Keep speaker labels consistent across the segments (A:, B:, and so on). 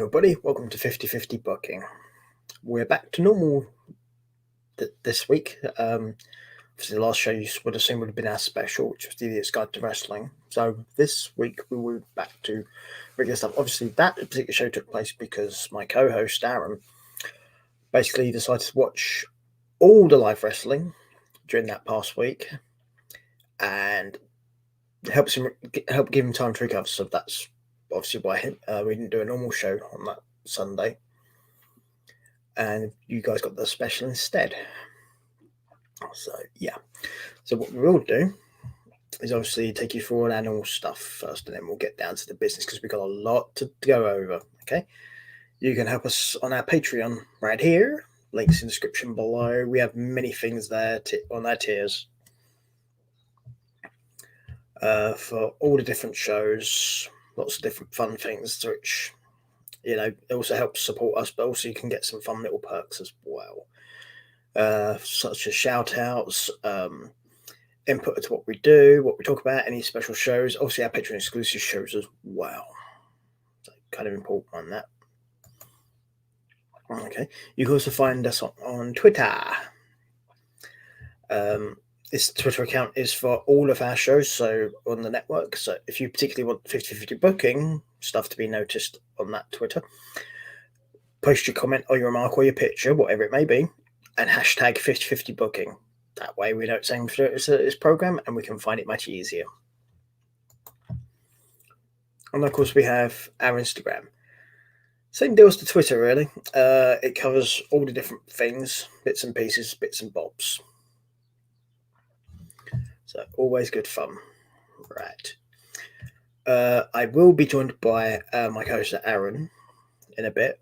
A: everybody. Welcome to 50/50 Booking. We're back to normal this week. Obviously, the last show you would have seen would have been our special, which was the Idiot's Guide to Wrestling. So this week we will be back to regular stuff. Obviously, that particular show took place because my co-host, Aaron, basically decided to watch all the live wrestling during that past week and help give him time to recover. So that's obviously why we didn't do a normal show on that Sunday, and you guys got the special instead. So yeah, so what we will do is obviously take you through all our normal stuff first, and then we'll get down to the business because we've got a lot to go over. Okay, you can help us on our Patreon right here. Links in the description below. We have many things there on our tiers. For all the different shows, lots of different fun things, which, it also helps support us, but also you can get some fun little perks as well, such as shout outs, input to what we do, what we talk about, any special shows, obviously our Patreon exclusive shows as well. So kind of important on that. Okay, you can also find us on Twitter. This Twitter account is for all of our shows, so on the network. So if you particularly want 50/50 Booking stuff to be noticed on that Twitter, post your comment or your remark or your picture, whatever it may be, and hashtag 50/50 Booking. That way we know it's aimed for this program and we can find it much easier. And of course we have our Instagram. Same deal as the Twitter, really. It covers all the different things, bits and pieces, bits and bobs. So always good fun. Right. I will be joined by my co-host Aaron in a bit.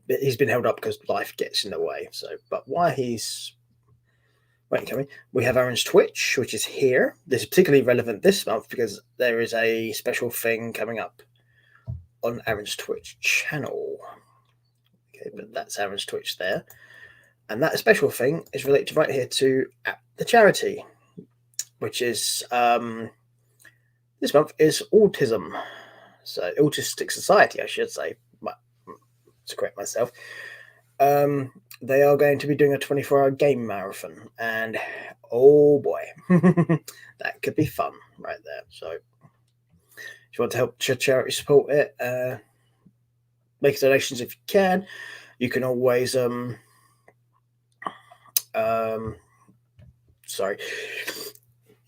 A: He's been held up because life gets in the way. So, but while he's coming, we have Aaron's Twitch, which is here. This is particularly relevant this month because there is a special thing coming up on Aaron's Twitch channel. Okay, but that's Aaron's Twitch there. And that special thing is related right here to the charity, which is this month is autism. So Autistic Society, I should say, to correct myself. They are going to be doing a 24-hour game marathon, and oh boy, that could be fun right there. So if you want to help charity support it, make donations if you can. You can always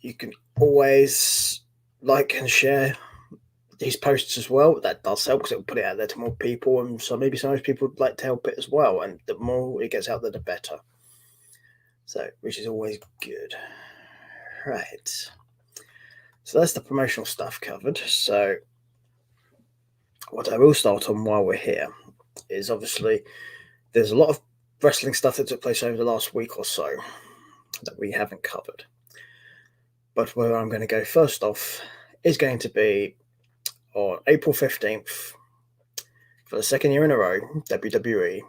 A: you can always like and share these posts as well. That does help because it will put it out there to more people, and so maybe some of those people would like to help it as well, and the more it gets out there the better, so which is always good. Right, so that's the promotional stuff covered. So what I will start on while we're here is obviously there's a lot of wrestling stuff that took place over the last week or so that we haven't covered, but where I'm going to go first off is going to be on April 15th, for the second year in a row, WWE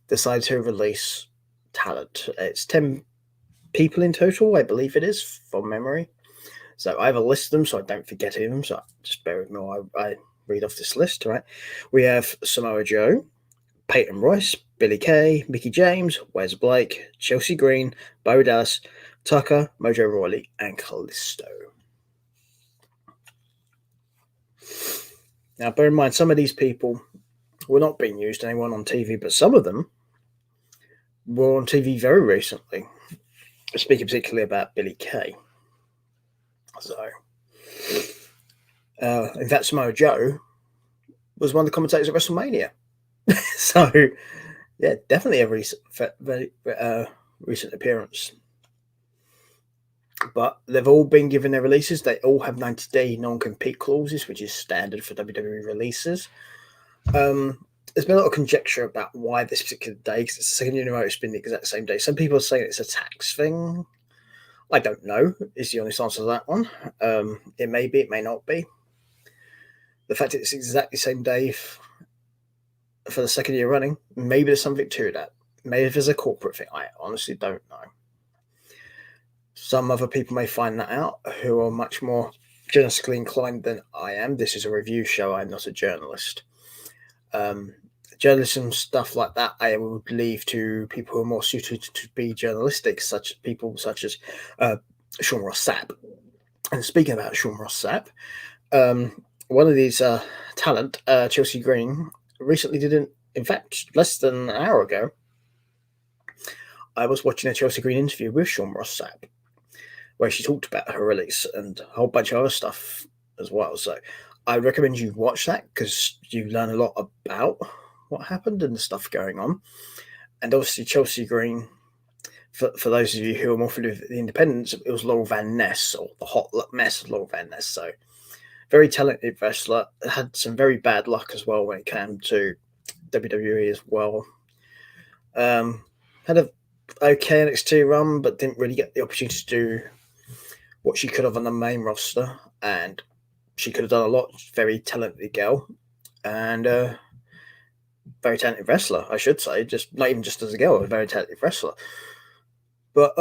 A: decided to release talent. It's 10 people in total, I believe it is, from memory. So I have a list of them so I don't forget any of them, so just bear with me while I read off this list, right? We have Samoa Joe, Peyton Royce, Billy Kay, Mickey James, Wes Blake, Chelsea Green, Bo Dallas, Tucker, Mojo Rawley, and Kalisto. Now, bear in mind, some of these people were not being used anyone on TV, but some of them were on TV very recently. Speaking particularly about Billy Kay. So, in fact, Samoa Joe was one of the commentators at WrestleMania. So, yeah, definitely a recent appearance. But they've all been given their releases. They all have 90-day non-compete clauses, which is standard for WWE releases. There's been a lot of conjecture about why this particular day, because it's the second year in a row it's been the exact same day. Some people are saying it's a tax thing. I don't know, is the honest answer to that one. It may be, it may not be. The fact that it's exactly the same day for the second year running, maybe there's something to that. Maybe there's a corporate thing. I honestly don't know. Some other people may find that out who are much more journalistically inclined than I am. This is a review show. I'm not a journalist. Journalism stuff like that, I would leave to people who are more suited to be journalistic, such people such as Sean Ross Sapp. And speaking about Sean Ross Sapp, one of these talent, Chelsea Green, recently didn't. In fact, less than an hour ago, I was watching a Chelsea Green interview with Sean Ross Sapp, where she talked about her release and a whole bunch of other stuff as well. So I recommend you watch that because you learn a lot about what happened and the stuff going on. And obviously, Chelsea Green, for those of you who are more familiar with the Independents, it was Laurel Van Ness, or the hot mess of Laurel Van Ness. So very talented wrestler. Had some very bad luck as well when it came to WWE as well. Had a okay NXT run, but didn't really get the opportunity to do what she could have on the main roster, and she could have done a lot. Very talented girl, and very talented wrestler, I should say. Just not even just as a girl, a very talented wrestler. But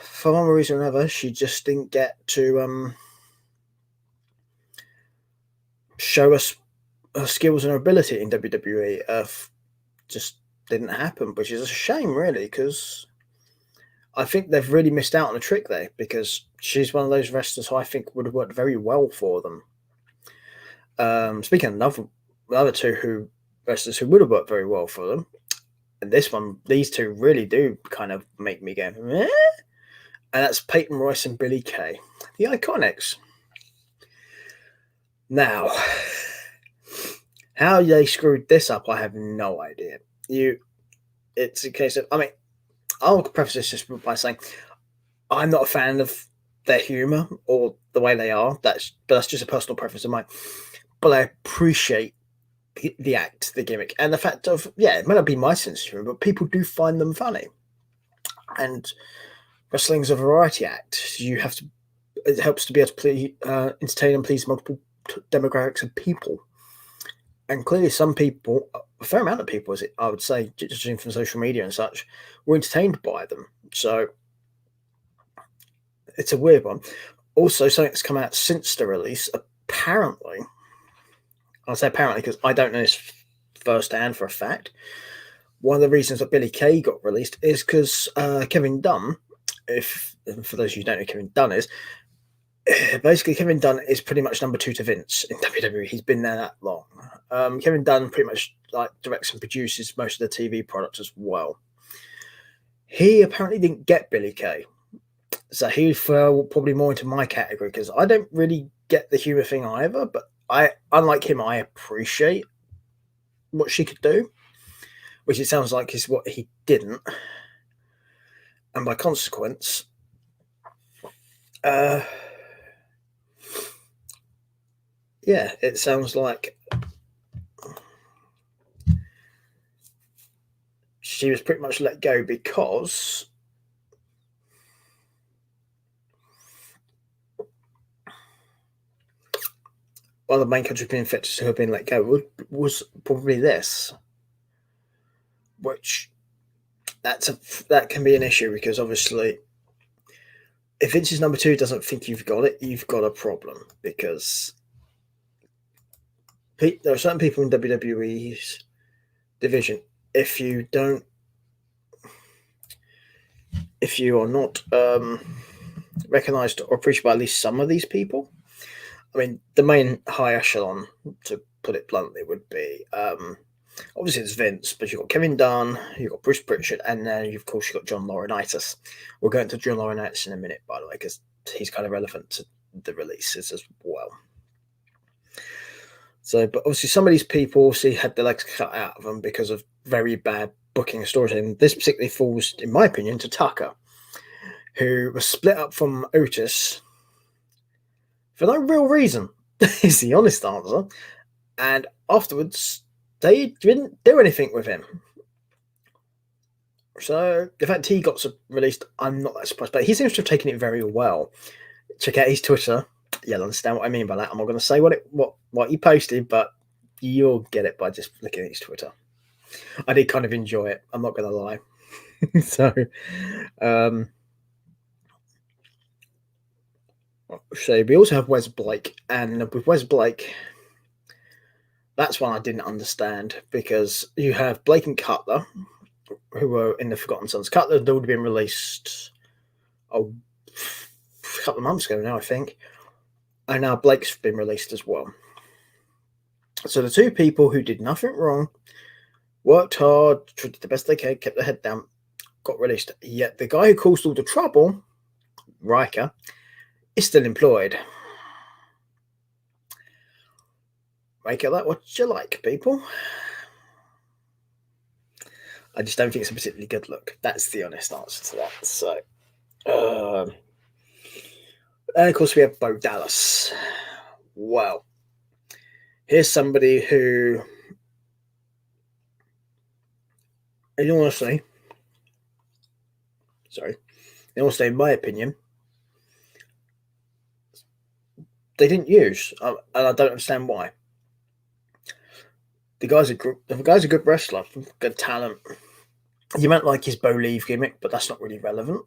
A: for one reason or another, she just didn't get to show us her skills and her ability in WWE. Just didn't happen, which is a shame, really, because I think they've really missed out on a trick there, because she's one of those wrestlers who I think would have worked very well for them. Speaking of another two wrestlers who would have worked very well for them, and these two really do kind of make me go, eh? And that's Peyton Royce and Billie Kay, the Iconics. Now, how they screwed this up, I have no idea. It's a case of, I mean, I'll preface this just by saying I'm not a fan of their humor or the way they are. But that's just a personal preference of mine. But I appreciate the act, the gimmick, and the fact of, yeah, it may not be my sense of humor, but people do find them funny. And wrestling's a variety act. It helps to be able to entertain and please multiple demographics of people. And clearly some people, a fair amount of people, I would say, judging from social media and such, were entertained by them. So it's a weird one. Also, something that's come out since the release, apparently, I'll say apparently because I don't know this firsthand for a fact, one of the reasons that Billie Kay got released is because Kevin Dunn, for those of you who don't know who Kevin Dunn is, basically Kevin Dunn is pretty much number 2 to Vince in WWE. He's been there that long. Kevin Dunn pretty much directs and produces most of the TV products as well. He apparently didn't get Billie Kay, so he fell probably more into my category because I don't really get the humor thing either. But unlike him, I appreciate what she could do, which it sounds like is what he didn't, and by consequence, yeah, it sounds like she was pretty much let go because one of the main contributing factors who have been let go was probably this, which that can be an issue because obviously if Vince's number 2 doesn't think you've got it, you've got a problem, because there are certain people in WWE's division, if you are not recognized or appreciated by at least some of these people. I mean, the main high echelon, to put it bluntly, would be obviously it's Vince, but you've got Kevin Dunn, you've got Bruce Pritchard, and then of course you've got John Laurinaitis. We'll go into John Laurinaitis in a minute, by the way, because he's kind of relevant to the releases as well. So, but obviously some of these people obviously had their legs cut out of them because of very bad booking and storytelling. This particularly falls, in my opinion, to Tucker, who was split up from Otis for no real reason, is the honest answer. And afterwards, they didn't do anything with him. So the fact he got released, I'm not that surprised. But he seems to have taken it very well. Check out his Twitter. You'll understand what I mean by that. I'm not going to say what he posted, but you'll get it by just looking at his Twitter. I did kind of enjoy it. I'm not going to lie. So we also have Wes Blake, and with Wes Blake, That's one I didn't understand, because you have Blake and Cutler, who were in the Forgotten Sons. Cutler had already been released a couple of months ago now, I think. And now Blake's been released as well. So the two people who did nothing wrong, worked hard, did the best they could, kept their head down, got released. Yet the guy who caused all the trouble, Riker, is still employed. Make it that what you like, people. I just don't think it's a particularly good look. That's the honest answer to that. So, and of course we have Bo Dallas. Well, here's somebody who, in all honesty, in my opinion, they didn't use, and I don't understand why. The guy's a good wrestler, good talent. You might like his Bo Leave gimmick, but that's not really relevant.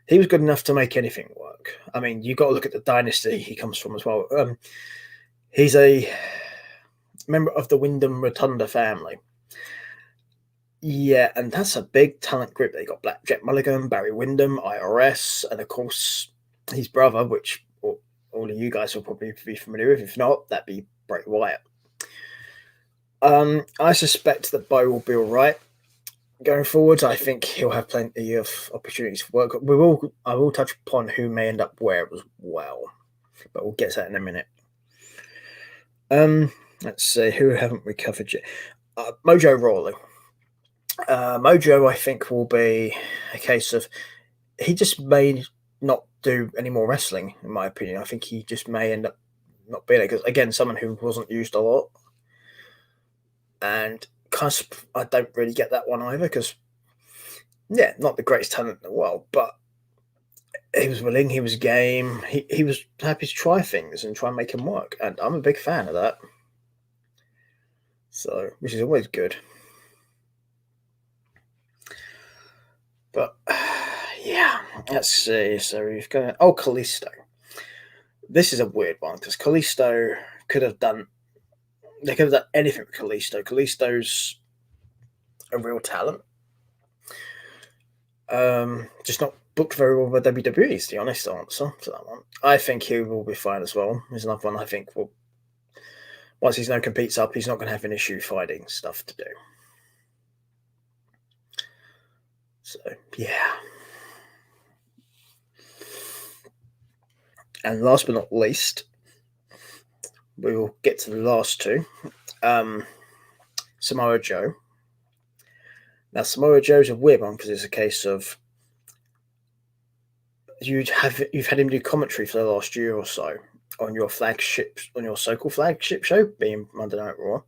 A: He was good enough to make anything work. I mean, you got to look at the dynasty he comes from as well. He's a member of the Wyndham Rotunda family. Yeah, and that's a big talent group. They got Black Jet Mulligan, Barry Windham, IRS, and of course his brother, which all of you guys will probably be familiar with. If not, that'd be Bray Wyatt. I suspect that Bo will be all right going forward. I think he'll have plenty of opportunities for work. I will touch upon who may end up where as well, but we'll get to that in a minute. Let's see, who haven't we covered yet? Mojo Rawley. Mojo, I think, will be a case of he just may not do any more wrestling, in my opinion. I think he just may end up not being it, because, again, someone who wasn't used a lot. And I don't really get that one either, because, yeah, not the greatest talent in the world, but he was willing, he was game, he was happy to try things and try and make them work, and I'm a big fan of that. So, which is always good. But, yeah, let's see. So we've got, Kalisto. This is a weird one, because Kalisto could have done anything with Kalisto. Kalisto's a real talent. Just not booked very well by WWE is the honest answer to that one. I think he will be fine as well. There's another one I think will, once his no competes up, he's not going to have an issue finding stuff to do. So, yeah. And last but not least, we will get to the last two. Samoa Joe. Now, Samoa Joe's a weird one, because it's a case of you've had him do commentary for the last year or so on your so-called flagship show, being Monday Night Raw,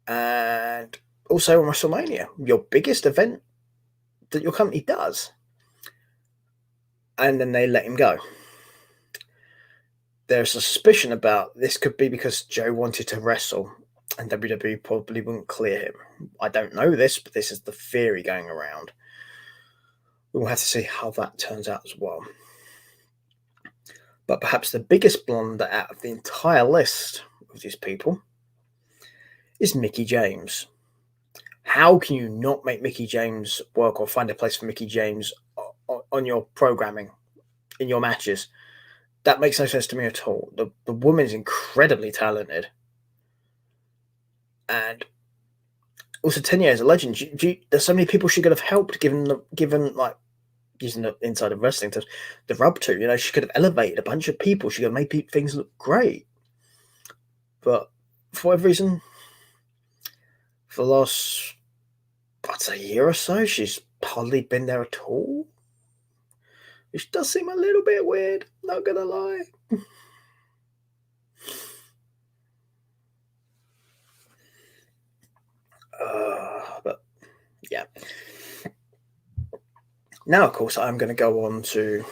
A: and also on WrestleMania, your biggest event that your company does. And then they let him go. There's a suspicion about this could be because Joe wanted to wrestle and WWE probably wouldn't clear him. I don't know this, but this is the theory going around. We'll have to see how that turns out as well. But perhaps the biggest blunder out of the entire list of these people is Mickie James. How can you not make Mickie James work, or find a place for Mickie James on your programming, in your matches? That makes no sense to me at all. The woman is incredibly talented. And also 10 years, a legend. There's so many people she could have helped, given like, using the inside of wrestling terms, the rub to, she could have elevated a bunch of people. She could have made things look great. But for whatever reason, for the last, I'd say, year or so, she's hardly been there at all. Which does seem a little bit weird, not gonna lie. But yeah. Now, of course, I'm going to go on to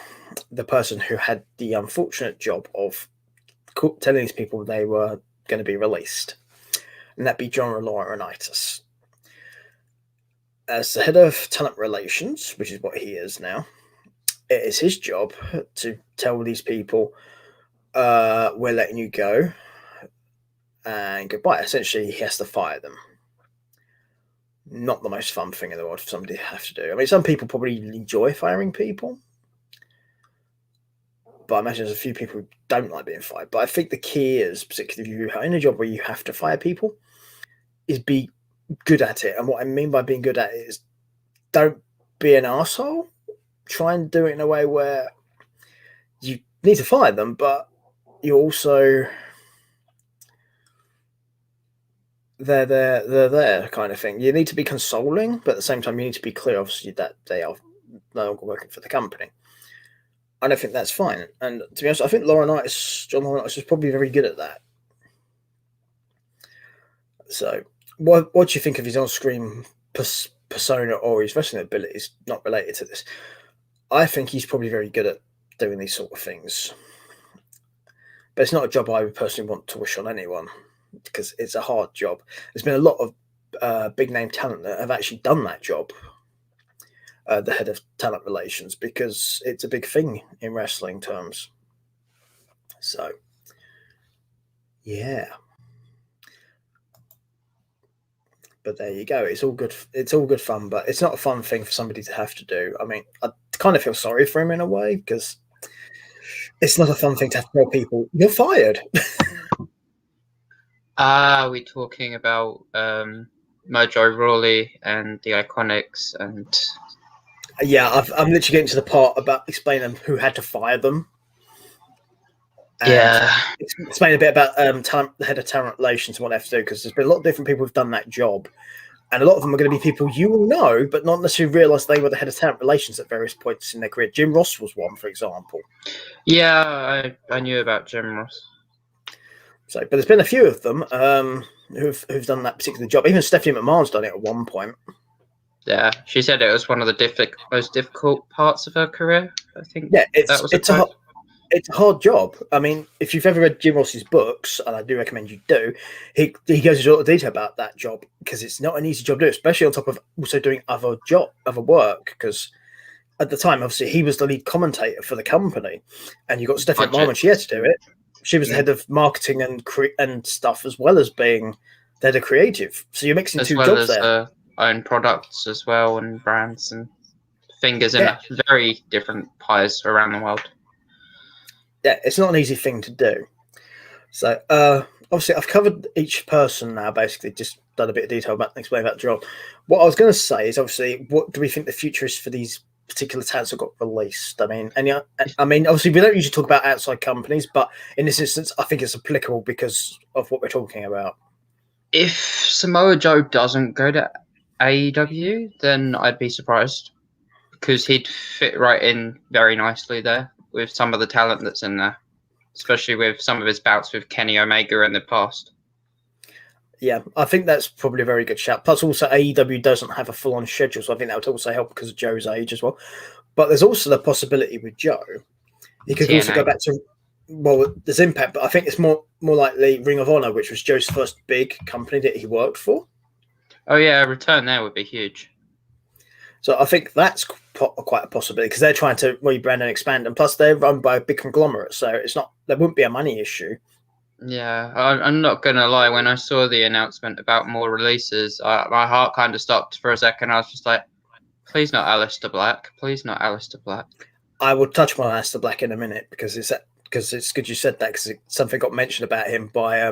A: the person who had the unfortunate job of telling these people they were going to be released, and that'd be John Laurinaitis. As the head of talent relations, which is what he is now, it is his job to tell these people, we're letting you go. and goodbye. Essentially, he has to fire them. Not the most fun thing in the world for somebody to have to do. I mean, some people probably enjoy firing people, but I imagine there's a few people who don't like being fired. But I think the key is, particularly if you're in a job where you have to fire people, is be good at it. And what I mean by being good at it is don't be an arsehole. Try and do it in a way where you need to fire them, but you also they're there kind of thing. You need to be consoling, but at the same time you need to be clear, obviously, that they are no longer working for the company. I don't think that's fine. And to be honest, I think John Laurinaitis is probably very good at that. So what do you think of his on-screen persona or his wrestling abilities? Not related to this. I think he's probably very good at doing these sort of things. But it's not a job I would personally want to wish on anyone, because it's a hard job. There's been a lot of big name talent that have actually done that job, the head of talent relations, because it's a big thing in wrestling terms. So, yeah. But there you go. It's all good. It's all good fun, but it's not a fun thing for somebody to have to do. I mean, I kind of feel sorry for him in a way, because it's not a fun thing to have to tell people you're fired.
B: Are we talking about Mojo Rawley and the Iconics and?
A: Yeah, I'm literally getting to the part about explaining who had to fire them. And explain a bit about the head of talent relations and what they have to do, because there's been a lot of different people who've done that job, and a lot of them are going to be people you will know, but not necessarily realise they were the head of talent relations at various points in their career. Jim Ross was one, for example.
B: Yeah, I knew about Jim Ross.
A: So, but there's been a few of them who've done that particular job. Even Stephanie McMahon's done it at one point.
B: Yeah, she said it was one of the most difficult parts of her career. I think.
A: Yeah, it's a hard job. I mean, if you've ever read Jim Ross's books, and I do recommend you do, he goes into a lot of detail about that job, because it's not an easy job to do, especially on top of also doing other work. Because at the time, obviously, he was the lead commentator for the company, and you got Stephanie McMahon when she had to do it. She was the head of marketing and stuff, as well as being the head of creative. So you're mixing two jobs there.
B: Own products as well, and brands and fingers in very different pies around the world.
A: Yeah, it's not an easy thing to do. So, obviously, I've covered each person now, basically, just done a bit of detail about explaining about the job. What I was going to say is, obviously, what do we think the future is for these particular talents that got released? I mean, obviously, we don't usually talk about outside companies, but in this instance, I think it's applicable because of what we're talking about.
B: If Samoa Joe doesn't go to AEW, then I'd be surprised, because he'd fit right in very nicely there with some of the talent that's in there, especially with some of his bouts with Kenny Omega in the past.
A: Yeah, I think that's probably a very good shout. Plus, also, AEW doesn't have a full-on schedule, so I think that would also help because of Joe's age as well. But there's also the possibility with Joe, he could also go back to, well, there's Impact, but I think it's more likely Ring of Honor, which was Joe's first big company that he worked for.
B: Oh yeah, a return there would be huge.
A: So I think that's quite a possibility, because they're trying to rebrand and expand, and plus they're run by a big conglomerate, so there wouldn't be a money issue.
B: Yeah, I'm not gonna lie. When I saw the announcement about more releases, my heart kind of stopped for a second. I was just like, "Please not Aleister Black. Please not Aleister Black."
A: I will touch on Aleister Black in a minute, because it's good you said that, because something got mentioned about him by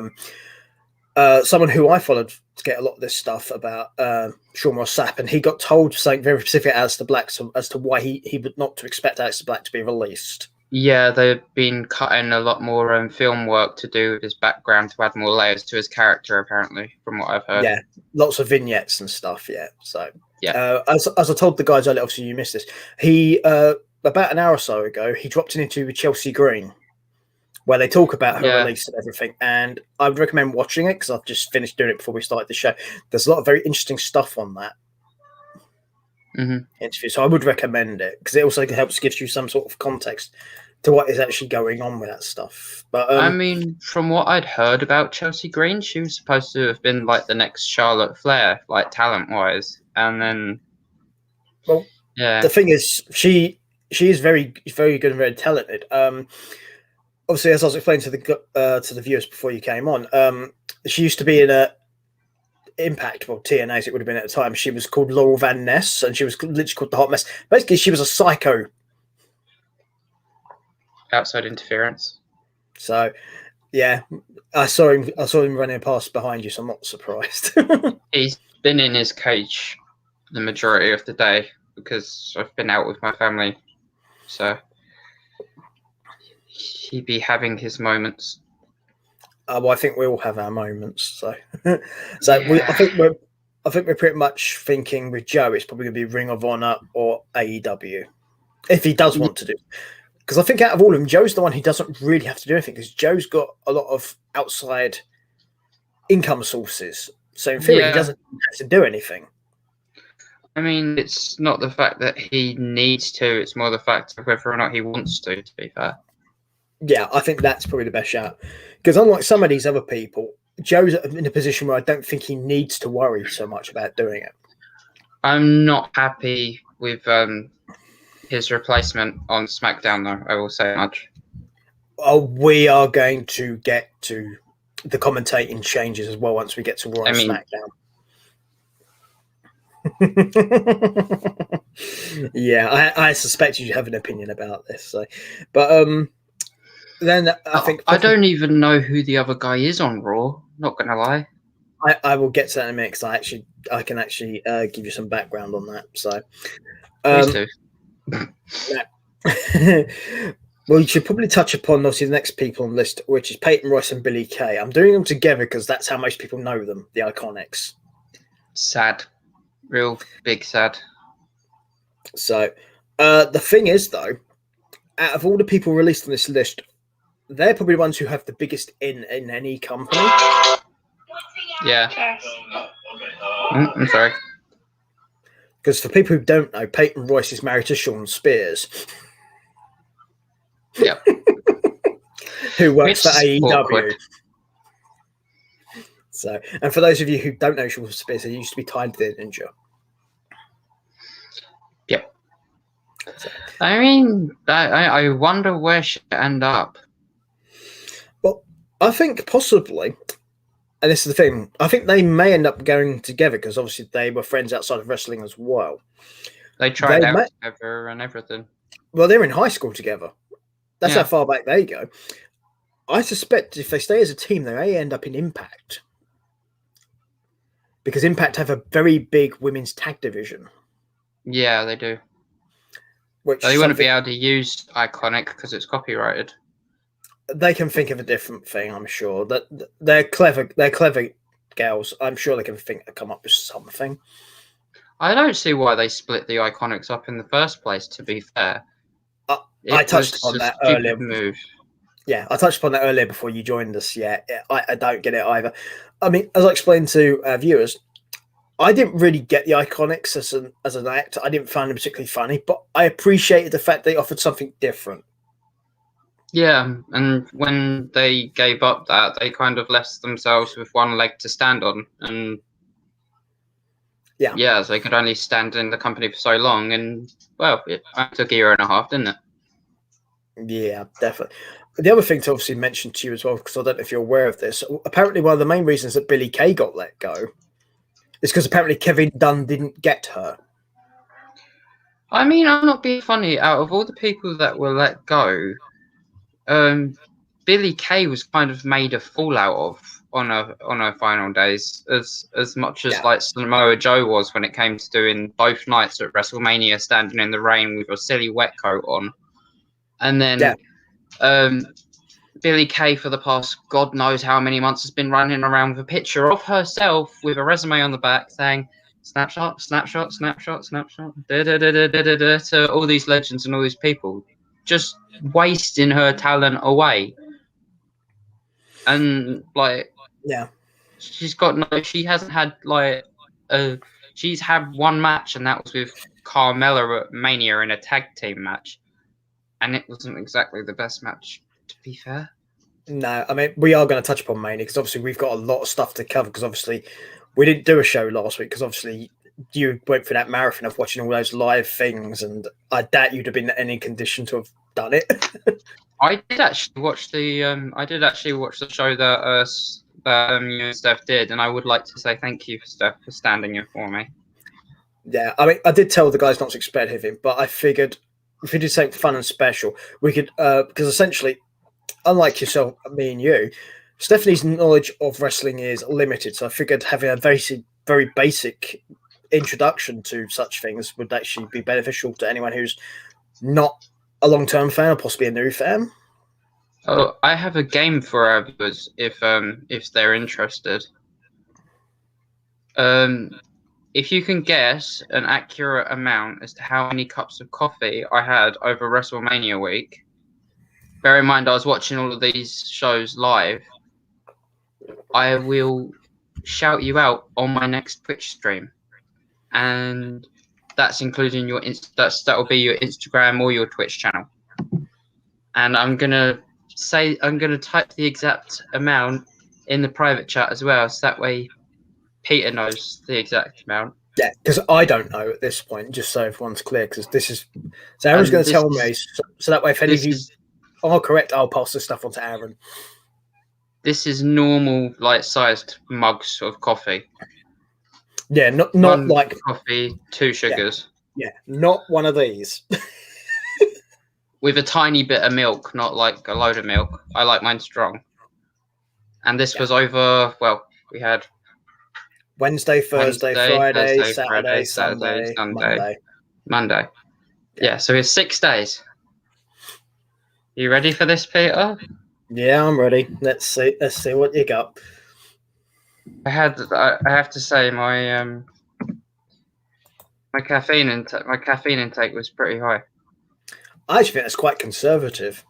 A: someone who I followed to get a lot of this stuff about, Sean Ross Sapp, and he got told something very specific at Aleister Black as to why he would not to expect Aleister Black to be released.
B: Yeah, they've been cutting a lot more film work to do with his background to add more layers to his character, apparently, from what I've heard.
A: Yeah, lots of vignettes and stuff, yeah. So, yeah. As I told the guys earlier, obviously you missed this, he, about an hour or so ago, he dropped an interview with Chelsea Green, where they talk about her release and everything, and I would recommend watching it, because I've just finished doing it before we started the show. There's a lot of very interesting stuff on that interview, so I would recommend it, because it also helps give you some sort of context to what is actually going on with that stuff. But
B: I mean, from what I'd heard about Chelsea Green, she was supposed to have been like the next Charlotte Flair, like talent-wise, and then
A: the thing is, she is very, very good and very talented. obviously, as I was explaining to the viewers before you came on, she used to be in a Impact, well, TNA as it would have been at the time. She was called Laurel Van Ness, and she was literally called the Hot Mess. Basically, she was a psycho.
B: Outside interference.
A: So, yeah, I saw him. I saw him running past behind you, so I'm not surprised.
B: He's been in his cage the majority of the day because I've been out with my family, so he'd be having his moments.
A: Well, I think we all have our moments. So, I think we're pretty much thinking with Joe, it's probably going to be Ring of Honor or AEW, if he does want to do. Because I think out of all of them, Joe's the one who doesn't really have to do anything. Because Joe's got a lot of outside income sources, so in theory, he doesn't have to do anything.
B: I mean, it's not the fact that he needs to; it's more the fact of whether or not he wants to. To be fair.
A: Yeah, I think that's probably the best shout. Because unlike some of these other people, Joe's in a position where I don't think he needs to worry so much about doing it.
B: I'm not happy with his replacement on SmackDown, though. I will say much.
A: We are going to get to the commentating changes as well once we get to Raw and SmackDown. Yeah, I suspect you have an opinion about this. So, but then I think
B: I don't even know who the other guy is on Raw. Not gonna lie.
A: I will get to that in a minute because I can actually give you some background on that. So,
B: Please
A: do. Well, you should probably touch upon obviously the next people on the list, which is Peyton Royce and Billy Kay. I'm doing them together because that's how most people know them, the Iconics.
B: Sad, real big sad.
A: So, the thing is though, out of all the people released on this list, they're probably the ones who have the biggest in any company.
B: Yeah. I'm sorry.
A: Because for people who don't know, Peyton Royce is married to Sean Spears.
B: Yep.
A: Who works for AEW.
B: Awkward.
A: So, and for those of you who don't know Sean Spears, he used to be tied to the Ninja.
B: Yep. So, I mean, I wonder where she'll end up.
A: Well, I think possibly, and this is the thing, I think they may end up going together because obviously they were friends outside of wrestling as well.
B: They tried out together and everything.
A: Well, they're in high school together. That's how far back they go. I suspect if they stay as a team, they may end up in Impact. Because Impact have a very big women's tag division.
B: Yeah, they do.
A: Which
B: they wouldn't be able to use Iconic because it's copyrighted.
A: They can think of a different thing, I'm sure. That they're clever girls. I'm sure they can come up with something.
B: I don't see why they split the Iconics up in the first place, to be fair.
A: I touched upon that earlier.
B: Move.
A: Yeah, I touched upon that earlier before you joined us. Yeah, I don't get it either. I mean, as I explained to viewers, I didn't really get the Iconics as an act. I didn't find them particularly funny, but I appreciated the fact they offered something different.
B: Yeah, and when they gave up that, they kind of left themselves with one leg to stand on, and so they could only stand in the company for so long, and well, it took a year and a half, didn't it?
A: Yeah, definitely. The other thing to obviously mention to you as well, because I don't know if you're aware of this, apparently one of the main reasons that Billy Kay got let go is because apparently Kevin Dunn didn't get her.
B: I mean, I'm not being funny. Out of all the people that were let go, Billy Kay was kind of made a fool out of on her final days, as much as like Samoa Joe was when it came to doing both nights at WrestleMania, standing in the rain with a silly wet coat on. And then Billy Kay, for the past God knows how many months, has been running around with a picture of herself with a resume on the back saying, snapshot, snapshot, snapshot, snapshot, to all these legends and all these people, just wasting her talent away. And, she hasn't had, she's had one match, and that was with Carmella at Mania in a tag team match. And it wasn't exactly the best match, to be fair.
A: No, I mean, we are going to touch upon Mania because obviously we've got a lot of stuff to cover because obviously we didn't do a show last week because obviously you went through that marathon of watching all those live things and I doubt you'd have been in any condition to have done it.
B: I did actually watch the show that you and Steph did, and I would like to say thank you, Steph, for standing in for me.
A: Yeah, I mean, I did tell the guys not to expect of him, but I figured if we did something fun and special, we could, because essentially, unlike yourself, me and you, Stephanie's knowledge of wrestling is limited. So I figured having a very basic introduction to such things would actually be beneficial to anyone who's not a long-term fan or possibly a new fan.
B: Oh, I have a game for our viewers if they're interested. If you can guess an accurate amount as to how many cups of coffee I had over WrestleMania week, bear in mind I was watching all of these shows live, I will shout you out on my next Twitch stream, and that's including your that'll be your Instagram or your Twitch channel, and I'm gonna type the exact amount in the private chat as well, so that way Peter knows the exact amount.
A: Yeah, because I don't know at this point, just so everyone's clear, because this is... So Aaron's going to tell me, so that way if any of you are correct, I'll pass this stuff on to Aaron.
B: This is normal, sized mugs of coffee.
A: Yeah, not
B: one
A: like...
B: coffee, 2 sugars.
A: Yeah, not one of these.
B: With a tiny bit of milk, not like a load of milk. I like mine strong. And this was over, we had...
A: Wednesday, Thursday, Friday, Saturday, Sunday,
B: Monday. Yeah, so it's 6 days. You ready for this, Peter?
A: Yeah, I'm ready. Let's see what you got.
B: I have to say my caffeine intake was pretty high.
A: I actually think that's quite conservative.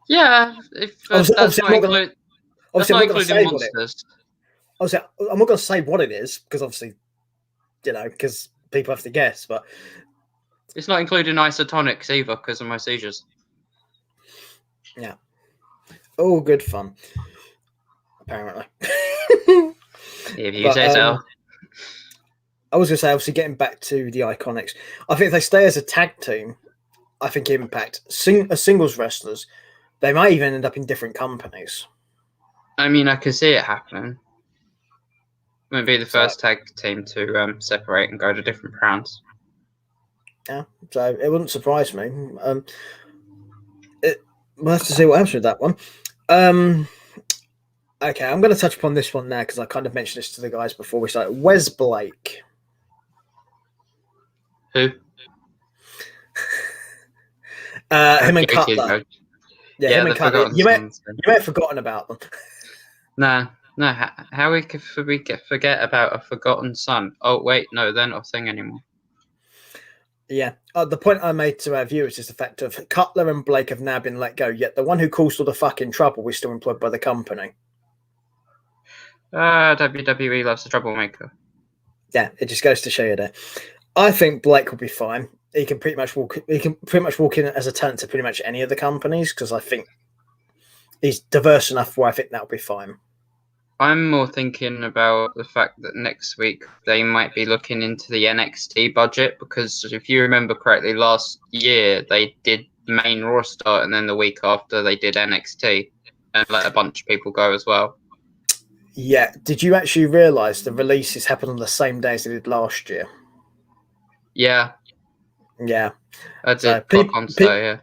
B: Yeah, if that's not including Monsters.
A: Obviously, I'm not going to say what it is because obviously, because people have to guess. But
B: it's not including isotonics either because of my seizures.
A: Yeah, all good fun. Apparently,
B: if you say so.
A: I was going to say, obviously, getting back to the Iconics, I think if they stay as a tag team, I think Impact as singles wrestlers, they might even end up in different companies.
B: I mean, I can see it happening. It would be the first tag team to separate and go to different brands.
A: Yeah, so it wouldn't surprise me. We'll have to see what happens with that one. Okay, I'm going to touch upon this one now because I kind of mentioned this to the guys before we started. Wes Blake.
B: Who?
A: Him and Cutler. Yeah, him and Cutler. You may have forgotten about them.
B: No. How could we forget about a forgotten son? Oh wait, no, they're not a thing anymore.
A: Yeah, the point I made to our viewers is the fact of Cutler and Blake have now been let go, yet the one who caused all the fucking trouble is still employed by the company.
B: WWE loves the troublemaker.
A: Yeah, it just goes to show you there. I think Blake will be fine. He can pretty much walk in as a talent to pretty much any of the companies because I think he's diverse enough where I think that'll be fine.
B: I'm more thinking about the fact that next week they might be looking into the NXT budget because if you remember correctly, last year they did main roster and then the week after they did NXT and let a bunch of people go as well.
A: Yeah. Did you actually realise the releases happened on the same day as they did last year?
B: Yeah.
A: Yeah.
B: I did. Yeah.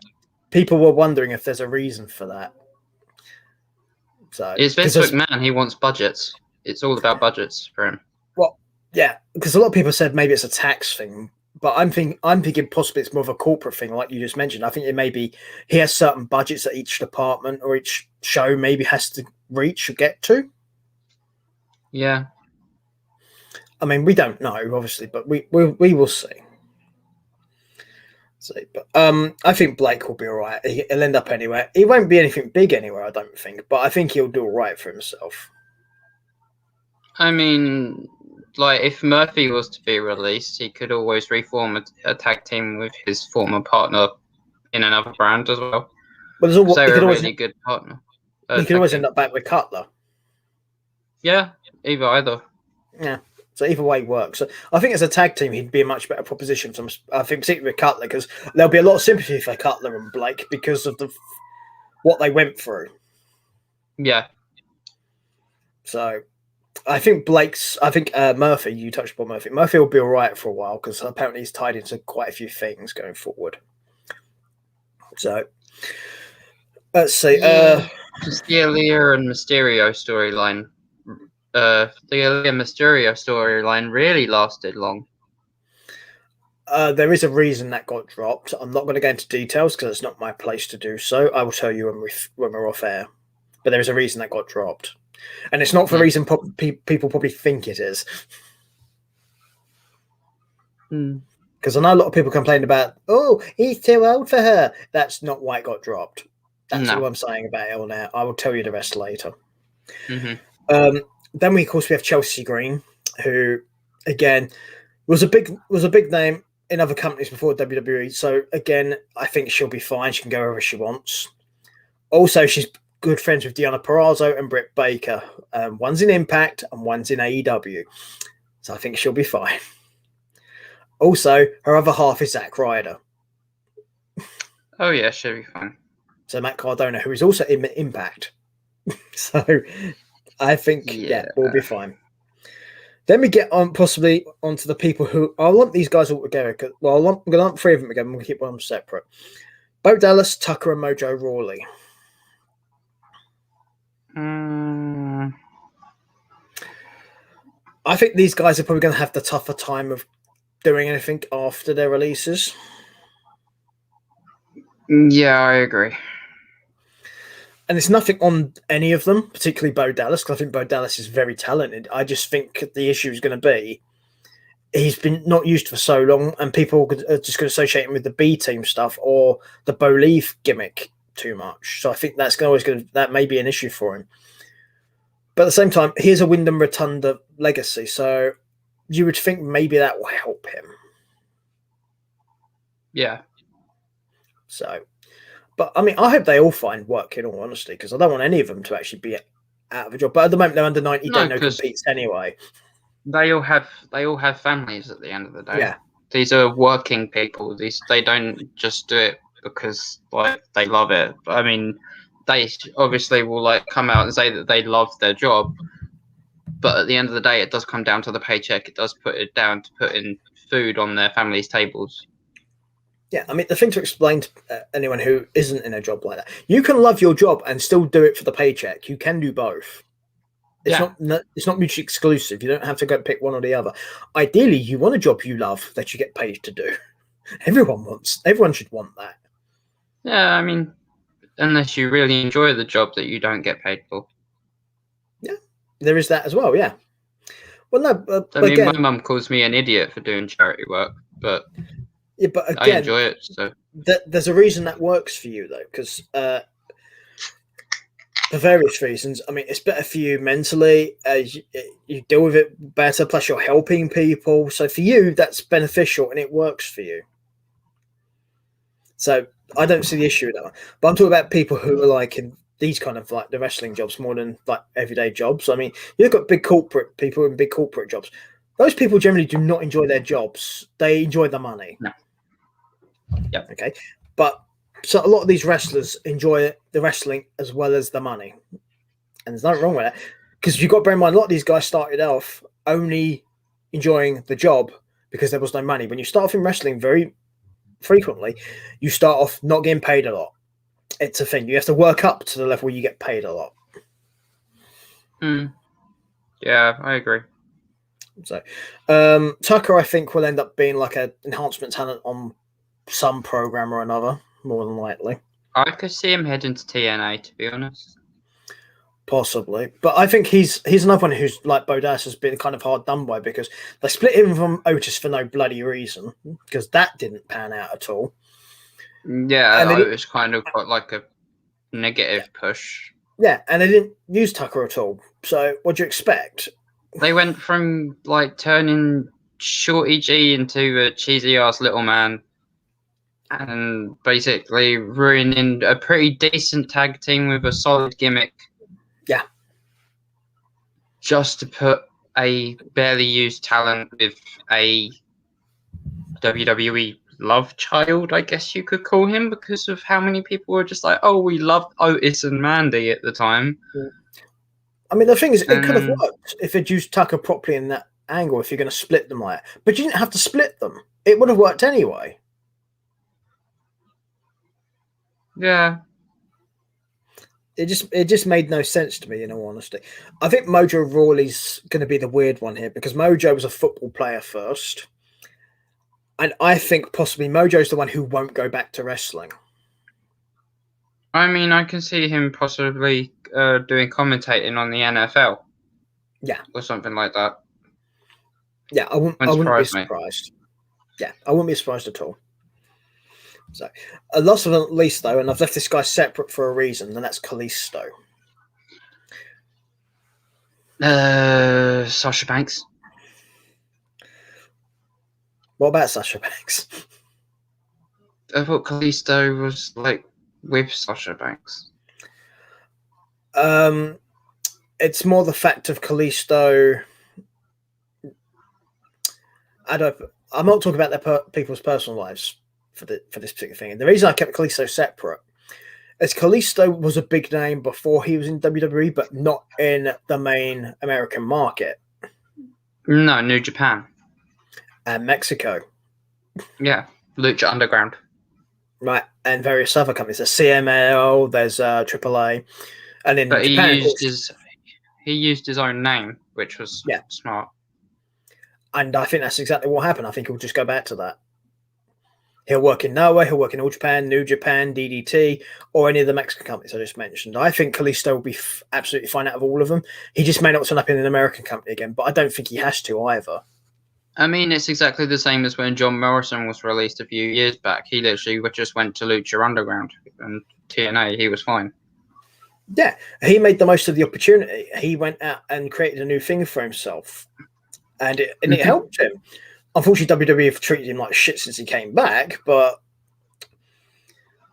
A: People were wondering if there's a reason for that. So
B: it's Vince McMahon. He wants budgets. It's all about budgets for him.
A: Well, yeah, because a lot of people said maybe it's a tax thing, but I'm thinking possibly it's more of a corporate thing, like you just mentioned. I think it may be he has certain budgets that each department or each show maybe has to reach or get to.
B: Yeah.
A: I mean, we don't know, obviously, but we will see. But I think Blake will be all right. He'll end up anywhere. He won't be anything big anywhere, I don't think, but I think he'll do all right for himself.
B: I mean, if Murphy was to be released, he could always reform a tag team with his former partner in another brand as well.
A: Well,
B: they're a really good partner.
A: He could always end up back with Cutler.
B: Yeah, either.
A: Yeah, So either way works. So I think as a tag team, he'd be a much better proposition. I think particularly with Cutler, because there'll be a lot of sympathy for Cutler and Blake because of what they went through.
B: Yeah.
A: So I think Murphy, you touched upon Murphy. Murphy will be all right for a while because apparently he's tied into quite a few things going forward. So let's see.
B: Yeah. The Aaliyah and Mysterio storyline. The Aaliyah Mysterio storyline really lasted long.
A: There is a reason that got dropped. I'm not going to go into details because it's not my place to do so. I will tell you when we're off air. But there is a reason that got dropped. And it's not for the reason people probably think it is. Because I know a lot of people complain about, oh, he's too old for her. That's not why it got dropped. That's all I'm saying about it all now. I will tell you the rest later.
B: Mm-hmm.
A: Then of course we have Chelsea Green, who again was a big name in other companies before WWE. So again, I think she'll be fine. She can go wherever she wants. Also, she's good friends with Deonna Purrazzo and Britt Baker. One's in Impact and one's in AEW. So I think she'll be fine. Also, her other half is Zack Ryder.
B: Oh yeah, she'll be fine.
A: So Matt Cardona, who is also in Impact. So I think we'll be fine. Then we get on possibly onto the people who I'll lump these guys all together. Well, I'm going to lump three of them again. We'll keep one of them separate. Bo Dallas, Tucker, and Mojo Rawley. I think these guys are probably going to have the tougher time of doing anything after their releases.
B: Yeah, I agree.
A: And it's nothing on any of them, particularly Bo Dallas, because I think Bo Dallas is very talented. I just think the issue is going to be he's been not used for so long, and people are just going to associate him with the B team stuff or the Bo Leaf gimmick too much. So I think that may be an issue for him. But at the same time, here's a Wyndham Rotunda legacy, so you would think maybe that will help him.
B: Yeah.
A: So, but I mean, I hope they all find work, in all honesty, because I don't want any of them to actually be out of a job. But at the moment, they're under 90, don't know competes anyway.
B: They all have families at the end of the day.
A: Yeah.
B: These are working people. They don't just do it because they love it. I mean, they obviously will come out and say that they love their job, but at the end of the day, it does come down to the paycheck. It does put it down to putting food on their families' tables.
A: Yeah, I mean, the thing to explain to anyone who isn't in a job like that, you can love your job and still do it for the paycheck. You can do both. It's not mutually exclusive. You don't have to go pick one or the other. Ideally, you want a job you love that you get paid to do. Everyone should want that.
B: Yeah, I mean, unless you really enjoy the job that you don't get paid for.
A: Yeah, there is that as well, yeah. Well, no,
B: my mum calls me an idiot for doing charity work, but
A: again,
B: I enjoy it. So
A: there's a reason that works for you, though, because for various reasons. I mean, it's better for you mentally. You deal with it better, plus you're helping people. So for you, that's beneficial and it works for you. So I don't see the issue with that one. But I'm talking about people who are in these kind of the wrestling jobs more than everyday jobs. I mean, you've got big corporate people in big corporate jobs. Those people generally do not enjoy their jobs. They enjoy the money.
B: No. Yep.
A: Okay. But so a lot of these wrestlers enjoy the wrestling as well as the money. And there's nothing wrong with that. Because you've got to bear in mind, a lot of these guys started off only enjoying the job because there was no money. When you start off in wrestling very frequently, you start off not getting paid a lot. It's a thing. You have to work up to the level where you get paid a lot.
B: Yeah, I agree.
A: So Tucker, I think, will end up being an enhancement talent on some program or another, more than likely.
B: I could see him heading to TNA, to be honest.
A: Possibly. But I think he's another one who's, like Bo Dallas, has been kind of hard done by because they split him from Otis for no bloody reason, because that didn't pan out at all.
B: Yeah, it was kind of got a negative push.
A: Yeah, and they didn't use Tucker at all. So what do you expect?
B: They went from turning Shorty G into a cheesy ass little man and basically ruining a pretty decent tag team with a solid gimmick.
A: Yeah.
B: Just to put a barely used talent with a WWE love child, I guess you could call him, because of how many people were just like, oh, we loved Otis and Mandy at the time.
A: I mean, the thing is, it
B: And
A: could have
B: then,
A: worked if they'd used Tucker properly in that angle, if you're going to split them like that. But you didn't have to split them. It would have worked anyway.
B: yeah,
A: It just made no sense to me, in all honesty. I think Mojo Rawley's going to be the weird one here, because Mojo was a football player first. And I think possibly Mojo's the one who won't go back to wrestling.
B: I mean, I can see him possibly doing commentating on the NFL.
A: Yeah.
B: Or something like that.
A: Yeah, I wouldn't be surprised. Yeah, I wouldn't be surprised at all. So, last but not least, though, and I've left this guy separate for a reason, and that's Kalisto.
B: Sasha Banks.
A: What about Sasha Banks?
B: I thought Kalisto was like with Sasha Banks.
A: It's more the fact of Kalisto. I'm not talking about their people's personal lives for this particular thing. And the reason I kept Kalisto separate is Kalisto was a big name before he was in WWE, but not in the main American market.
B: No, New Japan.
A: And Mexico.
B: Yeah, Lucha Underground.
A: Right, and various other companies. There's CML, there's AAA. And in Japan,
B: he used his own name, which was smart.
A: And I think that's exactly what happened. I think he'll just go back to that. He'll work in Noah, he'll work in All Japan, New Japan, DDT, or any of the Mexican companies I just mentioned. I think Kalisto will be absolutely fine out of all of them. He just may not turn up in an American company again, but I don't think he has to either.
B: I mean, it's exactly the same as when John Morrison was released a few years back. He literally just went to Lucha Underground and TNA. He was fine.
A: Yeah, he made the most of the opportunity. He went out and created a new thing for himself, and it helped him. Unfortunately, WWE have treated him like shit since he came back, but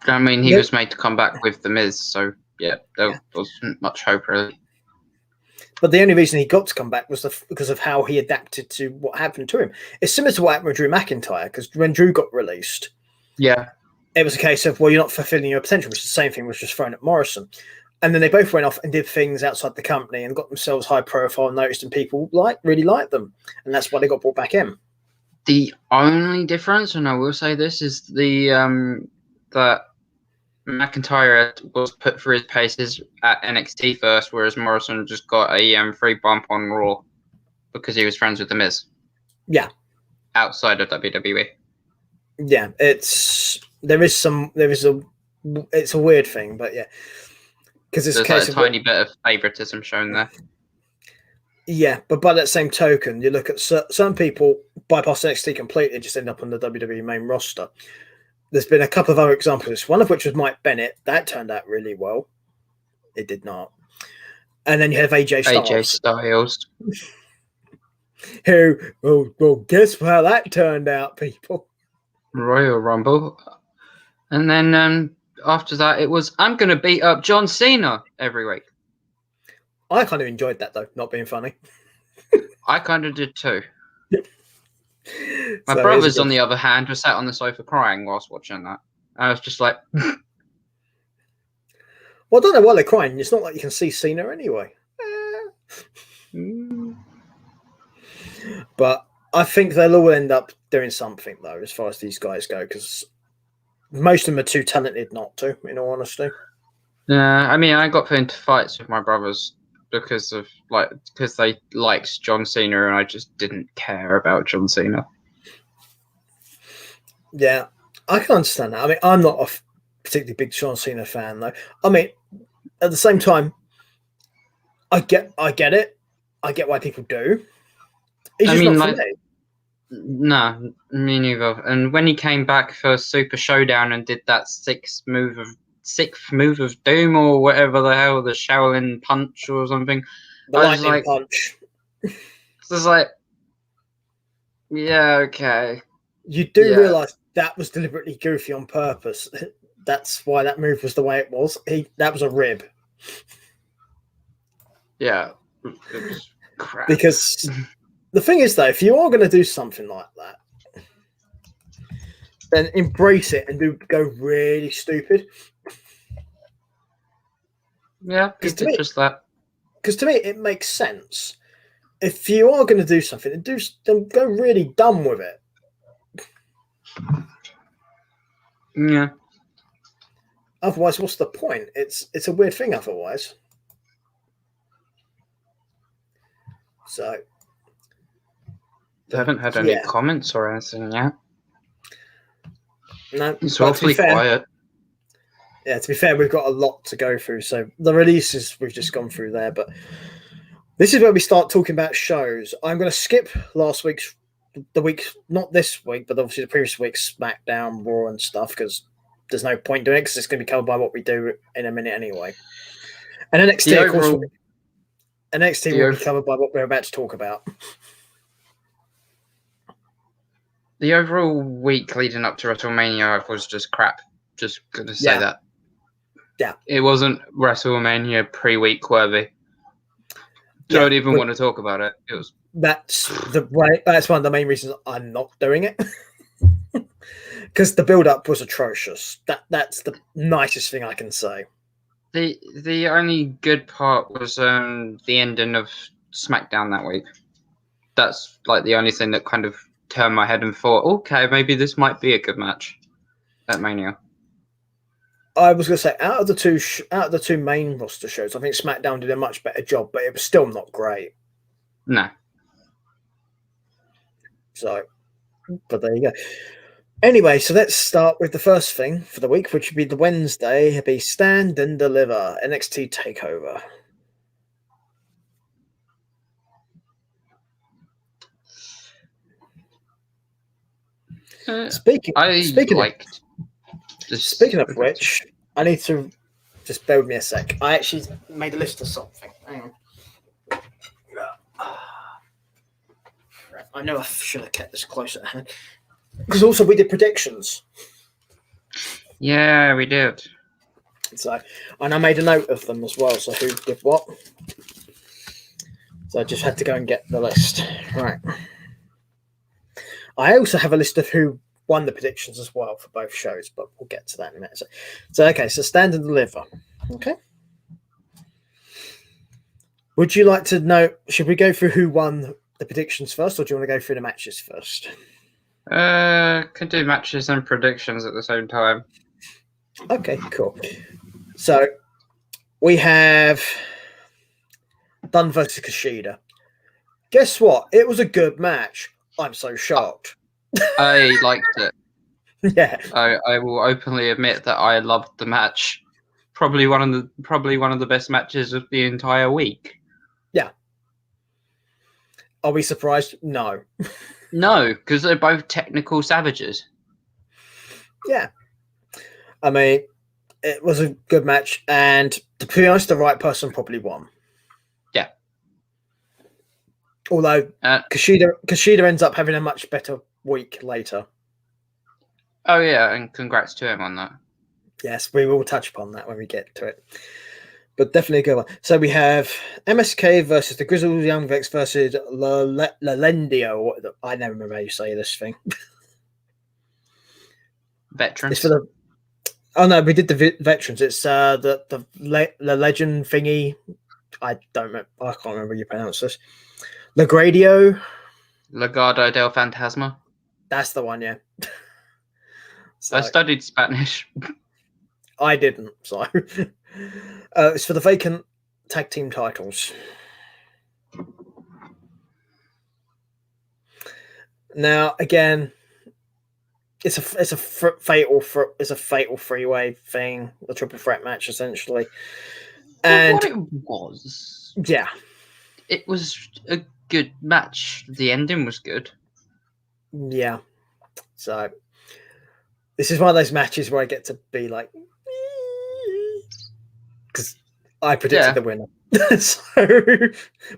B: I mean, he was made to come back with The Miz, so there wasn't much hope, really.
A: But the only reason he got to come back was because of how he adapted to what happened to him. It's similar to what happened with Drew McIntyre, because when Drew got released, it was a case of, well, you're not fulfilling your potential, which is the same thing was just thrown at Morrison. And then they both went off and did things outside the company and got themselves high profile, noticed, and people really liked them. And that's why they got brought back in.
B: The only difference, and I will say this, is that McIntyre was put through his paces at NXT first, whereas Morrison just got a free bump on Raw because he was friends with The Miz.
A: Yeah.
B: Outside of WWE.
A: Yeah, it's a weird thing, but yeah. Because it's
B: there's a tiny bit of favoritism shown there.
A: Yeah, but by that same token, you look at some people bypass NXT completely and just end up on the WWE main roster. There's been a couple of other examples, one of which was Mike Bennett. That turned out really well. It did not. And then you have AJ
B: Styles.
A: Who, well, guess how that turned out, people?
B: Royal Rumble. And then after that, it was, I'm going to beat up John Cena every week.
A: I kind of enjoyed that, though, not being funny.
B: I kind of did too. My brothers, on the other hand, were sat on the sofa crying whilst watching that. I was just like...
A: Well, I don't know why they're crying. It's not like you can see Cena anyway. But I think they'll all end up doing something, though, as far as these guys go, because most of them are too talented not to, in all honesty.
B: I mean, I got put into fights with my brothers because they liked John Cena and I just didn't care about John Cena.
A: Yeah, I can understand that. I mean, I'm not a particularly big John Cena fan, though. I mean, at the same time, I get it. I get why people do. It's just not for me.
B: No, me neither. And when he came back for Super Showdown and did that sixth move of doom or whatever the hell, the Shaolin punch or something.
A: The lightning punch.
B: It's like, yeah, okay.
A: You do realise that was deliberately goofy on purpose. That's why that move was the way it was. That was a rib.
B: Yeah, it was Crap.
A: Because the thing is, though, if you are going to do something like that, then embrace it and go really stupid.
B: Yeah, he did just that.
A: Because to me, it makes sense. If you are going to do something, then go really dumb with it.
B: Yeah.
A: Otherwise, what's the point? It's a weird thing otherwise. So.
B: I haven't had any comments or anything yet.
A: No,
B: it's awfully quiet.
A: Yeah, to be fair, we've got a lot to go through. So the releases we've just gone through there, but this is where we start talking about shows. I'm going to skip last week's, not this week, but obviously the previous week's SmackDown, Raw, and stuff, because there's no point doing it because it's going to be covered by what we do in a minute anyway. And NXT, of course, NXT will be covered by what we're about to talk about.
B: The overall week leading up to WrestleMania was just crap. Just going to say that.
A: Yeah.
B: It wasn't WrestleMania pre-week worthy. Don't even want to talk about it. It was.
A: That's one of the main reasons I'm not doing it. Because the build-up was atrocious. That's the nicest thing I can say.
B: The only good part was the ending of SmackDown that week. That's like the only thing that kind of turned my head and thought, okay, maybe this might be a good match at Mania.
A: I was going to say, out of the two main roster shows, I think SmackDown did a much better job, but it was still not great.
B: No.
A: So, but there you go. Anyway, so let's start with the first thing for the week, which would be the Wednesday. It'd be Stand and Deliver, NXT Takeover. Speaking of which, I need to just bear with me a sec. I actually made a list of something. Hang on. I know I should have kept this close at hand. Because also we did predictions.
B: Yeah, we did.
A: So, and I made a note of them as well. So who did what? So I just had to go and get the list. Right. I also have a list of who won the predictions as well for both shows, but we'll get to that in a minute. So okay, so Stand and Deliver. Okay. Would you like to know, should we go through who won the predictions first, or do you want to go through the matches first?
B: Could do matches and predictions at the same time.
A: Okay, cool. So we have Dunn versus Kushida. Guess what? It was a good match. I'm so shocked.
B: I liked it.
A: Yeah.
B: I will openly admit that I loved the match. Probably one of the best matches of the entire week.
A: Yeah. Are we surprised? No.
B: No, because they're both technical savages.
A: Yeah. I mean, it was a good match, and to be honest, the right person probably won.
B: Yeah.
A: Although Kushida ends up having a much better week later.
B: Oh yeah, and congrats to him on that.
A: Yes, we will touch upon that when we get to it. But definitely a good one. So we have MSK versus the Grizzled Young Vets versus Lalendio. I never remember how you say this thing.
B: Veterans.
A: It's for the. Oh no, we did the veterans. It's the legend thingy. I don't remember. I can't remember how you pronounce this. Legado
B: del Fantasma.
A: That's the one, yeah. So,
B: I studied Spanish.
A: I didn't, so it's for the vacant tag team titles. Now, again, it's a fatal three-way thing, the triple threat match essentially. And
B: what it was,
A: yeah,
B: it was a good match. The ending was good.
A: Yeah, so this is one of those matches where I get to be like, because I predicted the winner. So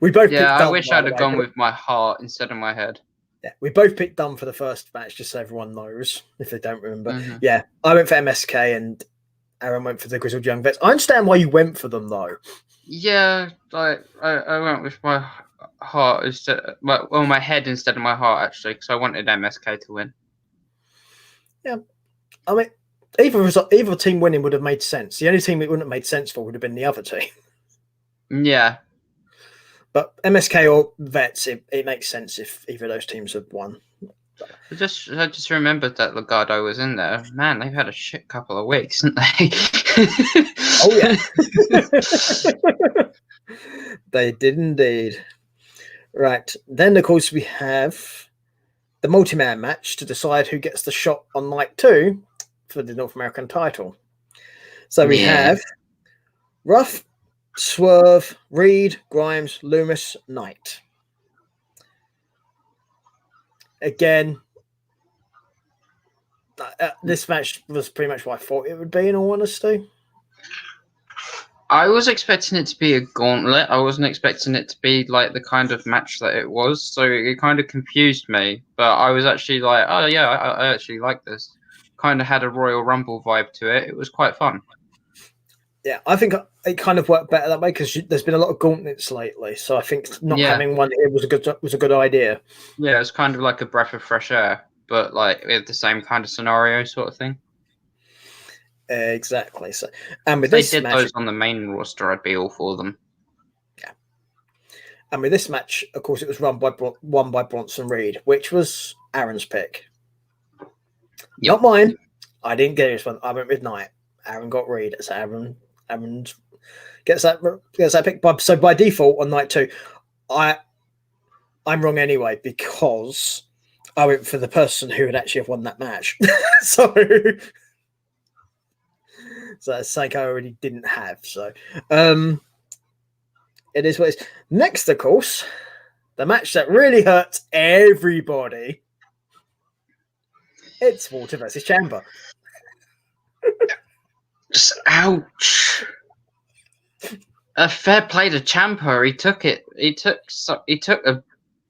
A: we both.
B: Yeah, I wish I'd have gone with my heart instead of my head.
A: Yeah, we both picked Dunn for the first match, just so everyone knows if they don't remember.
B: Mm-hmm.
A: Yeah, I went for MSK and Aaron went for the Grizzled Young Vets. I understand why you went for them though.
B: Yeah, like I went with my heart instead. Well, my head instead of my heart, actually, because I wanted MSK to win.
A: Yeah, I mean, either team winning would have made sense. The only team it wouldn't have made sense for would have been the other team.
B: Yeah.
A: But MSK or Vets, it makes sense if either of those teams have won.
B: I just remembered that Legado was in there. Man, they've had a shit couple of weeks, haven't they?
A: Oh yeah, they did indeed. Right, then of course we have the multi-man match to decide who gets the shot on night 2 for the North American title. So we have Ruff, Swerve, Reed, Grimes, Loomis, Knight. Again, this match was pretty much what I thought it would be, in all honesty.
B: I was expecting it to be a gauntlet. I wasn't expecting it to be like the kind of match that it was. So it kind of confused me. But I was actually like, oh yeah, I actually like this. Kind of had a Royal Rumble vibe to it. It was quite fun.
A: Yeah, I think it kind of worked better that way because there's been a lot of gauntlets lately. So I think not having one here was a good idea.
B: Yeah, it's kind of like a breath of fresh air, but like with the same kind of scenario sort of thing.
A: Exactly. So, and with
B: if they did those on the main roster, I'd be all for them.
A: Yeah. And with this match, of course, it was won by Bronson Reed, which was Aaron's pick. Yep. Not mine. I didn't get this one. I went with Knight. Aaron got Reed. So Aaron gets that pick. So by default on night 2, I'm wrong anyway because I went for the person who would actually have won that match. So that's something I already didn't have. So it is what it is. Next, of course, the match that really hurts everybody. It's Walter versus Ciampa.
B: Ouch. A fair play to Ciampa. He took it. He took a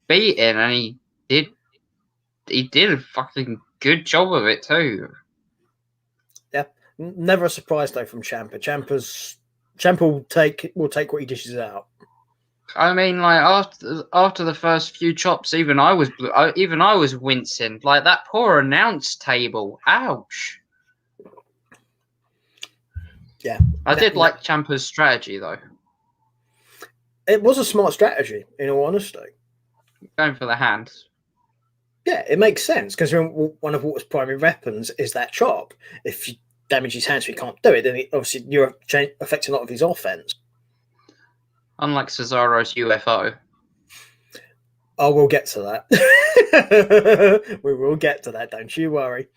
B: beating, and he did a fucking good job of it too.
A: Yeah, never a surprise though from Ciampa. Ciampa will take what he dishes out.
B: I mean, like after the first few chops, even I was wincing. Like that poor announce table. Ouch.
A: Yeah,
B: I did like Ciampa's strategy though.
A: It was a smart strategy, in all honesty.
B: Going for the hand.
A: Yeah, it makes sense because one of Walter's primary weapons is that chop. If you damage his hands so he can't do it, then obviously you're affecting a lot of his offense.
B: Unlike Cesaro's UFO.
A: Oh, we'll get to that. We will get to that, don't you worry.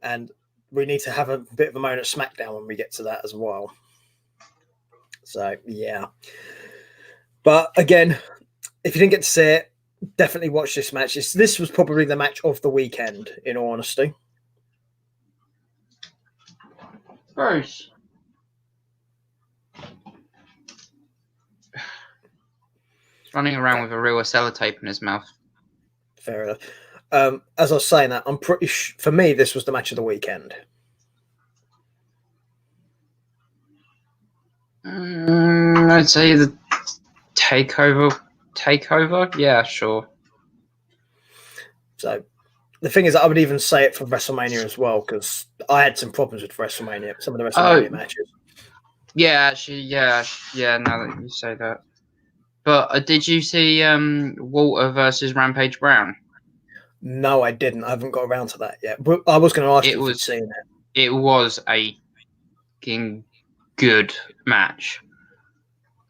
A: And we need to have a bit of a moment at Smackdown when we get to that as well. So, yeah. But again, if you didn't get to see it, definitely watch this match. This was probably the match of the weekend, in all honesty.
B: Gross. He's running around with a real sellotape in his mouth.
A: Fair enough. As I was saying that, I'm pretty for me, this was the match of the weekend.
B: I'd say the Takeover. Yeah, sure.
A: So the thing is, I would even say it for WrestleMania as well because I had some problems with WrestleMania, some of the WrestleMania matches.
B: Yeah, actually, yeah. Now that you say that, but did you see Walter versus Rampage Brown?
A: No, I didn't. I haven't got around to that yet. But I was going to ask you if you'd seen it.
B: It was a good match.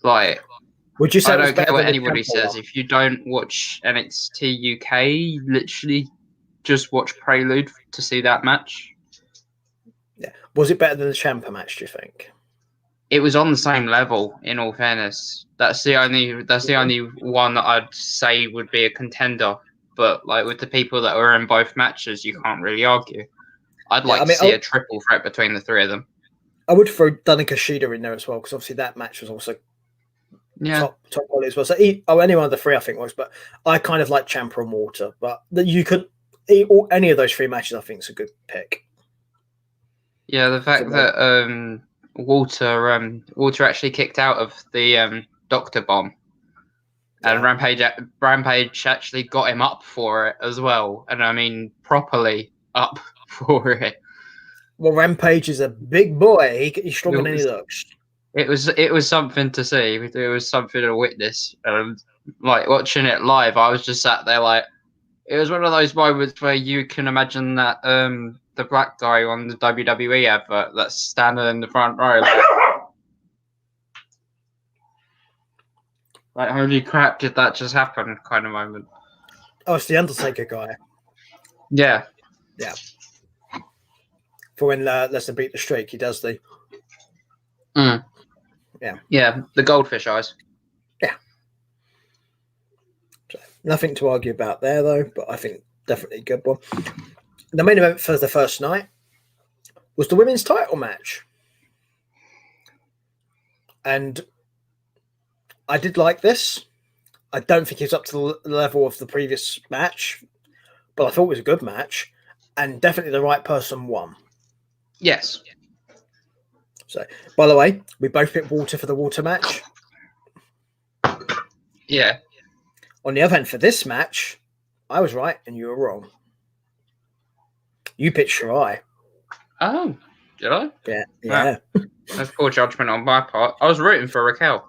B: Like,
A: would you say
B: I don't care what anybody says. If you don't watch NXT UK, literally just watch Prelude to see that match.
A: Yeah. Was it better than the Ciampa match, do you think?
B: It was on the same level, in all fairness. That's the only one that I'd say would be a contender. But like with the people that were in both matches, you can't really argue. I'd like to see a triple threat between the three of them.
A: I would throw Danica Shida in there as well, because obviously that match was also top quality as well. So any one of the three I think was, but I kind of like Ciampa and Walter. But you could any of those three matches I think is a good pick.
B: Yeah, the fact that Walter actually kicked out of the Doctor Bomb And Rampage actually got him up for it as well. And I mean, properly up for it.
A: Well, Rampage is a big boy. He's stronger than he looks.
B: It was something to see. It was something to witness. Like watching it live, I was just sat there like, it was one of those moments where you can imagine that the black guy on the WWE advert that's standing in the front row. Like, holy crap, did that just happen? Kind of moment.
A: Oh, it's the Undertaker guy.
B: Yeah.
A: Yeah. For when Lesnar beat the streak, he does the.
B: Mm.
A: Yeah.
B: Yeah, the goldfish eyes.
A: Yeah. So, nothing to argue about there, though, but I think definitely a good one. The main event for the first night was the women's title match. And I did like this. I don't think it's up to the level of the previous match, but I thought it was a good match, and definitely the right person won.
B: Yes.
A: So, by the way, we both picked Walter for the Walter match.
B: Yeah.
A: On the other hand, for this match, I was right and you were wrong. You picked Shirai.
B: Oh, did I?
A: Yeah. Yeah.
B: Wow. That's poor judgment on my part. I was rooting for Raquel.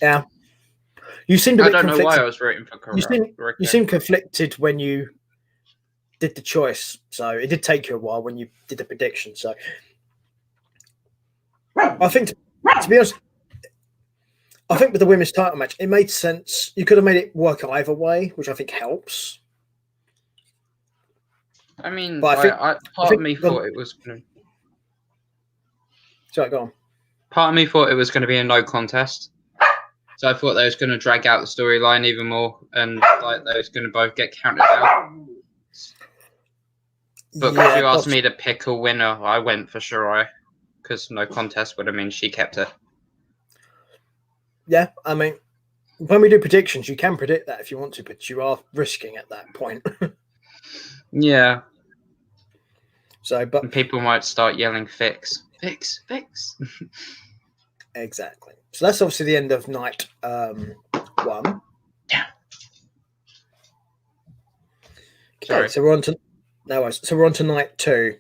A: Yeah. You seemed a bit conflicted.
B: I don't know why I was rooting for Raquel.
A: You seemed conflicted when you did the choice. So it did take you a while when you did the prediction. So I think, to be honest, I think with the women's title match, it made sense. You could have made it work either way, which I think helps.
B: I mean, but part of me thought it was going to...
A: Sorry, go on.
B: Part of me thought it was going to be a no contest. So I thought they was going to drag out the storyline even more, and like they was going to both get counted out. But if you asked me to pick a winner, I went for Shirai, because no contest would have meant she kept it.
A: Yeah, I mean, when we do predictions, you can predict that if you want to, but you are risking at that point.
B: Yeah.
A: So, but
B: and people might start yelling, "Fix, fix, fix."
A: Exactly. So that's obviously the end of night 1.
B: Yeah.
A: Okay, so we're on to night 2,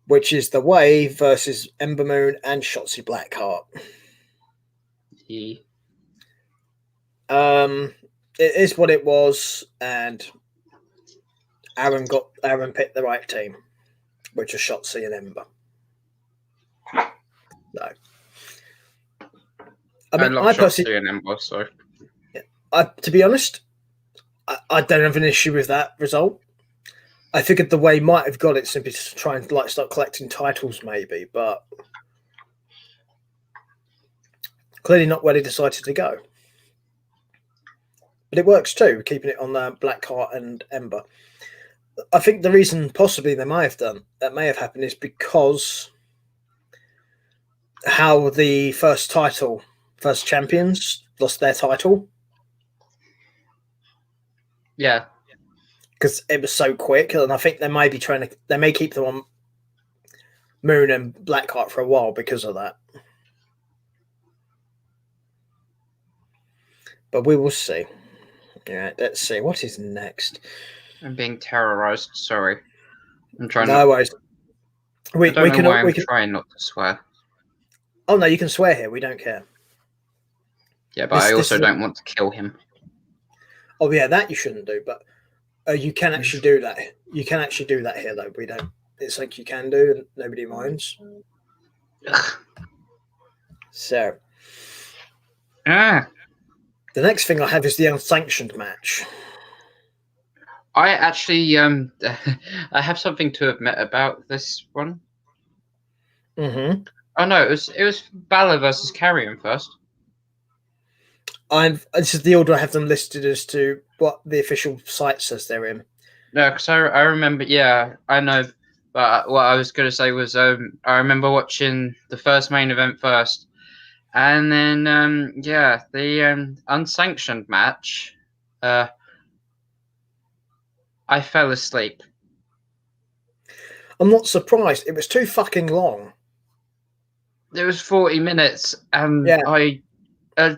A: which is The Way versus Ember Moon and Shotzi Blackheart.
B: Yeah.
A: It is what it was, and Aaron picked the right team, which was Shotzi and Ember. No. I love Shotzi and Ember, so. Yeah, to be honest, I don't have an issue with that result. I figured The Way might have got it simply to try and start collecting titles, maybe, but clearly not where they decided to go. But it works too, keeping it on Blackheart and Ember. I think the reason possibly that may have happened is because how the first champions lost their title.
B: Yeah.
A: Because it was so quick, and I think they may keep them on Moon and Blackheart for a while because of that. But we will see. Yeah, let's see. What is next?
B: I'm being terrorized. Sorry. I'm trying
A: no worries.
B: I don't know why I'm trying not to swear.
A: Oh, no, you can swear here. We don't care.
B: Yeah, but I also don't want to kill him.
A: Oh, yeah, that you shouldn't do, but you can actually do that. You can actually do that here, though. We don't. It's like you can do, and nobody minds. So.
B: The
A: next thing I have is the unsanctioned match.
B: I actually, I have something to admit about this one.
A: Mm-hmm.
B: Oh no, it was Balor versus Carrion first.
A: This is the order I have them listed as to what the official site says they're in.
B: No, because I remember. Yeah, I know. But what I was going to say was, I remember watching the first main event first, and then the unsanctioned match. I fell asleep.
A: I'm not surprised. It was too fucking long.
B: It was 40 minutes, and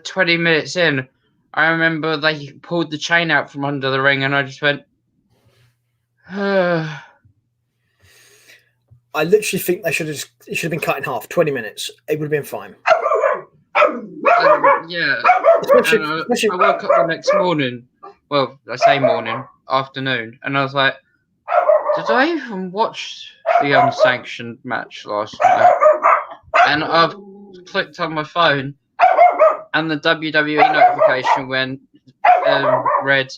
B: 20 minutes in, I remember they pulled the chain out from under the ring, and I just went,
A: I literally think it should have been cut in half, 20 minutes. It would have been fine.
B: yeah.
A: Especially,
B: I woke up the next morning. Well, I say morning, afternoon, and I was like, did I even watch the unsanctioned match last night? And I've clicked on my phone, and the WWE notification read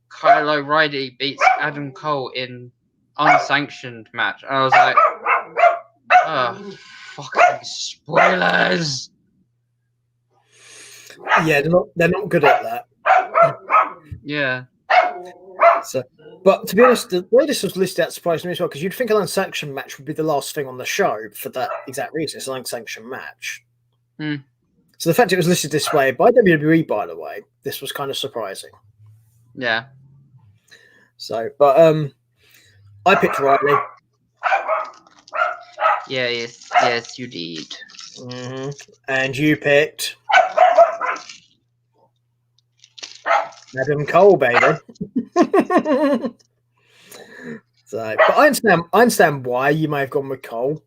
B: Kyle O'Reilly beats Adam Cole in unsanctioned match. And I was like, oh, fucking spoilers.
A: Yeah, they're not good at that.
B: Yeah.
A: So, but to be honest, the way this was listed out surprised me as well, because you'd think an unsanctioned match would be the last thing on the show for that exact reason. It's an unsanctioned match. So the fact it was listed this way by WWE, by the way, this was kind of surprising.
B: Yeah.
A: So, but I picked Riley.
B: Yeah, yes, you did.
A: Mm-hmm. And you picked Adam Cole, baby. So, but I understand why you may have gone with Cole,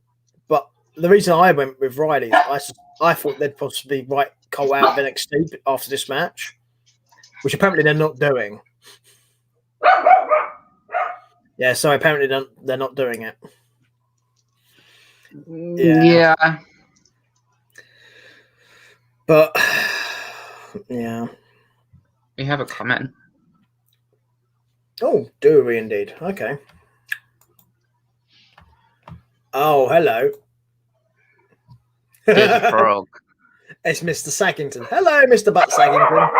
A: but the reason I went with Riley is I thought they'd possibly write Cole out of NXT after this match, which apparently they're not doing. Yeah, so apparently they're not doing it.
B: Yeah.
A: But yeah.
B: We have a comment.
A: Oh, do we indeed? Okay. Oh, hello.
B: There's a frog.
A: It's Mr. Saggington. Hello, Mr. Butt Saggington.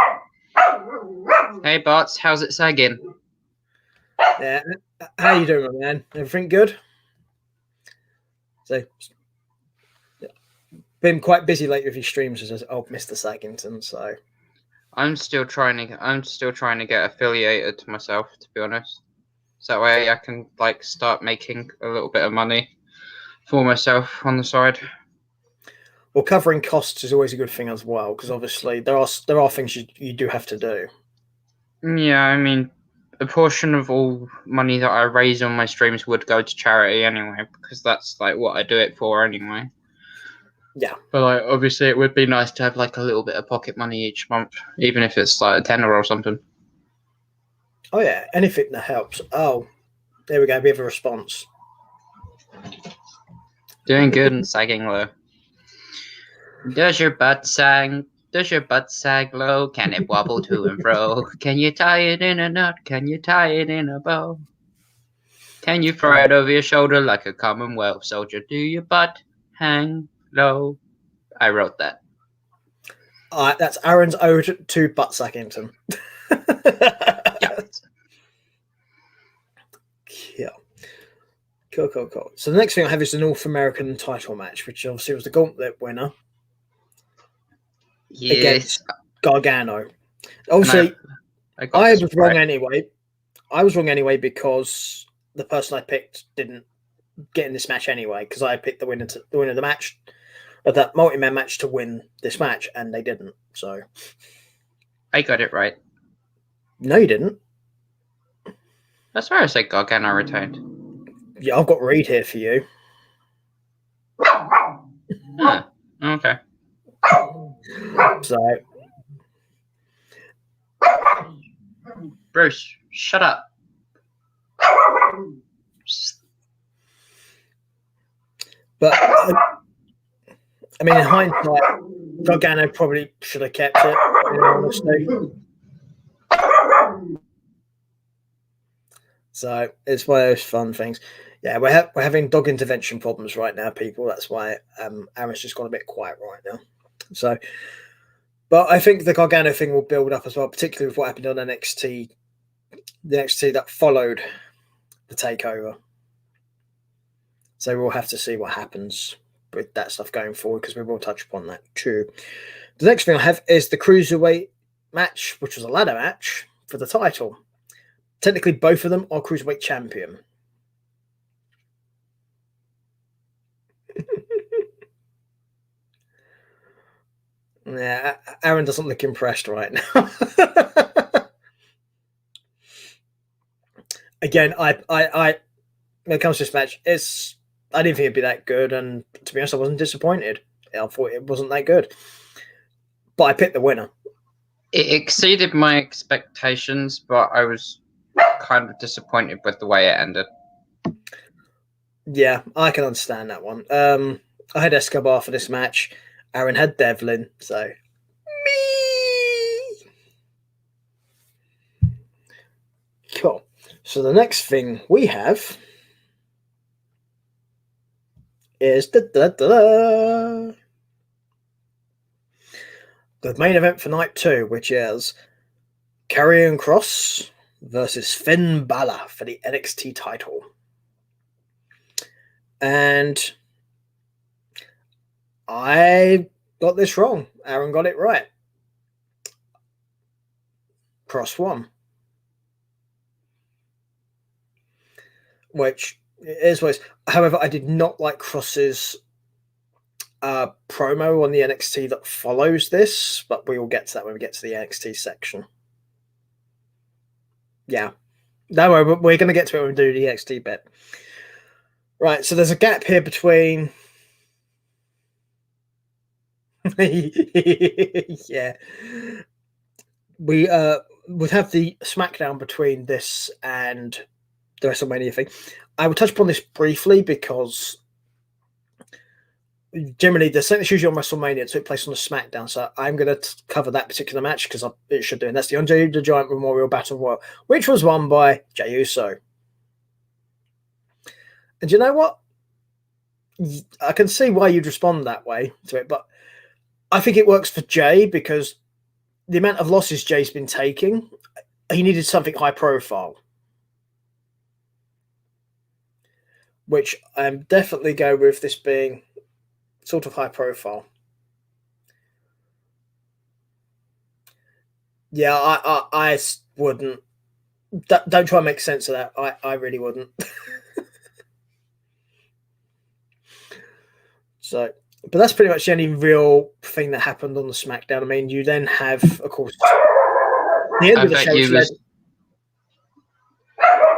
B: Hey, Butts, how's it sagging?
A: Yeah. How you doing, my man? Everything good? So, been quite busy lately with your streams as Mr. Saggington. So,
B: I'm still trying to get affiliated to myself, to be honest. So that way I can start making a little bit of money for myself on the side.
A: Well, covering costs is always a good thing as well, because obviously there are things you do have to do.
B: Yeah, I mean, a portion of all money that I raise on my streams would go to charity anyway, because that's what I do it for anyway.
A: Yeah.
B: But obviously it would be nice to have a little bit of pocket money each month, even if it's a tenner or something.
A: Oh yeah, anything that helps. Oh, there we go. We have a response.
B: Doing good and sagging low. Does your butt sag? Does your butt sag low? Can it wobble to and fro? Can you tie it in a knot? Can you tie it in a bow? Can you throw it over your shoulder like a Commonwealth soldier? Do your butt hang low? I wrote that.
A: That's Aaron's ode to Butt Saggington. Yeah. Cool. So the next thing I have is the North American title match, which obviously was the Gauntlet winner.
B: Yes.
A: Against Gargano. Obviously, I was wrong anyway. I was wrong anyway because the person I picked didn't get in this match anyway, because I picked the winner of the match, of that multi-man match, to win this match, and they didn't. So
B: I got it right.
A: No, you didn't.
B: That's where I said Gargano retained.
A: Yeah, I've got Reed here for you.
B: Huh. Okay.
A: So,
B: Bruce, shut up.
A: But I mean, in hindsight, Gargano probably should have kept it, in honesty. So it's one of those fun things. Yeah, we're having dog intervention problems right now, people. That's why Aaron's just gone a bit quiet right now. So, but I think the Gargano thing will build up as well, particularly with what happened on NXT, the NXT that followed the takeover. So we'll have to see what happens with that stuff going forward, because we will touch upon that too. The next thing I have is the Cruiserweight match, which was a ladder match for the title. Technically, both of them are Cruiserweight champion. Yeah, Aaron doesn't look impressed right now. Again, I when it comes to this match, I didn't think it'd be that good, and to be honest, I wasn't disappointed. I thought it wasn't that good, but I picked the winner.
B: It exceeded my expectations, but I was kind of disappointed with the way it ended.
A: Yeah, I can understand that one. I had Escobar for this match. Aaron had Devlin, so me. Cool. So the next thing we have is the main event for night 2, which is Karrion Kross versus Finn Balor for the NXT title. And I got this wrong. Aaron got it right. Kross won. Which is what. However, I did not like Kross's promo on the NXT that follows this, but we will get to that when we get to the NXT section. Yeah. No, we're going to get to it when we do the NXT bit. Right, so there's a gap here between... yeah. We would have the Smackdown between this and the WrestleMania thing. I will touch upon this briefly because generally the second usually on WrestleMania took place on the Smackdown, so I'm going to cover that particular match because it should do. And that's the Andre the Giant Memorial Battle Royal, which was won by Jey Uso. And you know what? I can see why you'd respond that way to it, but I think it works for Jey because the amount of losses Jey's been taking, he needed something high profile. Which I'm definitely go with this being sort of high profile. Yeah, I wouldn't. Don't try and make sense of that. I really wouldn't. So, but that's pretty much the only real thing that happened on the SmackDown. I mean, you then have, of course, the end of the show.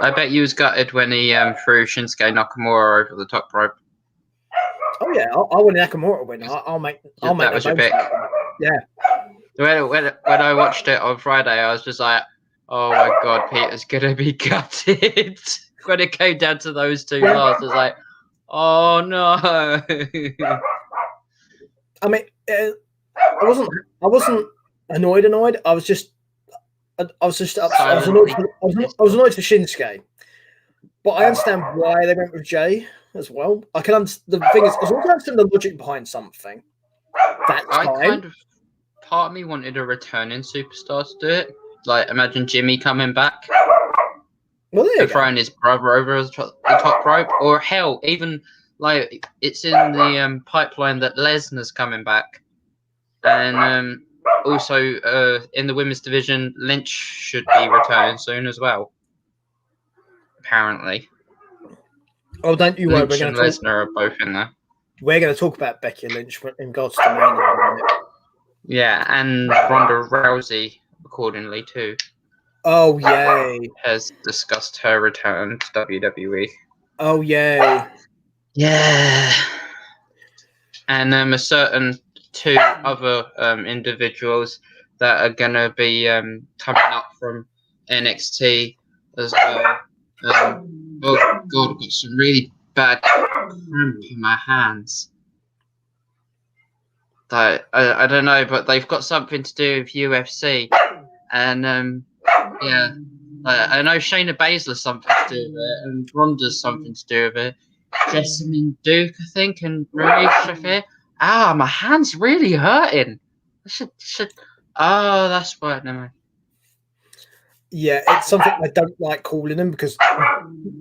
B: I bet you was gutted when he threw Shinsuke Nakamura over the top rope.
A: Oh yeah, I want Nakamura win. I'll make
B: that was your pick.
A: Yeah.
B: When I watched it on Friday, I was just like, "Oh my god, Peter's gonna be gutted." When it came down to those two last, I was like, "Oh no."
A: I mean, I wasn't annoyed. I was just annoyed for Shinsuke. But I understand why they went with Jey as well. I can the thing is, I also understand the logic behind something. That's fine.
B: Part of me wanted a returning superstar to do it. Like, imagine Jimmy coming back.
A: Well, there you go.
B: Throwing his brother over the top rope. Or hell, even like it's in the pipeline that Lesnar's coming back. And also in the women's division, Lynch should be returning soon as well. Apparently.
A: Oh, don't you worry.
B: Lynch and Lesnar are both in there.
A: We're going to talk about Becky Lynch in regards to Mania.
B: Yeah, and Ronda Rousey, accordingly, too.
A: Oh, yay.
B: Has discussed her return to WWE.
A: Oh, yay.
B: Yeah. And a certain 2 other individuals that are going to be coming up from NXT as well. Oh, God, I've got some really bad cramp in my hands. I don't know, but they've got something to do with UFC. And, yeah, I know Shayna Baszler's something to do with it, and Ronda's something to do with it. Jessamine Duke, I think, and Marie Shafir. My hand's really hurting. I should. Oh, that's why. Never mind.
A: Yeah, it's something I don't like calling them because,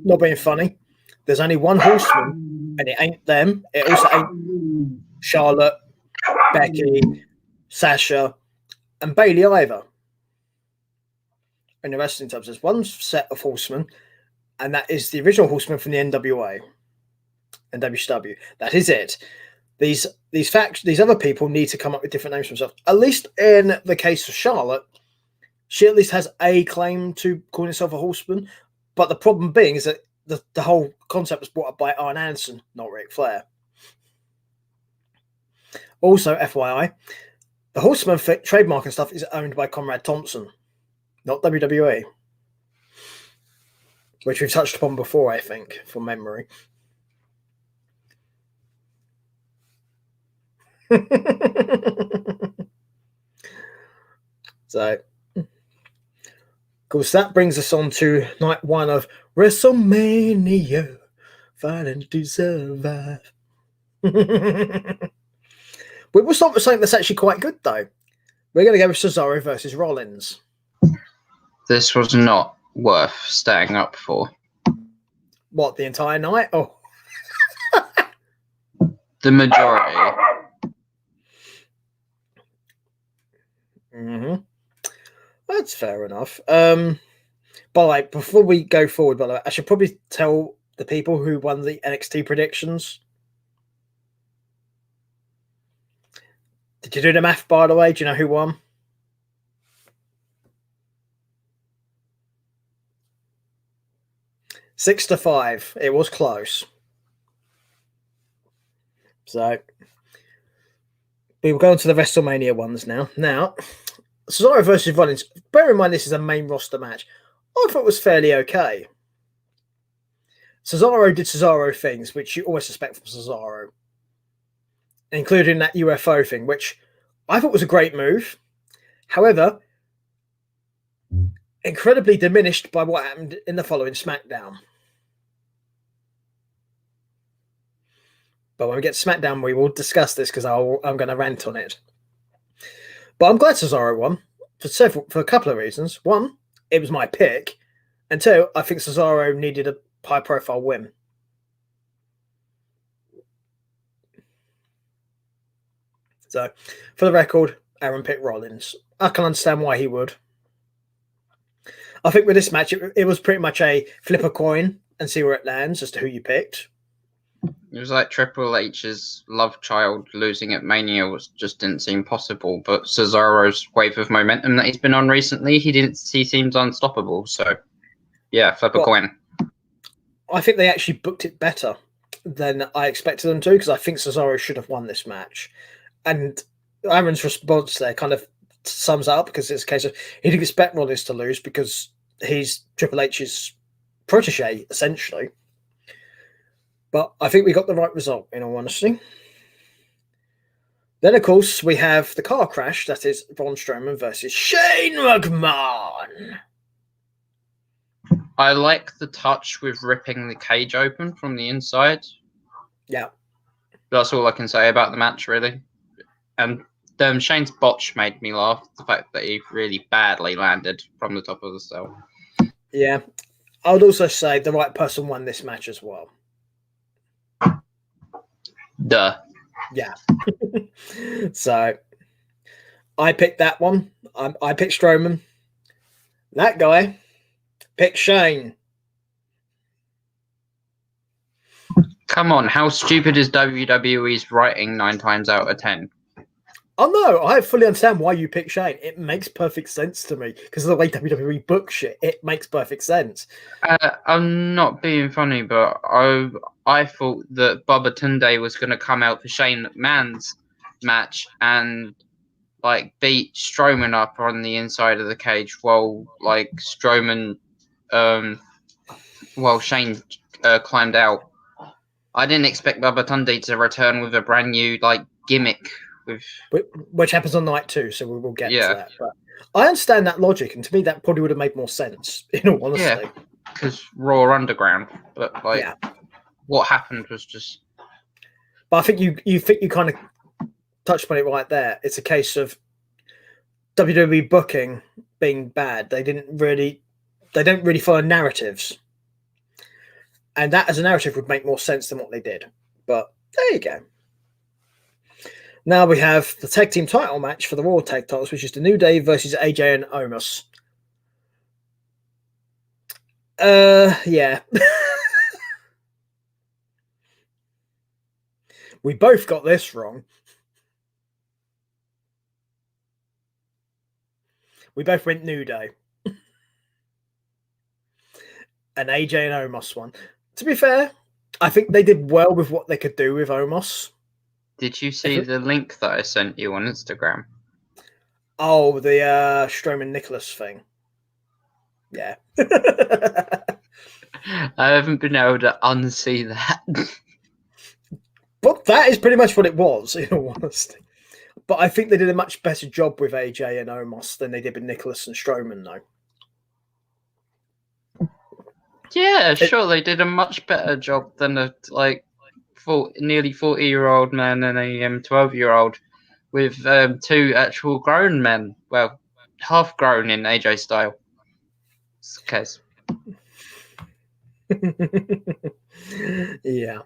A: not being funny, there's only one horseman, and it ain't them. It also ain't Charlotte, Becky, Sasha, and Bayley either. In the wrestling terms, there's one set of horsemen, and that is the original horseman from the NWA and WCW. That is it. these other people need to come up with different names for themselves. At least in the case of Charlotte, she at least has a claim to calling herself a horseman. But the problem being is that the whole concept was brought up by Arn Anderson, not Ric Flair. Also, FYI, the Horseman trademark and stuff is owned by Conrad Thompson, not WWE, which we've touched upon before, I think, from memory. So, of course, that brings us on to night 1 of WrestleMania, Fighting to Survive. We will start with something that's actually quite good, though. We're going to go with Cesaro versus Rollins.
B: This was not worth staying up for.
A: What, the entire night? Oh,
B: The majority.
A: That's fair enough. But like, before we go forward, by the way, I should probably tell the people who won the NXT predictions. Did you do the math, by the way? Do you know who won? 6-5. It was close. So we will go on to the WrestleMania ones now. Now, Cesaro versus Rollins. Bear in mind, this is a main roster match. I thought it was fairly okay. Cesaro did Cesaro things, which you always expect from Cesaro, including that UFO thing, which I thought was a great move. However, incredibly diminished by what happened in the following Smackdown. But when we get to Smackdown, we will discuss this because I'm going to rant on it. But I'm glad Cesaro won for a couple of reasons. One, it was my pick. And two, I think Cesaro needed a high-profile win. So, for the record, Aaron picked Rollins. I can understand why he would. I think with this match, it was pretty much a flip a coin and see where it lands as to who you picked.
B: It was like Triple H's love child losing at Mania just didn't seem possible. But Cesaro's wave of momentum that he's been on recently, he seems unstoppable. So, yeah, flip a coin.
A: I think they actually booked it better than I expected them to, because I think Cesaro should have won this match. And Aaron's response there kind of sums up, because it's a case of he didn't expect Rollins to lose because he's Triple H's protege, essentially. But I think we got the right result, in all honesty. Then, of course, we have the car crash. That is Braun Strowman versus Shane McMahon.
B: I like the touch with ripping the cage open from the inside.
A: Yeah.
B: That's all I can say about the match, really. And Shane's botch made me laugh. The fact that he really badly landed from the top of the cell. Yeah.
A: I would also say the right person won this match as well.
B: Duh.
A: Yeah. So, I picked that one. I picked Strowman. That guy picked Shane.
B: Come on, how stupid is WWE's writing 9 times out of 10?
A: Oh no, I fully understand why you picked Shane. It makes perfect sense to me because of the way WWE book shit. It makes perfect sense.
B: I'm not being funny, but I thought that Bubba Tunde was going to come out for Shane McMahon's match and like beat Strowman up on the inside of the cage while like Strowman, while Shane climbed out. I didn't expect Bubba Tunde to return with a brand new like gimmick.
A: Which happens on night 2, so we will get to that. But I understand that logic, and to me, that probably would have made more sense, in all honesty.
B: Yeah, because Raw Underground, but like, what happened was just.
A: But I think you kind of touched on it right there. It's a case of WWE booking being bad. They don't really follow narratives, and that as a narrative would make more sense than what they did. But there you go. Now we have the tag team title match for the Raw tag titles, which is the New Day versus AJ and Omos. Yeah. We both got this wrong. We both went New Day. And AJ and Omos won. To be fair, I think they did well with what they could do with Omos.
B: Did you see the link that I sent you on Instagram?
A: Oh, the Strowman Nicholas thing. Yeah.
B: I haven't been able to unsee that.
A: But that is pretty much what it was, in all honesty. But I think they did a much better job with AJ and Omos than they did with Nicholas and Strowman, though.
B: Yeah, sure, they did a much better job than a nearly 40-year-old man and a 12-year-old with two actual grown men. Well, half grown in AJ style. Okay.
A: Yeah.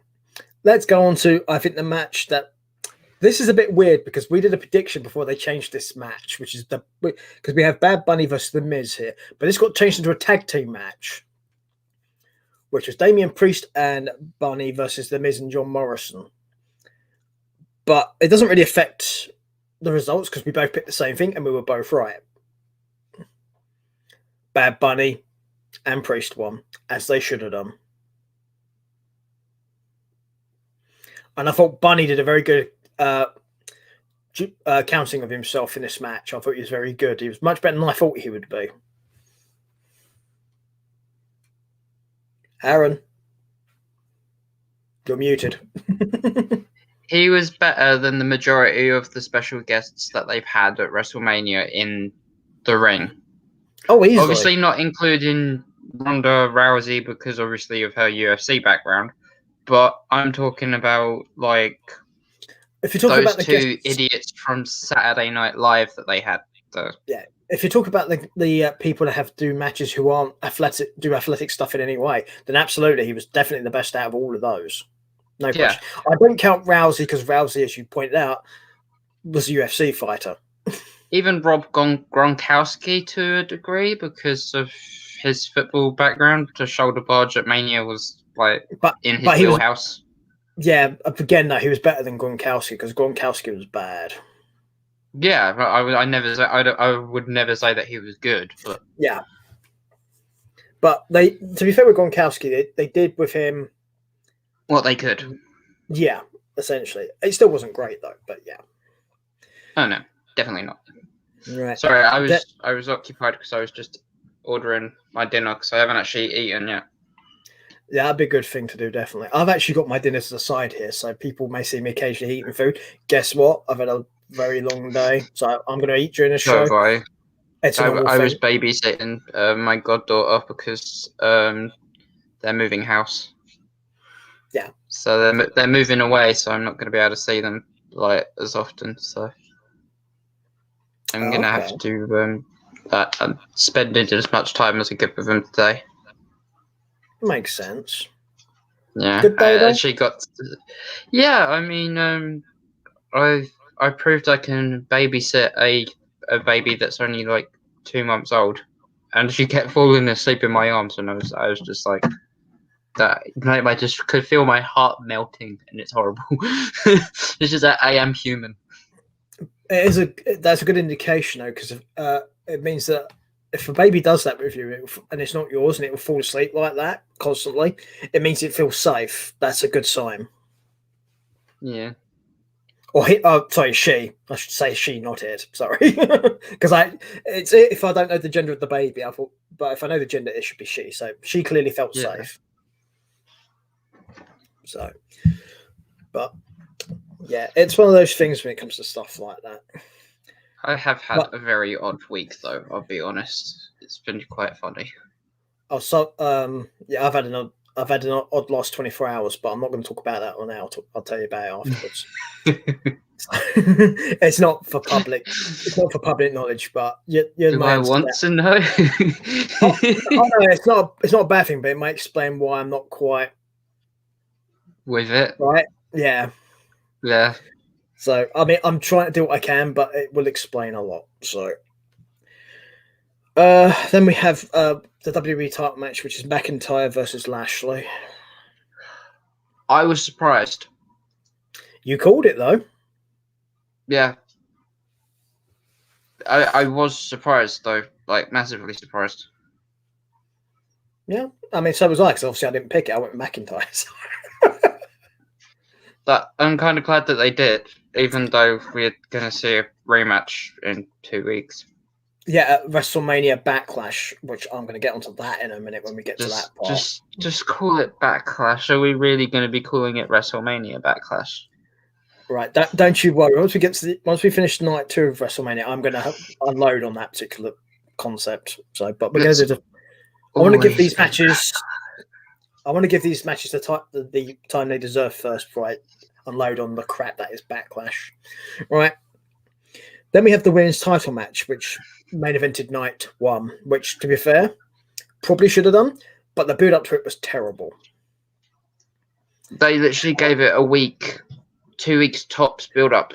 A: Let's go on to, I think, the match that... This is a bit weird because we did a prediction before they changed this match, which is because we have Bad Bunny versus The Miz here, but this got changed into a tag team match, which was Damian Priest and Bunny versus The Miz and John Morrison. But it doesn't really affect the results because we both picked the same thing and we were both right. Bad Bunny and Priest won, as they should have done. And I thought Bunny did a very good counting of himself in this match. I thought he was very good. He was much better than I thought he would be. Aaron, you're muted.
B: He was better than the majority of the special guests that they've had at WrestleMania in the ring.
A: Oh, easily.
B: Obviously not including Ronda Rousey because obviously of her UFC background, but I'm talking about like
A: if you're talking
B: those
A: about the
B: two
A: guests,
B: idiots from Saturday Night Live that they had. So.
A: Yeah, if you talk about the people that have to do matches who aren't athletic stuff in any way, then absolutely he was definitely the best out of all of those. No question. I don't count Rousey because Rousey, as you pointed out, was a UFC fighter.
B: Even Rob Gronkowski to a degree because of his football background. The shoulder barge at Mania was in his wheelhouse.
A: Yeah, again, though, he was better than Gronkowski because Gronkowski was bad.
B: Yeah, I would never say that he was good. But
A: yeah, but to be fair with Gronkowski, they did with him
B: what they could.
A: Yeah, essentially. It still wasn't great though, but yeah.
B: Oh no, definitely not.
A: Right.
B: Sorry, I was occupied because I was just ordering my dinner because I haven't actually eaten yet.
A: Yeah, that'd be a good thing to do, definitely. I've actually got my dinner to the side here, so people may see me occasionally eating food. Guess what? I've had a very long day, so I'm going to eat during the show.
B: I was babysitting my goddaughter because they're moving house.
A: Yeah.
B: So they're moving away, so I'm not going to be able to see them as often. So I'm going to have to spend as much time as I could with them today.
A: Makes sense.
B: Yeah,
A: good day,
B: I actually got. Yeah, I mean, I proved I can babysit a baby that's only 2 months old, and she kept falling asleep in my arms, and I was just like that. I just could feel my heart melting, and it's horrible. It's just that I am human.
A: That's a good indication though, because it means that if a baby does that with you and it's not yours and it will fall asleep like that constantly, it means it feels safe. That's a good sign.
B: Yeah.
A: Or she. I should say she, not it. Sorry, because if I don't know the gender of the baby, but if I know the gender, it should be she. So she clearly felt safe. So, but yeah, it's one of those things when it comes to stuff like that.
B: I have had a very odd week, though. I'll be honest. It's been quite funny.
A: Oh, so yeah, I've had an odd last 24 hours, but I'm not going to talk about that on now. I'll tell you about it afterwards. It's not for public. It's not for public knowledge, but do
B: I want to know?
A: No, it's not a bad thing, but it might explain why I'm not quite
B: with it.
A: Right? Yeah.
B: Yeah.
A: So I mean, I'm trying to do what I can, but it will explain a lot. So. Then we have the WWE title match, which is McIntyre versus Lashley.
B: I was surprised.
A: You called it though.
B: Yeah. I was surprised though, like massively surprised.
A: Yeah, I mean, so was I, because obviously I didn't pick it. I went with McIntyre.
B: But I'm kind of glad that they did, even though we're going to see a rematch in 2 weeks.
A: Yeah, WrestleMania Backlash, which I'm going to get onto that in a minute when we get to that part.
B: Just call it Backlash. Are we really going to be calling it WrestleMania Backlash?
A: Right, don't you worry. Once we finish night 2 of WrestleMania, I'm going to unload on that particular concept. So, but we're going to do I want to give these matches. I want to give these matches the time they deserve first before I unload on the crap that is Backlash. Right. Then we have the women's title match, which main evented night 1, which, to be fair, probably should have done, but the build up to it was terrible.
B: They literally gave it a week, 2 weeks tops build up.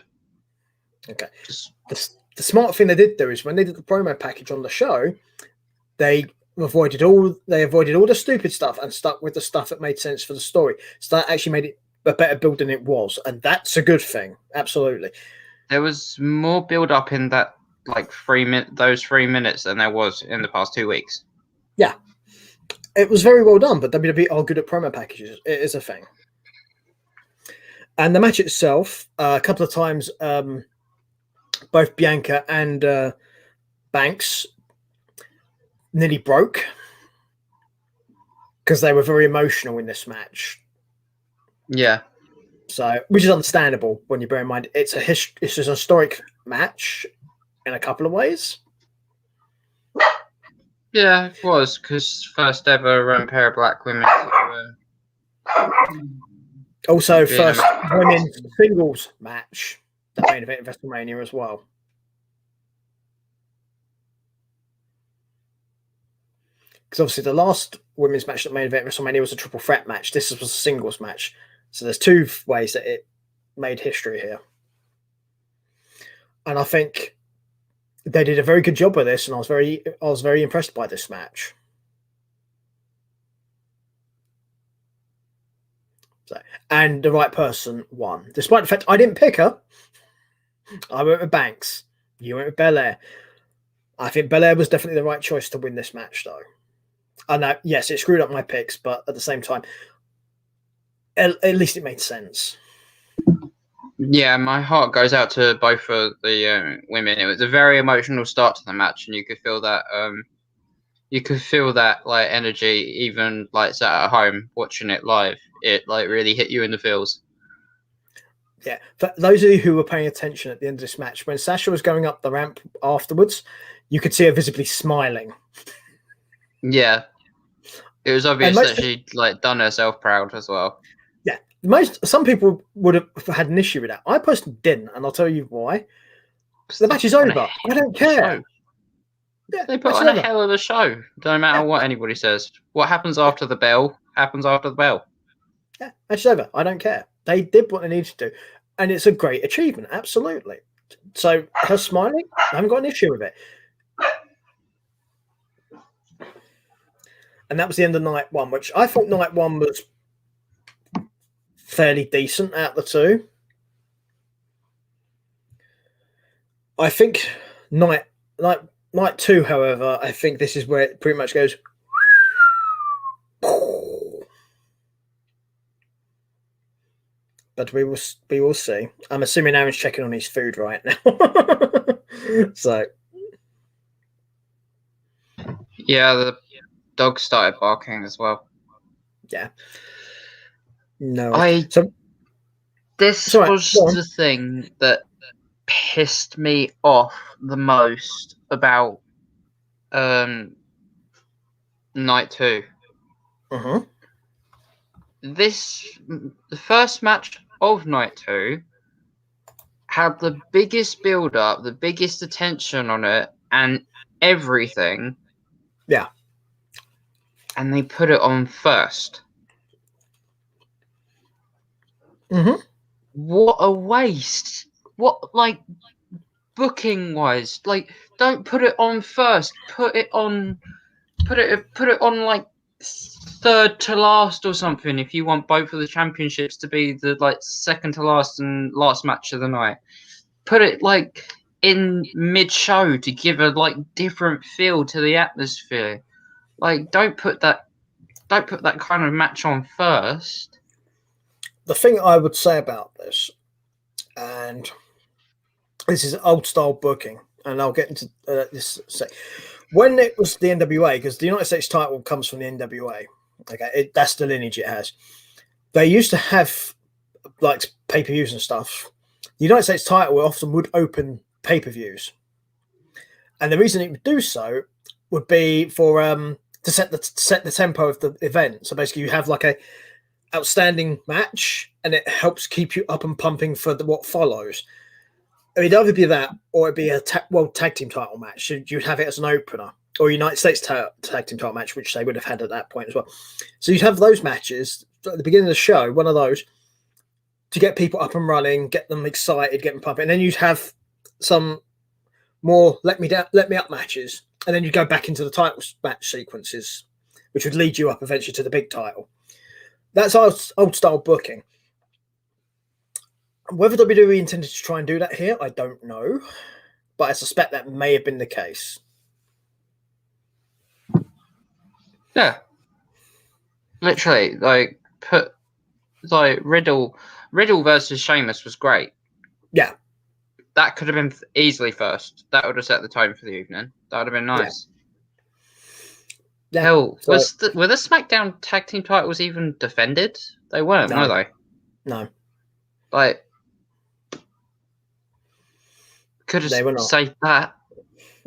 A: Okay. The smart thing they did do is when they did the promo package on the show, they avoided all the stupid stuff and stuck with the stuff that made sense for the story. So that actually made it a better build than it was, and that's a good thing. Absolutely.
B: There was more build up in that those 3 minutes than there was in the past 2 weeks.
A: Yeah, it was very well done. But WWE are good at promo packages. It is a thing. And the match itself, a couple of times, both Bianca and Banks nearly broke because they were very emotional in this match.
B: Yeah.
A: So, which is understandable when you bear in mind it's an historic match in a couple of ways.
B: Yeah, it was, because first ever pair of black women.
A: Also, first women's singles match that main event of WrestleMania as well. Because obviously the last women's match that main event of WrestleMania was a triple threat match. This was a singles match. So there's 2 ways that it made history here. And I think they did a very good job with this, and I was very impressed by this match. So, and the right person won, despite the fact I didn't pick her. I went with Banks. You went with Belair. I think Belair was definitely the right choice to win this match, though. I know, yes, it screwed up my picks, but at the same time, at least it made sense.
B: Yeah, my heart goes out to both of the women. It was a very emotional start to the match, and you could feel that. You could feel that like energy, even like sat at home watching it live. It like really hit you in the feels.
A: Yeah, for those of you who were paying attention at the end of this match, when Sasha was going up the ramp afterwards, you could see her visibly smiling.
B: Yeah, it was obvious that she'd like done herself proud as well.
A: Yeah, some people would have had an issue with that. I personally didn't, and I'll tell you why. The match is over. I don't care.
B: Yeah, they put on a hell of a show. No matter what anybody says. What happens after the bell happens after the bell.
A: Yeah, match is over. I don't care. They did what they needed to do, and it's a great achievement. Absolutely. So her smiling, I haven't got an issue with it. And that was the end of night 1, which I thought night 1 was fairly decent out of the 2. I think night 2, however, I think this is where it pretty much goes. But we will see. I'm assuming Aaron's checking on his food right now. So.
B: Yeah, the dog started barking as well.
A: Yeah. No.
B: This was the thing that pissed me off the most about night 2. The first match of night 2 had the biggest build up, the biggest attention on it, and everything.
A: Yeah.
B: And they put it on first. What a waste. What, like, booking wise, like, don't put it on first. Put it on like third to last or something. If you want both of the championships to be the second to last and last match of the night, put it in mid-show to give a different feel to the atmosphere. Don't put that kind of match on first.
A: The thing I would say about this, and this is old style booking, and I'll get into this. When it was the NWA, because the United States title comes from the NWA, okay, that's the lineage it has. They used to have pay-per-views and stuff. The United States title often would open pay-per-views, and the reason it would do so would be for to set the tempo of the event. So basically, you have a outstanding match, and it helps keep you up and pumping for what follows. It'd either be that, or it'd be a world tag team title match. So you'd have it as an opener, or United States tag team title match, which they would have had at that point as well. So you'd have those matches at the beginning of the show, one of those, to get people up and running, get them excited, get them pumping. And then you'd have some more let me up matches, and then you'd go back into the title match sequences, which would lead you up eventually to the big title. That's old style booking. Whether WWE intended to try and do that here, I don't know, but I suspect that may have been the case.
B: Yeah, literally, Riddle versus Sheamus was great.
A: Yeah,
B: that could have been easily first. That would have set the tone for the evening. That would have been nice.
A: Yeah.
B: Hell, were the SmackDown tag team titles even defended? They weren't, were they?
A: No.
B: Could have saved that.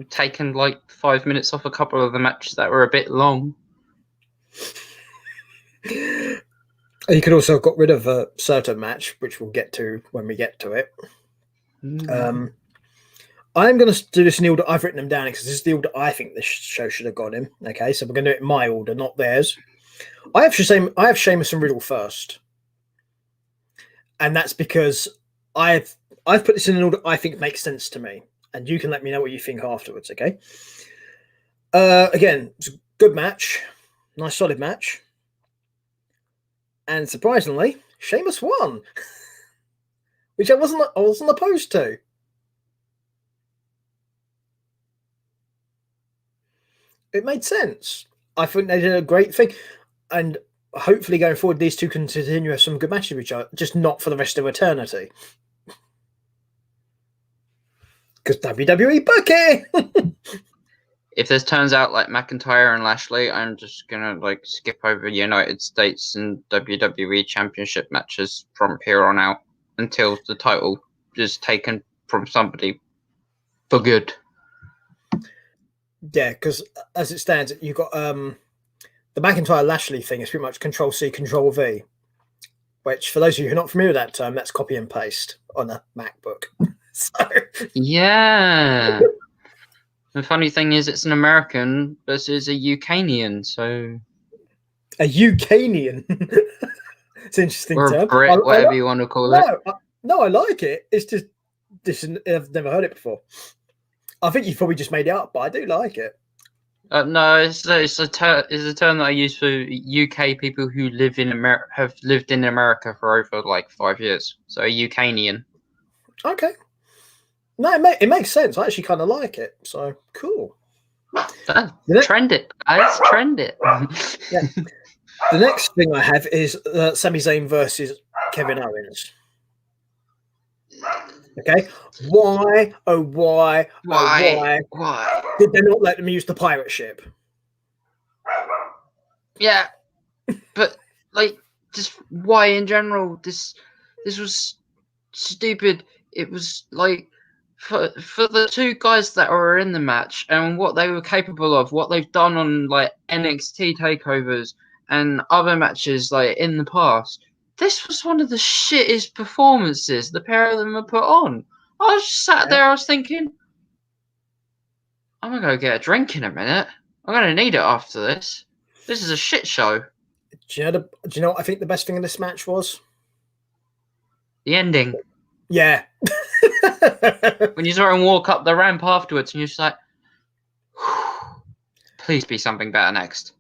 B: Taken 5 minutes off a couple of the matches that were a bit long.
A: You could also have got rid of a certain match, which we'll get to when we get to it. I'm going to do this in the order I've written them down, because this is the order I think this show should have gone in. Okay, so we're going to do it in my order, not theirs. I have Sheamus and Riddle first, and that's because I've put this in an order I think makes sense to me, and you can let me know what you think afterwards. Okay. Again, it's a good match, nice solid match, and surprisingly, Sheamus won, which I wasn't opposed to. It made sense. I think they did a great thing, and hopefully going forward, these two can continue to have some good matches with each other, just not for the rest of eternity. Because WWE booking.
B: If this turns out like McIntyre and Lashley, I'm just gonna skip over United States and WWE Championship matches from here on out until the title is taken from somebody for good.
A: Yeah, because as it stands, you've got the McIntyre Lashley thing is pretty much Control-C, Control-V, which for those of you who are not familiar with that term, that's copy and paste on a MacBook. So
B: yeah. The funny thing is, it's an American versus a Ukanian, so
A: a Ukanian. It's an interesting
B: or
A: term.
B: a Brit, whatever you want to call it.
A: No, I like it. It's just I've never heard it before. I think you've probably just made it up, but I do like it.
B: No, it's a term that I use for UK people who live in have lived in America for over 5 years. So a Ukanian.
A: Okay. No, it makes sense. I actually kind of like it. So cool.
B: Trend it, guys. Trend it.
A: Yeah. The next thing I have is Sami Zayn versus Kevin Owens. Okay. Why? Oh, why?
B: Why?
A: Why did they not let them use the pirate ship?
B: Yeah, but just why in general? This was stupid. It was for the two guys that were in the match and what they were capable of, what they've done on NXT takeovers and other matches in the past. This was one of the shittest performances the pair of them have put on. I was just sat there, I was thinking, I'm going to go get a drink in a minute. I'm going to need it after this. This is a shit show.
A: Do you know what I think the best thing in this match was?
B: The ending.
A: Yeah.
B: When you saw him walk up the ramp afterwards and you're just like, please be something better next.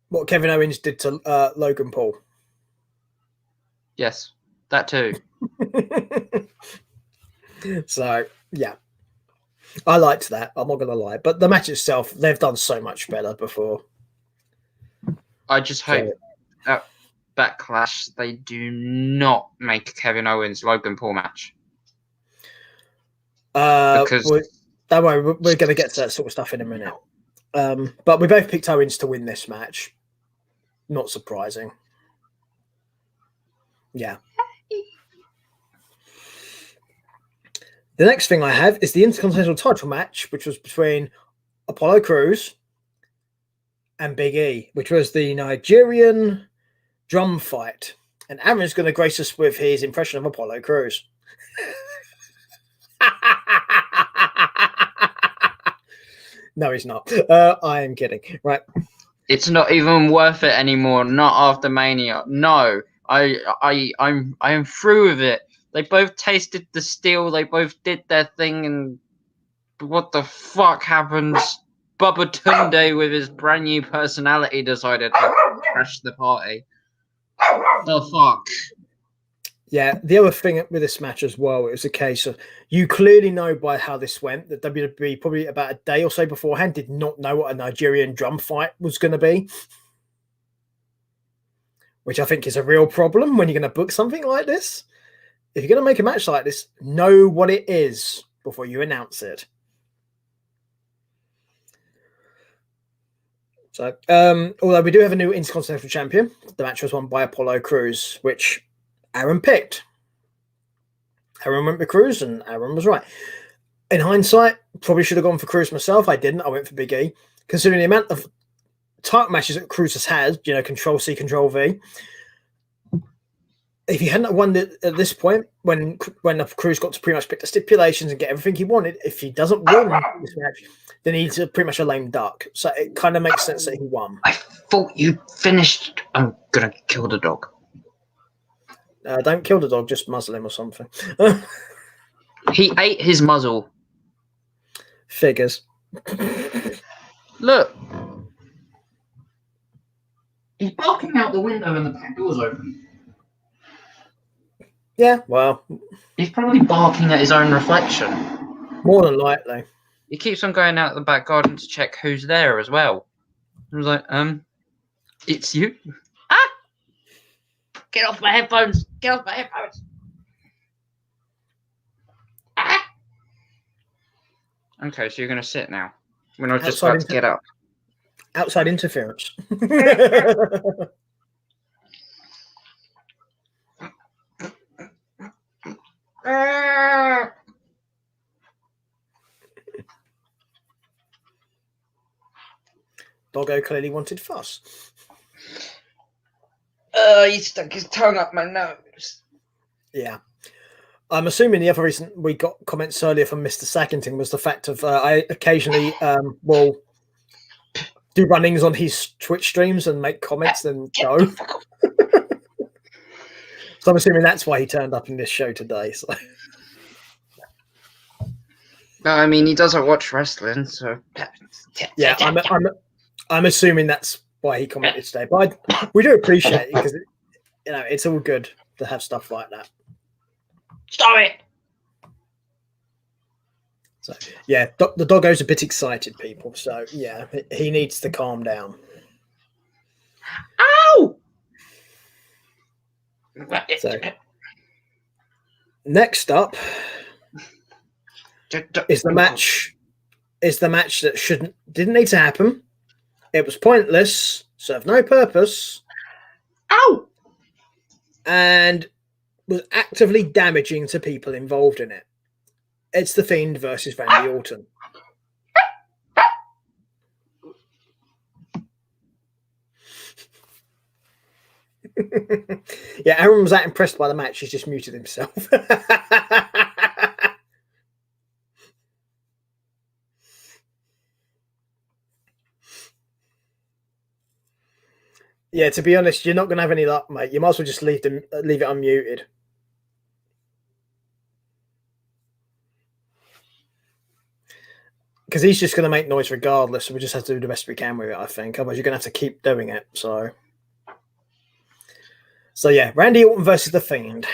A: what Kevin Owens did to Logan Paul.
B: Yes, that too.
A: So, yeah. I liked that. I'm not going to lie. But the match itself, they've done so much better before.
B: I just hope at Backlash they do not make a Kevin Owens Logan Paul match. Because
A: don't worry, we're going to get to that sort of stuff in a minute. But we both picked Owens to win this match. Not surprising. Yeah. The next thing I have is the Intercontinental title match, which was between Apollo Crews and Big E, which was the Nigerian drum fight. And Aaron's going to grace us with his impression of Apollo Crews. No, he's not. I am kidding. Right.
B: It's not even worth it anymore. Not after Mania. No, I am through with it. They both tasted the steel. They both did their thing, and what the fuck happens? Bubba Tunde with his brand new personality decided to crash the party. The fuck.
A: Yeah, the other thing with this match as well, it was a case of you clearly know by how this went that WWE probably about a day or so beforehand did not know what a Nigerian drum fight was going to be, which I think is a real problem when you're going to book something like this. If you're going to make a match like this, know what it is before you announce it. So, although we do have a new Intercontinental Champion, the match was won by Apollo Crews, which Aaron picked. Aaron went with Crews, and Aaron was right. In hindsight, probably should have gone for Crews myself. I didn't. I went for Big E. Considering the amount of title matches that Crews has had, Control C, Control V. If he hadn't won it at this point, when the Crews got to pretty much pick the stipulations and get everything he wanted, if he doesn't win this match, then he's pretty much a lame duck. So it kind of makes sense that he won.
B: I thought you finished. I'm gonna kill the dog.
A: Don't kill the dog, just muzzle him or something.
B: He ate his muzzle.
A: Figures.
B: Look. He's barking out the window and the back door's open.
A: Yeah, well.
B: He's probably barking at his own reflection.
A: More than likely.
B: He keeps on going out the back garden to check who's there as well. I was like, it's you? Ah! Get off my headphones! Get off my headphones! Ah! Okay, so you're going to sit now. We're not just about to get up.
A: Outside interference. Doggo clearly wanted fuss.
B: He stuck his tongue up my nose.
A: Yeah. I'm assuming the other reason we got comments earlier from Mr. Sackington was the fact of I occasionally will do run-ins on his Twitch streams and make comments and go. So I'm assuming that's why he turned up in this show today. So.
B: No, I mean, he doesn't watch wrestling, so...
A: Yeah, I'm assuming that's why he commented today. But we do appreciate it because, it's all good to have stuff like that.
B: Stop it!
A: So, yeah, the doggo's a bit excited, people. So, yeah, he needs to calm down.
B: Ow!
A: So, next up is the match. Is the match that didn't need to happen. It was pointless, served no purpose.
B: Ow!
A: And was actively damaging to people involved in it. It's The Fiend versus Randy Orton. Yeah, Aaron was that impressed by the match, he's just muted himself. Yeah, to be honest, you're not going to have any luck, mate. You might as well just leave it unmuted. because he's just going to make noise regardless. So we just have to do the best we can with it, I think. Otherwise, you're going to have to keep doing it. So yeah, Randy Orton versus The Fiend.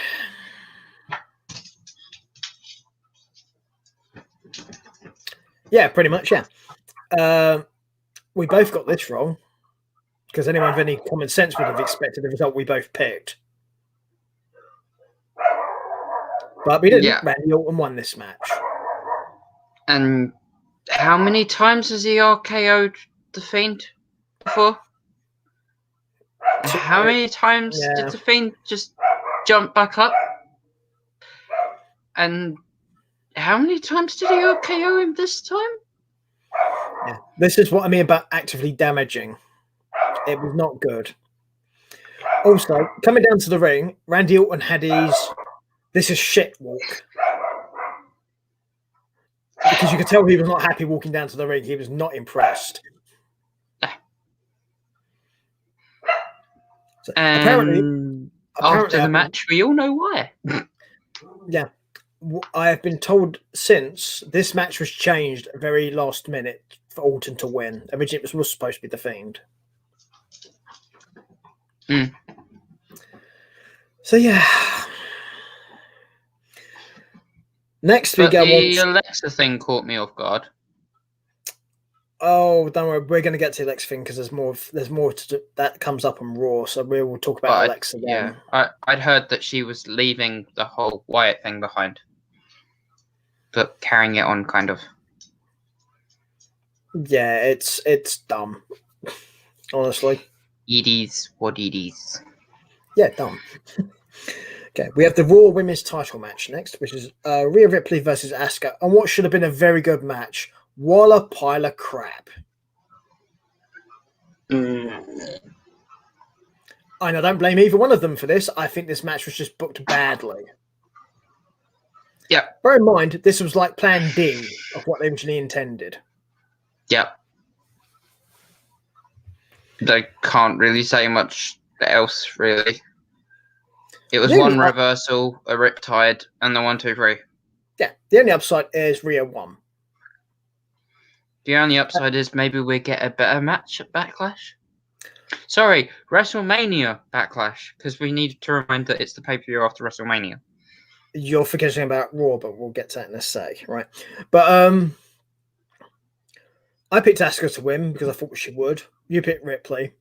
A: Yeah, pretty much, yeah. We both got this wrong, because anyone with any common sense would have expected the result we both picked. But we didn't.
B: Yeah.
A: Randy Orton won this match.
B: And how many times has he RKO'd The Fiend before? How many times did The Fiend just jump back up? And how many times did he RKO him this time?
A: Yeah, this is what I mean about actively damaging. It was not good. Also, coming down to the ring, Randy Orton had his "this is shit" walk. Because you could tell he was not happy walking down to the ring. He was not impressed. So apparently,
B: after the match, we all know why.
A: Yeah. I have been told since this match was changed very last minute for Orton to win. Originally, it was supposed to be The Fiend. So, yeah. Next, we go on.
B: The Alexa thing caught me off guard.
A: Oh, don't worry. We're going to get to the Alexa thing because there's more to do, that comes up on Raw. So we will talk about Alexa then.
B: Yeah, I'd heard that she was leaving the whole Wyatt thing behind, but carrying it on, kind of.
A: Yeah, it's dumb. Honestly.
B: It is what it is.
A: Yeah, dumb. Okay, we have the Raw Women's title match next, which is Rhea Ripley versus Asuka, and what should have been a very good match. What a pile of crap. And I don't blame either one of them for this. I think this match was just booked badly.
B: Yeah.
A: Bear in mind, this was like plan D of what they originally intended.
B: Yeah. They can't really say much else, really. It was one reversal, a riptide, and the 1, 2, 3.
A: Yeah, the only upside is Rhea won.
B: The only upside is maybe we get a better match at Backlash. Sorry, WrestleMania Backlash, because we need to remind that it's the pay-per-view after WrestleMania.
A: You're forgetting about Raw, but we'll get to that in a sec, right? But I picked Asuka to win because I thought she would. You picked Ripley.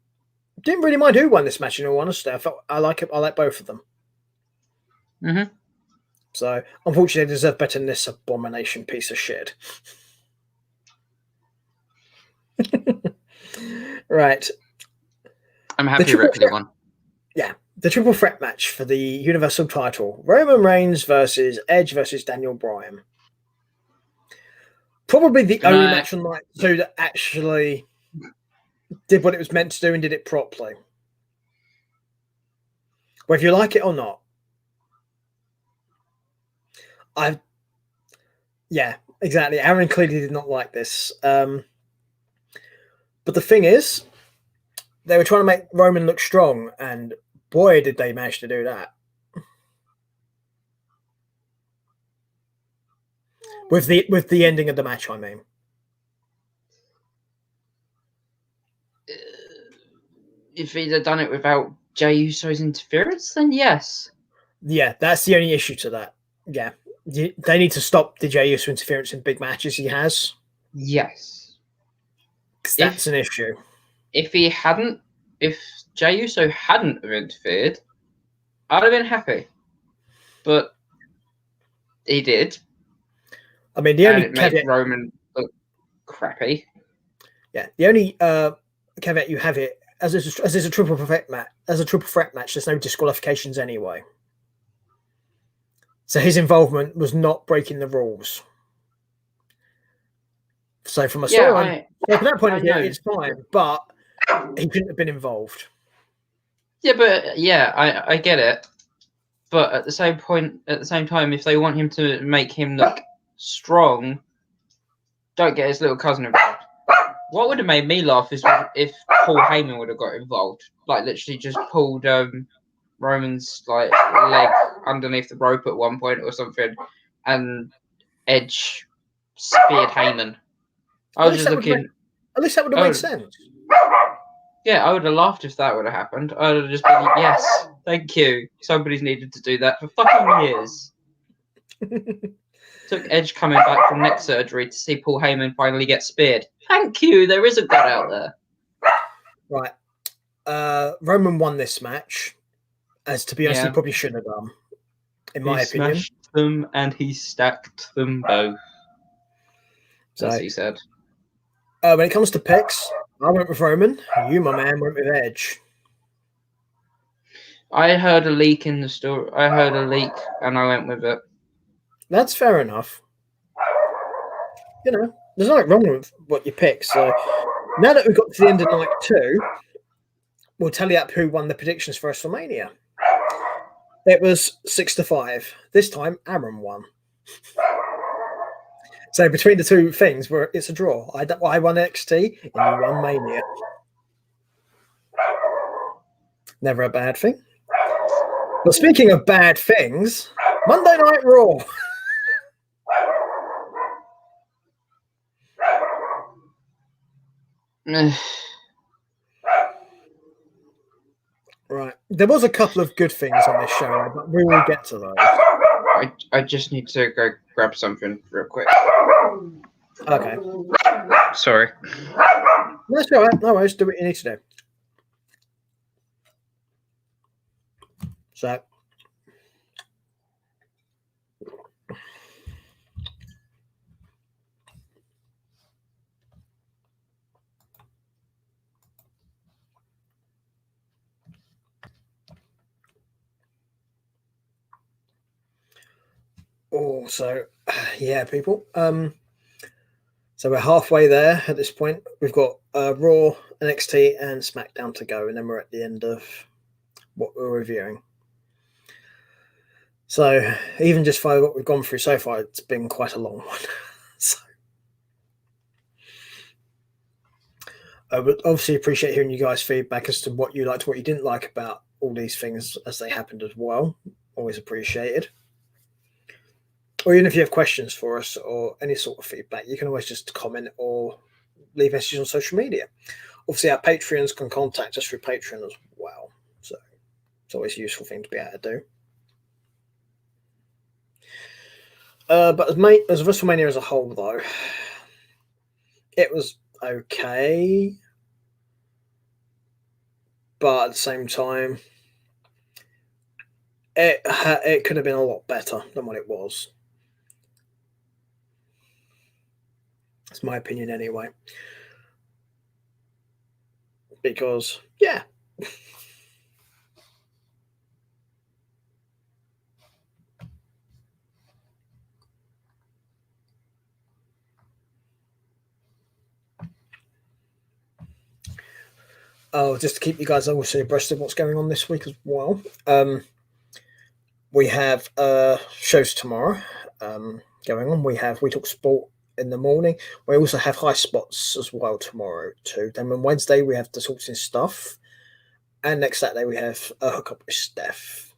A: Didn't really mind who won this match, in all honesty. I like it. I like both of them. So, unfortunately, they deserve better than this abomination piece of shit. Right.
B: I'm happy Ripley won.
A: Yeah. The triple threat match for the Universal title. Roman Reigns versus Edge versus Daniel Bryan. Probably the only match on night 2 that actually did what it was meant to do and did it properly. Whether you like it or not. Yeah, exactly. Aaron clearly did not like this. But the thing is, they were trying to make Roman look strong, and boy, did they manage to do that. With the ending of the match, I mean.
B: If he'd have done it without Jey Uso's interference, then yes.
A: Yeah, that's the only issue to that. Yeah. They need to stop the Jey Uso interference in big matches he has.
B: Yes.
A: That's an issue.
B: If Jey Uso hadn't have interfered, I'd have been happy. But he did.
A: I mean, the only
B: caveat, made Roman look crappy.
A: Yeah, the only caveat you have it as a triple threat match. As a triple threat match, there's no disqualifications anyway. So his involvement was not breaking the rules. So from a storyline, from that point of view, it's fine. But he couldn't have been involved.
B: Yeah, but I get it. But at the same time, if they want him to make him look strong, don't get his little cousin involved. What would have made me laugh is if Paul Heyman would have got involved, like literally just pulled Roman's leg underneath the rope at one point or something, and Edge speared Heyman. I was just looking.
A: At least that would have made sense.
B: Yeah, I would have laughed if that would have happened. I would have just been, yes, thank you. Somebody's needed to do that for fucking years. Took Edge coming back from neck surgery to see Paul Heyman finally get speared. Thank you. There is a God out there.
A: Right. Roman won this match, as to be honest, he probably shouldn't have done, in my opinion.
B: He smashed them and he stacked them both. As he said.
A: When it comes to picks, I went with Roman. You, my man, went with Edge.
B: I heard a leak in the story. I heard a leak and I went with it.
A: That's fair enough. You know, there's nothing wrong with what you pick. So now that we've got to the end of night 2, we'll tally up who won the predictions for WrestleMania. It was 6-5. This time, Aaron won. So between the two things, it's a draw. I won NXT and you won Mania. Never a bad thing. But speaking of bad things, Monday Night Raw. Right. There was a couple of good things on this show, but we will get to those.
B: I just need to go grab something real quick.
A: Okay.
B: Sorry.
A: That's all right. No worries. Do what you need to do. So. Oh, so yeah, people. So we're halfway there at this point. We've got Raw, NXT, and Smackdown to go, and then we're at the end of what we're reviewing. So even just for what we've gone through so far, it's been quite a long one. So I would obviously appreciate hearing you guys' feedback as to what you liked, what you didn't like about all these things as they happened as well. Always appreciated. Or even if you have questions for us or any sort of feedback, you can always just comment or leave messages on social media. Obviously, our Patreons can contact us through Patreon as well. So it's always a useful thing to be able to do. But as WrestleMania as a whole, though, it was okay. But at the same time, it could have been a lot better than what it was. That's my opinion anyway. Because, yeah. Oh, just to keep you guys obviously abreast of what's going on this week as well. We have shows tomorrow going on. We Talk Sport in the morning. We also have High Spots as well tomorrow too. Then on Wednesday we have the Talking Stuff, and next Saturday we have a Hookup with Steph.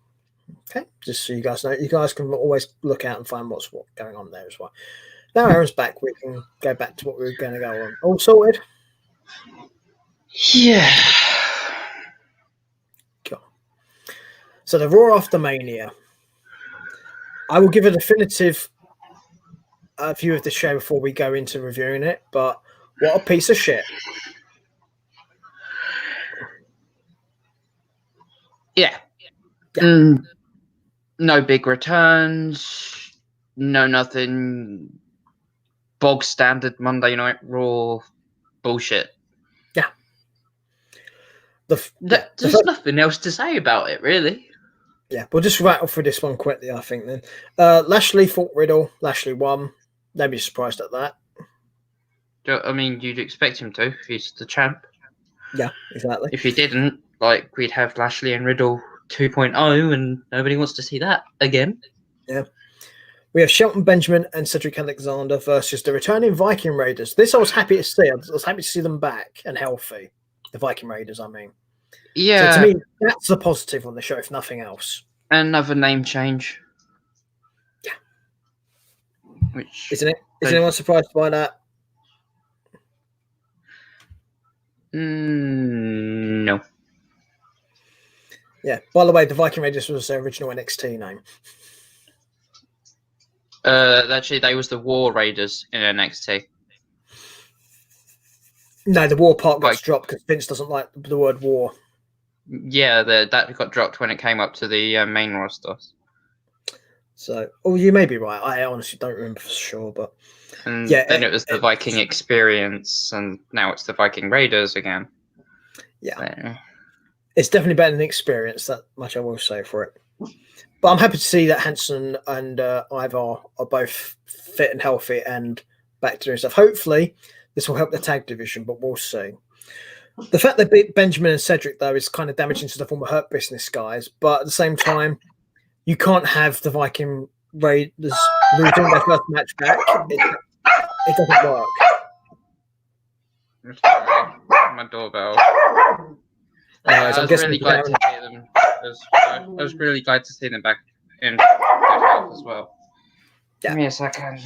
A: Okay, just so you guys know, you guys can always look out and find what's going on there as well. Now Aaron's back, we can go back to what we were going to go on. All sorted?
B: Yeah.
A: Cool. So the Raw after Mania. I will give a definitive view of the show before we go into reviewing it, but what a piece of shit.
B: Yeah. No big returns, no nothing. Bog standard Monday Night Raw bullshit.
A: Yeah.
B: There's nothing else to say about it, really.
A: Yeah, we'll just rattle through this one quickly, I think, then. Lashley fought Riddle. Lashley won. Nobody's surprised at that.
B: I mean, you'd expect him to. He's the champ.
A: Yeah, exactly.
B: If he didn't, we'd have Lashley and Riddle 2.0, and nobody wants to see that again.
A: Yeah. We have Shelton Benjamin and Cedric Alexander versus the returning Viking Raiders. This I was happy to see. I was happy to see them back and healthy. The Viking Raiders, I mean.
B: Yeah.
A: So to me, that's a positive on the show, if nothing else.
B: Another name change.
A: Yeah.
B: Which
A: isn't it? Is anyone surprised by that?
B: No.
A: Yeah. By the way, the Viking Raiders was their original NXT name.
B: Actually, they was the War Raiders in NXT.
A: No, the war part gets
B: Like,
A: dropped because Vince doesn't like the word war.
B: yeah, that got dropped when it came up to the main roster.
A: So, you may be right. I honestly don't remember for sure, but
B: And
A: yeah,
B: then it was the Viking Experience, and now it's the Viking Raiders again.
A: Yeah. It's definitely better than Experience, that much I will say for it. But I'm happy to see that Hanson and Ivar are both fit and healthy and back to doing stuff. Hopefully, this will help the tag division, but we'll see. The fact they beat Benjamin and Cedric, though, is kind of damaging to the former Hurt Business guys. But at the same time, you can't have the Viking Raiders losing their first match back. It doesn't work.
B: My doorbell.
A: I
B: was really glad to see them. I was really glad to see them back in good health as well.
A: Yeah.
B: Give me a second.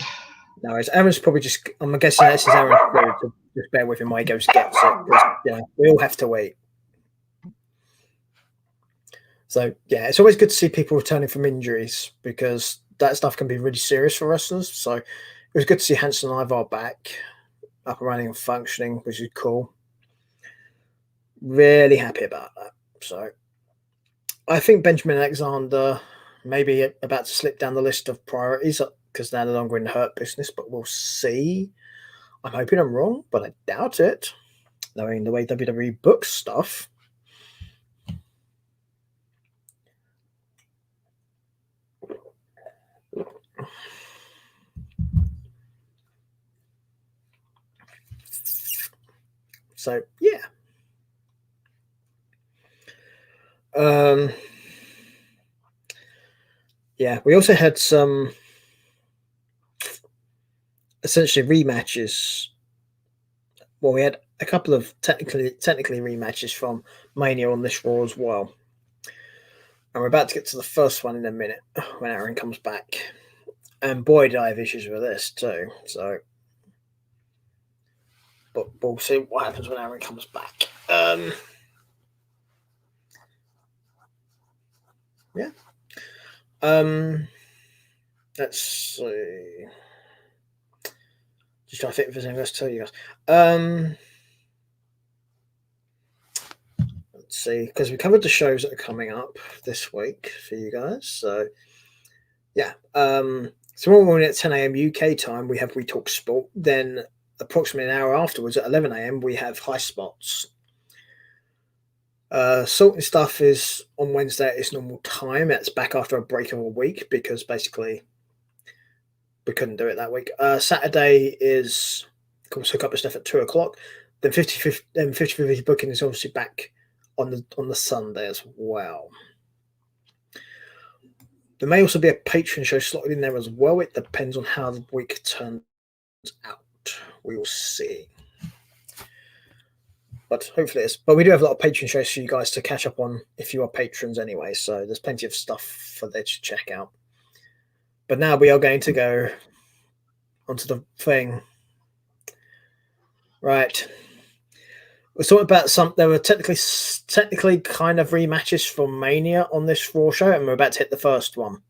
A: No, Aaron's probably just. I'm guessing this is Aaron's food. So just bear with him while he goes gets it. Because, we all have to wait. So yeah, it's always good to see people returning from injuries because that stuff can be really serious for wrestlers. So it was good to see Hanson and Ivar back, up and running and functioning, which is cool. Really happy about that. So I think Benjamin Alexander may be about to slip down the list of priorities because they're no longer in the Hurt Business, but we'll see. I'm hoping I'm wrong, but I doubt it, knowing the way WWE books stuff. So, yeah. Yeah, we also had some essentially rematches. Well, we had a couple of technically rematches from Mania on this Raw as well. And we're about to get to the first one in a minute when Aaron comes back. And boy, did I have issues with this too. So, but we'll see what happens when Aaron comes back. Yeah. Let's see. Just trying to think if there's anything else to tell you guys. Let's see, because we covered the shows that are coming up this week for you guys. So, yeah. Tomorrow morning at 10 a.m. UK time, we have We Talk Sport. Then, approximately an hour afterwards at 11 a.m., we have High Spots. Salt and Stuff is on Wednesday at its normal time. That's back after a break of a week because basically we couldn't do it that week. Saturday is, of course, Hook Up and Stuff at 2 o'clock. Then 50/50 booking is obviously back on the Sunday as well. There may also be a Patreon show slotted in there as well. It depends on how the week turns out. We will see. But hopefully it's. But we do have a lot of Patreon shows for you guys to catch up on if you are patrons anyway. So there's plenty of stuff for there to check out. But now we are going to go onto the thing. Right. We're talking about there were technically kind of rematches from Mania on this Raw show, and we're about to hit the first one.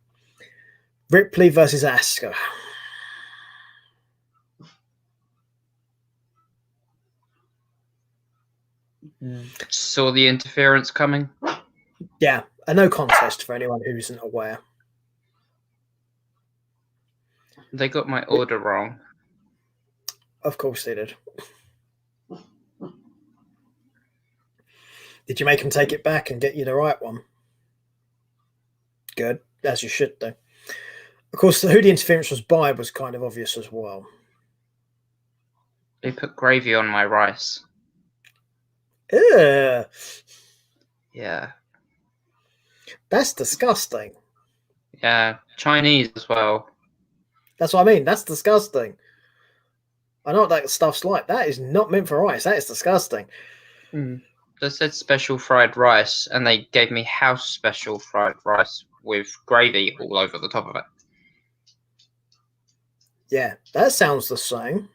A: Ripley versus Asuka.
B: Saw the interference coming.
A: Yeah, a no contest for anyone who isn't aware.
B: They got my order wrong.
A: Of course they did. Did you make them take it back and get you the right one? Good, as you should do. Of course, who the interference was by was kind of obvious as well.
B: They put gravy on my rice.
A: Ugh.
B: Yeah.
A: That's disgusting.
B: Yeah, Chinese as well.
A: That's what I mean. That's disgusting. I know what that stuff's like. That is not meant for rice. That is disgusting.
B: They said special fried rice, and they gave me house special fried rice with gravy all over the top of it.
A: Yeah, that sounds the same.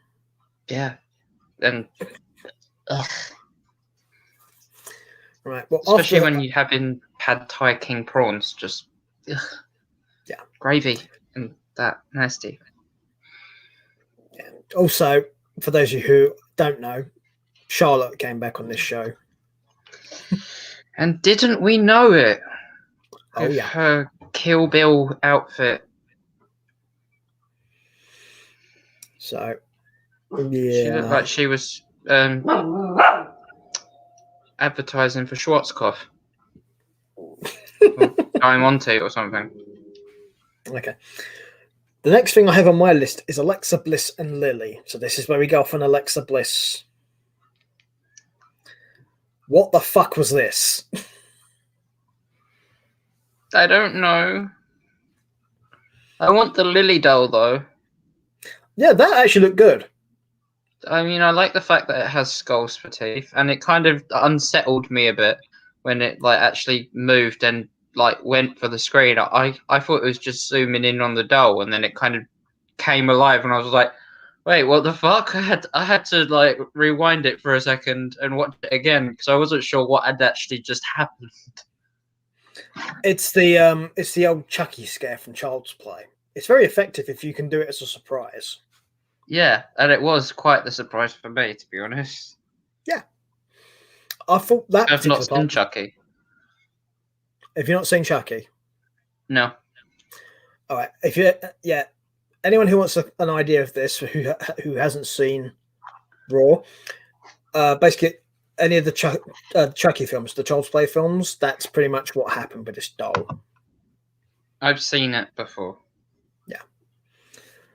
B: Yeah. And
A: Right. Well,
B: Especially
A: after
B: when you're having pad thai king prawns, just ugh,
A: yeah.
B: gravy and that nasty.
A: Also, for those of you who don't know, Charlotte came back on this show.
B: And didn't we know it?
A: Oh
B: With
A: yeah.
B: her Kill Bill outfit.
A: So
B: She looked
A: yeah.
B: like she was advertising for Schwarzkopf. Or Diamante or something.
A: Okay. The next thing I have on my list is Alexa Bliss and Lily. So this is where we go off on Alexa Bliss. What the fuck was this?
B: I don't know. I want the Lily doll though.
A: Yeah, that actually looked good.
B: I mean, I like the fact that it has skulls for teeth, and it kind of unsettled me a bit when it like actually moved and like went for the screen. I thought it was just zooming in on the doll, and then it kind of came alive, and I was like, "Wait, what the fuck?" I had to like rewind it for a second and watch it again because I wasn't sure what had actually just happened.
A: It's the old Chucky scare from Child's Play. It's very effective if you can do it as a surprise.
B: Yeah, and it was quite the surprise for me, to be honest.
A: Yeah. I thought that
B: I've not
A: particular
B: seen
A: part.
B: Chucky.
A: Have you not seen Chucky?
B: No.
A: All right. If you anyone who wants an idea of this who hasn't seen Raw, basically any of the Chucky films, the Child's Play films, that's pretty much what happened with this doll.
B: I've seen it before.
A: Yeah.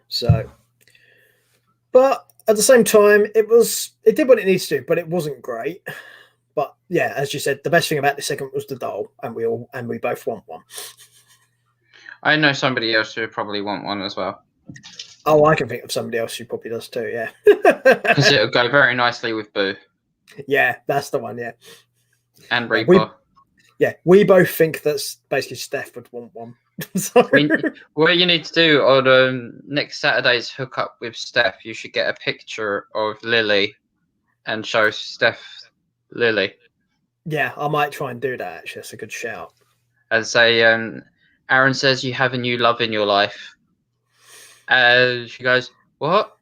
A: So, but at the same time, it did what it needs to do, but it wasn't great. But yeah, as you said, the best thing about this segment was the doll, and we both want one.
B: I know somebody else who would probably want one as well.
A: Oh, I can think of somebody else who probably does too. Yeah,
B: because it would go very nicely with Boo.
A: Yeah, that's the one. Yeah,
B: and Reaper.
A: We both think that basically Steph would want one. So...
B: what you need to do on next Saturday's hookup with Steph, you should get a picture of Lily and show Steph Lily.
A: Yeah, I might try and do that. Actually, that's a good shout.
B: And say, Aaron says you have a new love in your life. She goes, what?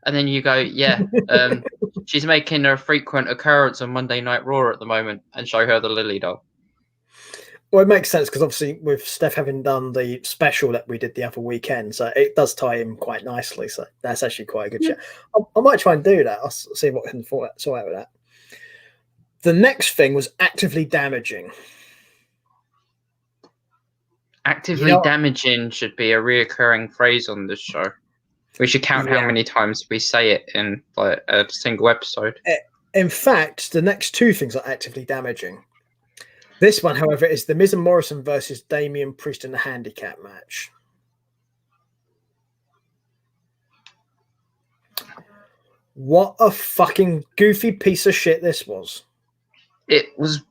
B: And then you go, yeah. She's making a frequent occurrence on Monday Night Raw at the moment, and show her the Lily doll.
A: Well, it makes sense because obviously with Steph having done the special that we did the other weekend, so it does tie in quite nicely. So that's actually quite a good shout. I might try and do that. I'll see what I can sort out with that. The next thing was actively damaging.
B: Actively damaging should be a reoccurring phrase on this show. We should count how many times we say it in like a single episode.
A: In fact, the next two things are actively damaging. This one, however, is the Miz and Morrison versus Damian Priest in the handicap match. What a fucking goofy piece of shit this was.
B: It was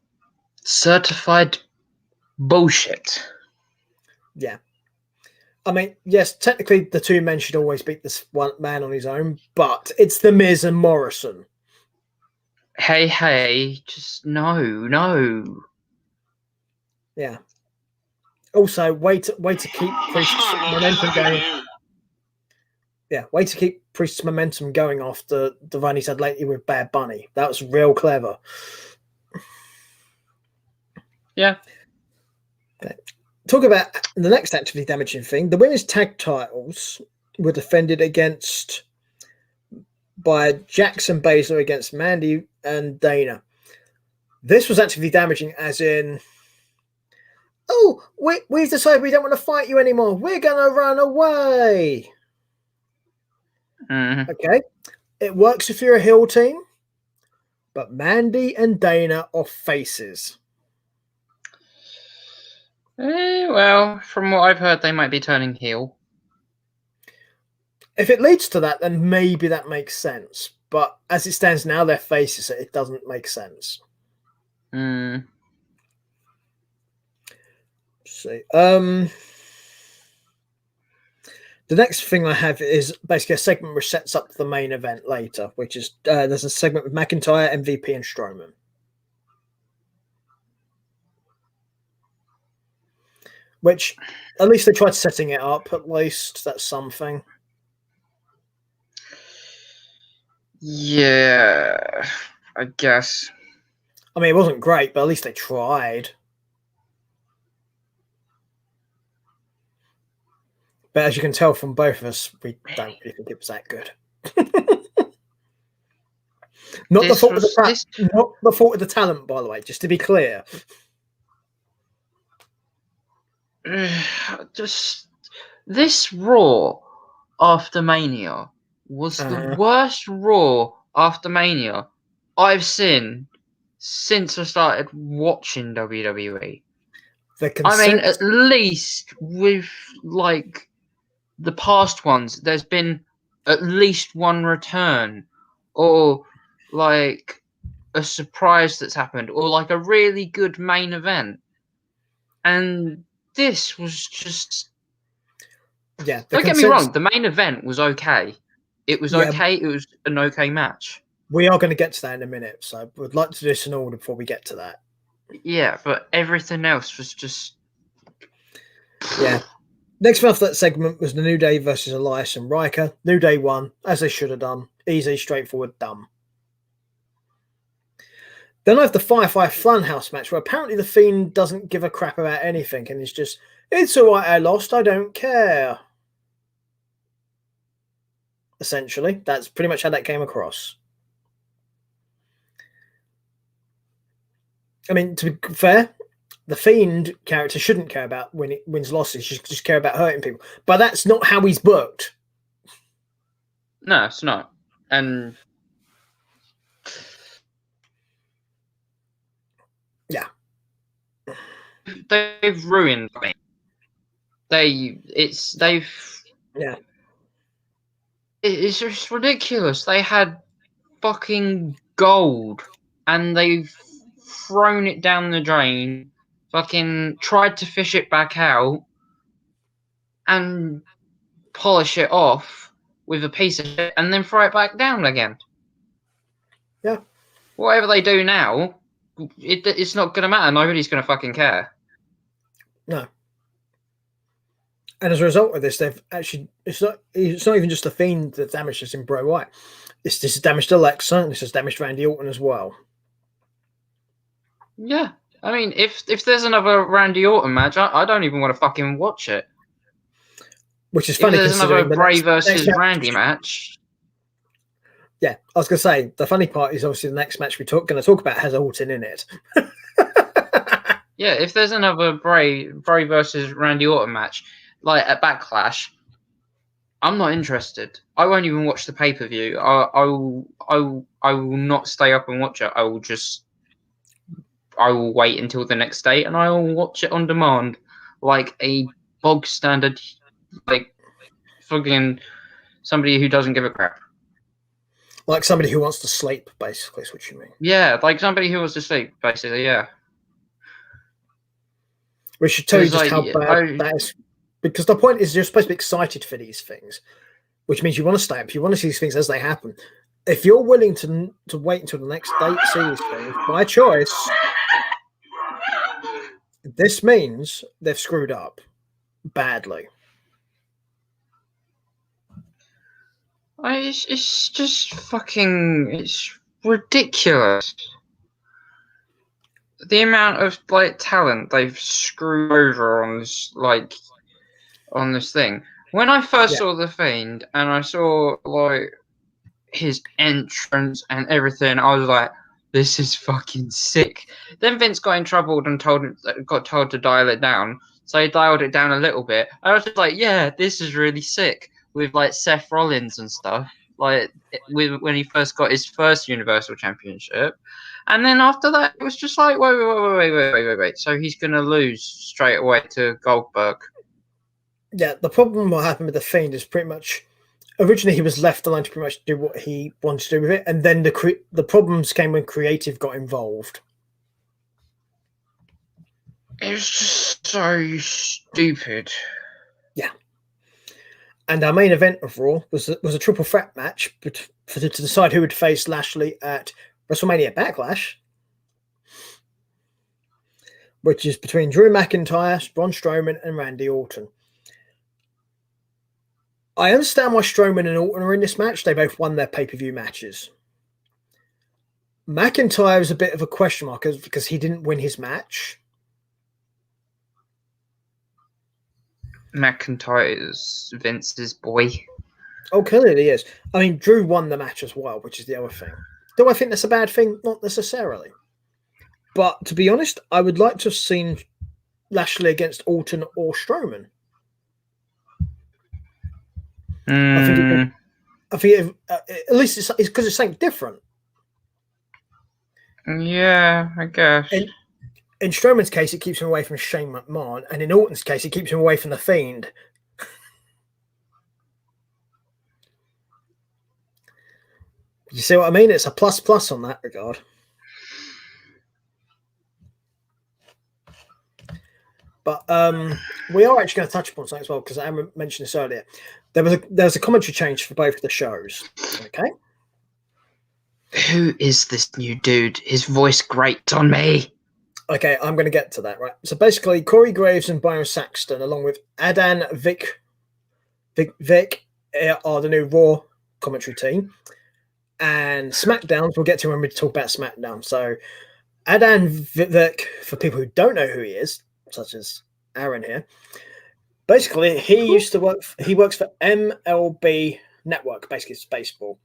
B: certified bullshit.
A: Yeah. I mean, yes, technically the two men should always beat this one man on his own, but it's the Miz and Morrison.
B: Hey, just no.
A: Yeah. Also, way to keep Priest's momentum going. Yeah, way to keep Priest's momentum going after the run he's had lately with Bad Bunny. That was real clever.
B: Yeah.
A: Okay. Talk about the next actively damaging thing. The women's tag titles were defended by Jackson Baszler against Mandy and Dana. This was actively damaging, as in, oh, we've decided we don't want to fight you anymore. We're going to run away.
B: Mm-hmm.
A: Okay. It works if you're a heel team, but Mandy and Dana are faces.
B: Well, from what I've heard, they might be turning heel.
A: If it leads to that, then maybe that makes sense. But as it stands now, they're faces, so it doesn't make sense.
B: Mm.
A: See. The next thing I have is basically a segment which sets up the main event later, which is there's a segment with McIntyre, MVP, and Strowman. which at least they tried setting it up. At least that's something.
B: Yeah, I guess.
A: I mean, it wasn't great, but at least they tried. But as you can tell from both of us, we don't really think it was that good. Not the fault of the talent, by the way, just to be clear.
B: Just this Raw after Mania was the worst Raw after Mania I've seen since I started watching WWE. I mean, at least with like the past ones, there's been at least one return, or like a surprise that's happened, or like a really good main event. And this was just...
A: Yeah.
B: Don't get me wrong, the main event was okay. It was okay. It was an okay match.
A: We are going to get to that in a minute, so we'd like to do this in order before we get to that.
B: Yeah, but everything else was just...
A: Yeah. Next one after that segment was the New Day versus Elias and Riker. New Day won, as they should have done. Easy, straightforward, dumb. Then I have the Firefly Funhouse match, where apparently the Fiend doesn't give a crap about anything, and it's just, it's alright, I lost, I don't care. Essentially, that's pretty much how that came across. I mean, to be fair, the Fiend character shouldn't care about wins losses, just care about hurting people. But that's not how he's booked.
B: No, it's not. And
A: yeah,
B: they've ruined me. It's just ridiculous. They had fucking gold and they've thrown it down the drain, fucking tried to fish it back out and polish it off with a piece of shit and then throw it back down again.
A: Yeah.
B: Whatever they do now, it's not going to matter. Nobody's going to fucking care.
A: No. And as a result of this, they've actually, it's not even just the Fiend that damaged us in Bray Wyatt. This has damaged Alexa, and this has damaged Randy Orton as well.
B: Yeah. I mean, if there's another Randy Orton match, I don't even want to fucking watch it.
A: Which is funny.
B: If there's another Bray versus Randy match.
A: Yeah, I was going to say, the funny part is obviously the next match we're going to talk about has Orton in it.
B: Yeah, if there's another Bray versus Randy Orton match, like at Backlash, I'm not interested. I won't even watch the pay-per-view. I will not stay up and watch it. I will wait until the next day and I will watch it on demand, like a bog standard, like fucking somebody who doesn't give a crap.
A: Like somebody who wants to sleep, basically, is what you mean.
B: Yeah, like somebody who wants to sleep, basically, yeah.
A: We should tell you just how bad that is. Because the point is you're supposed to be excited for these things, which means you want to stay up. You want to see these things as they happen. If you're willing to wait until the next day to see these things, by choice, this means they've screwed up badly.
B: It's just fucking... It's ridiculous. The amount of like talent they've screwed over on this thing. When I first saw the Fiend and I saw like his entrance and everything, I was like, "This is fucking sick." Then Vince got in trouble and got told to dial it down, so he dialed it down a little bit. I was just like, "Yeah, this is really sick." With like Seth Rollins and stuff, like when he first got his first Universal Championship. And then after that, it was just like, wait. So he's going to lose straight away to Goldberg.
A: Yeah, the problem what happened with The Fiend is pretty much, originally he was left alone to pretty much do what he wanted to do with it. And then the problems came when creative got involved.
B: It was just so stupid.
A: Yeah. And our main event of Raw was a triple threat match to decide who would face Lashley at WrestleMania Backlash. which is between Drew McIntyre, Braun Strowman, and Randy Orton. I understand why Strowman and Orton are in this match. They both won their pay-per-view matches. McIntyre is a bit of a question mark because he didn't win his match.
B: McIntyre is Vince's boy.
A: Oh, clearly he is. I mean, Drew won the match as well, which is the other thing. Do I think that's a bad thing? Not necessarily. But to be honest, I would like to have seen Lashley against Orton or Strowman. I think at least it's because it's something different.
B: Yeah, I guess.
A: In Strowman's case, it keeps him away from Shane McMahon, and in Orton's case, it keeps him away from the Fiend. You see what I mean? It's a plus on that regard. But we are actually going to touch upon something as well, because I mentioned this earlier. There was a commentary change for both the shows. Okay.
B: Who is this new dude? His voice grates on me.
A: Okay, I'm going to get to that, right? So basically, Corey Graves and Byron Saxton, along with Adan Vic are the new Raw commentary team. And Smackdown, we'll get to when we talk about Smackdown. So Adan Vic, for people who don't know who he is, such as Aaron here, basically he works for MLB Network, basically it's baseball.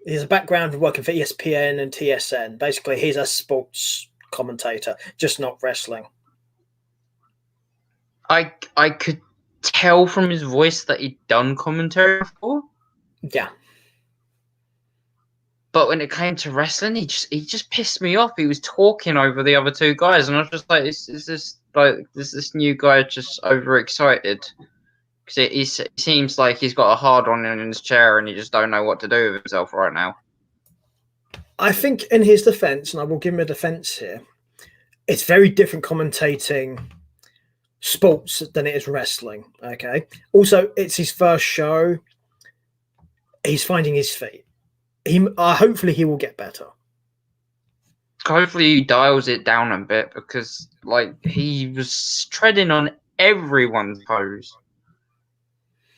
A: He has a background of working for ESPN and TSN. Basically, he's a sports commentator, just not wrestling.
B: I could tell from his voice that he'd done commentary before.
A: Yeah.
B: But when it came to wrestling, he just pissed me off. He was talking over the other two guys, and I was just like, is this new guy just overexcited? Because he seems like he's got a hard on in his chair, and he just don't know what to do with himself right now.
A: I think in his defense, and I will give him a defense here, it's very different commentating sports than it is wrestling. Okay. Also, it's his first show. He's finding his feet. Hopefully he will get better.
B: Hopefully he dials it down a bit, because like he was treading on everyone's toes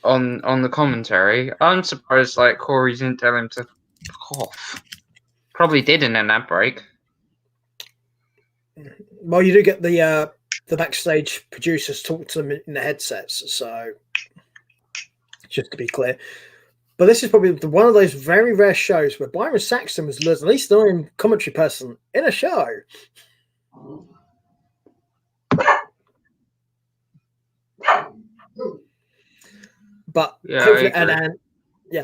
B: on the commentary. I'm surprised like Corey didn't tell him to cough. Probably did in an ad break.
A: Well, you do get the backstage producers talk to them in the headsets, so just to be clear. But this is probably one of those very rare shows where Byron Saxton was at least the only commentary person in a show. But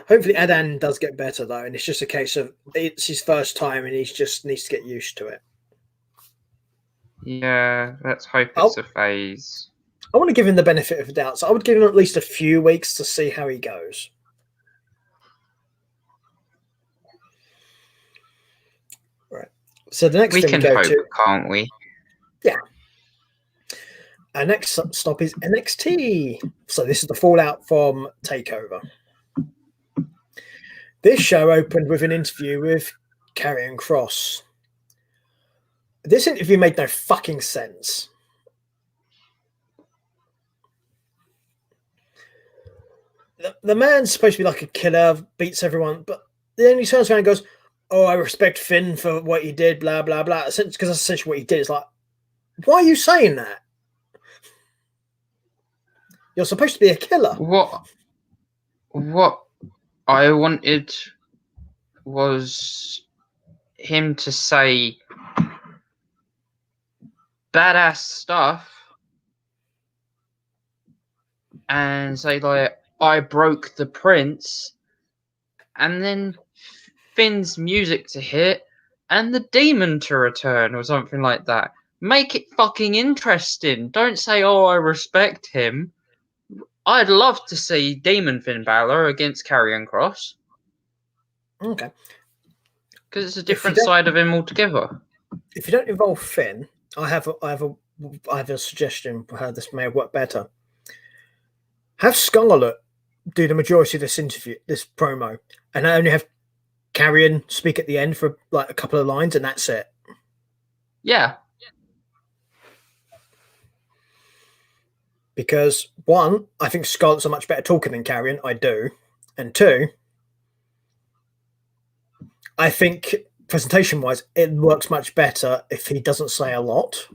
A: hopefully Adan does get better though, and it's just a case of it's his first time and he just needs to get used to it.
B: Yeah, let's hope it's a phase.
A: I want to give him the benefit of the doubt, so I would give him at least a few weeks to see how he goes. Right. So the next thing we go
B: hope,
A: to,
B: can't we?
A: Yeah. Our next stop is NXT. So this is the fallout from Takeover. This show opened with an interview with Karrion Kross. This interview made no fucking sense. The man's supposed to be like a killer, beats everyone, but then he turns around and goes, "Oh, I respect Finn for what he did, blah, blah, blah." Because that's essentially what he did. It's like, why are you saying that? You're supposed to be a killer.
B: What I wanted was him to say badass stuff and say like, "I broke the prince," and then Finn's music to hit and the demon to return or something like that. Make it fucking interesting. Don't say, "Oh, I respect him." I'd love to see Demon Finn Balor against Karrion Kross.
A: Okay.
B: Because it's a different side of him altogether.
A: If you don't involve Finn, I have a suggestion for how this may have worked better. Have Scarlett do the majority of this promo, and only have Karrion speak at the end for like a couple of lines, and that's it.
B: Yeah.
A: Because one, I think Scarlett's a much better talker than Carrion. I do. And two, I think presentation-wise, it works much better if he doesn't say a lot.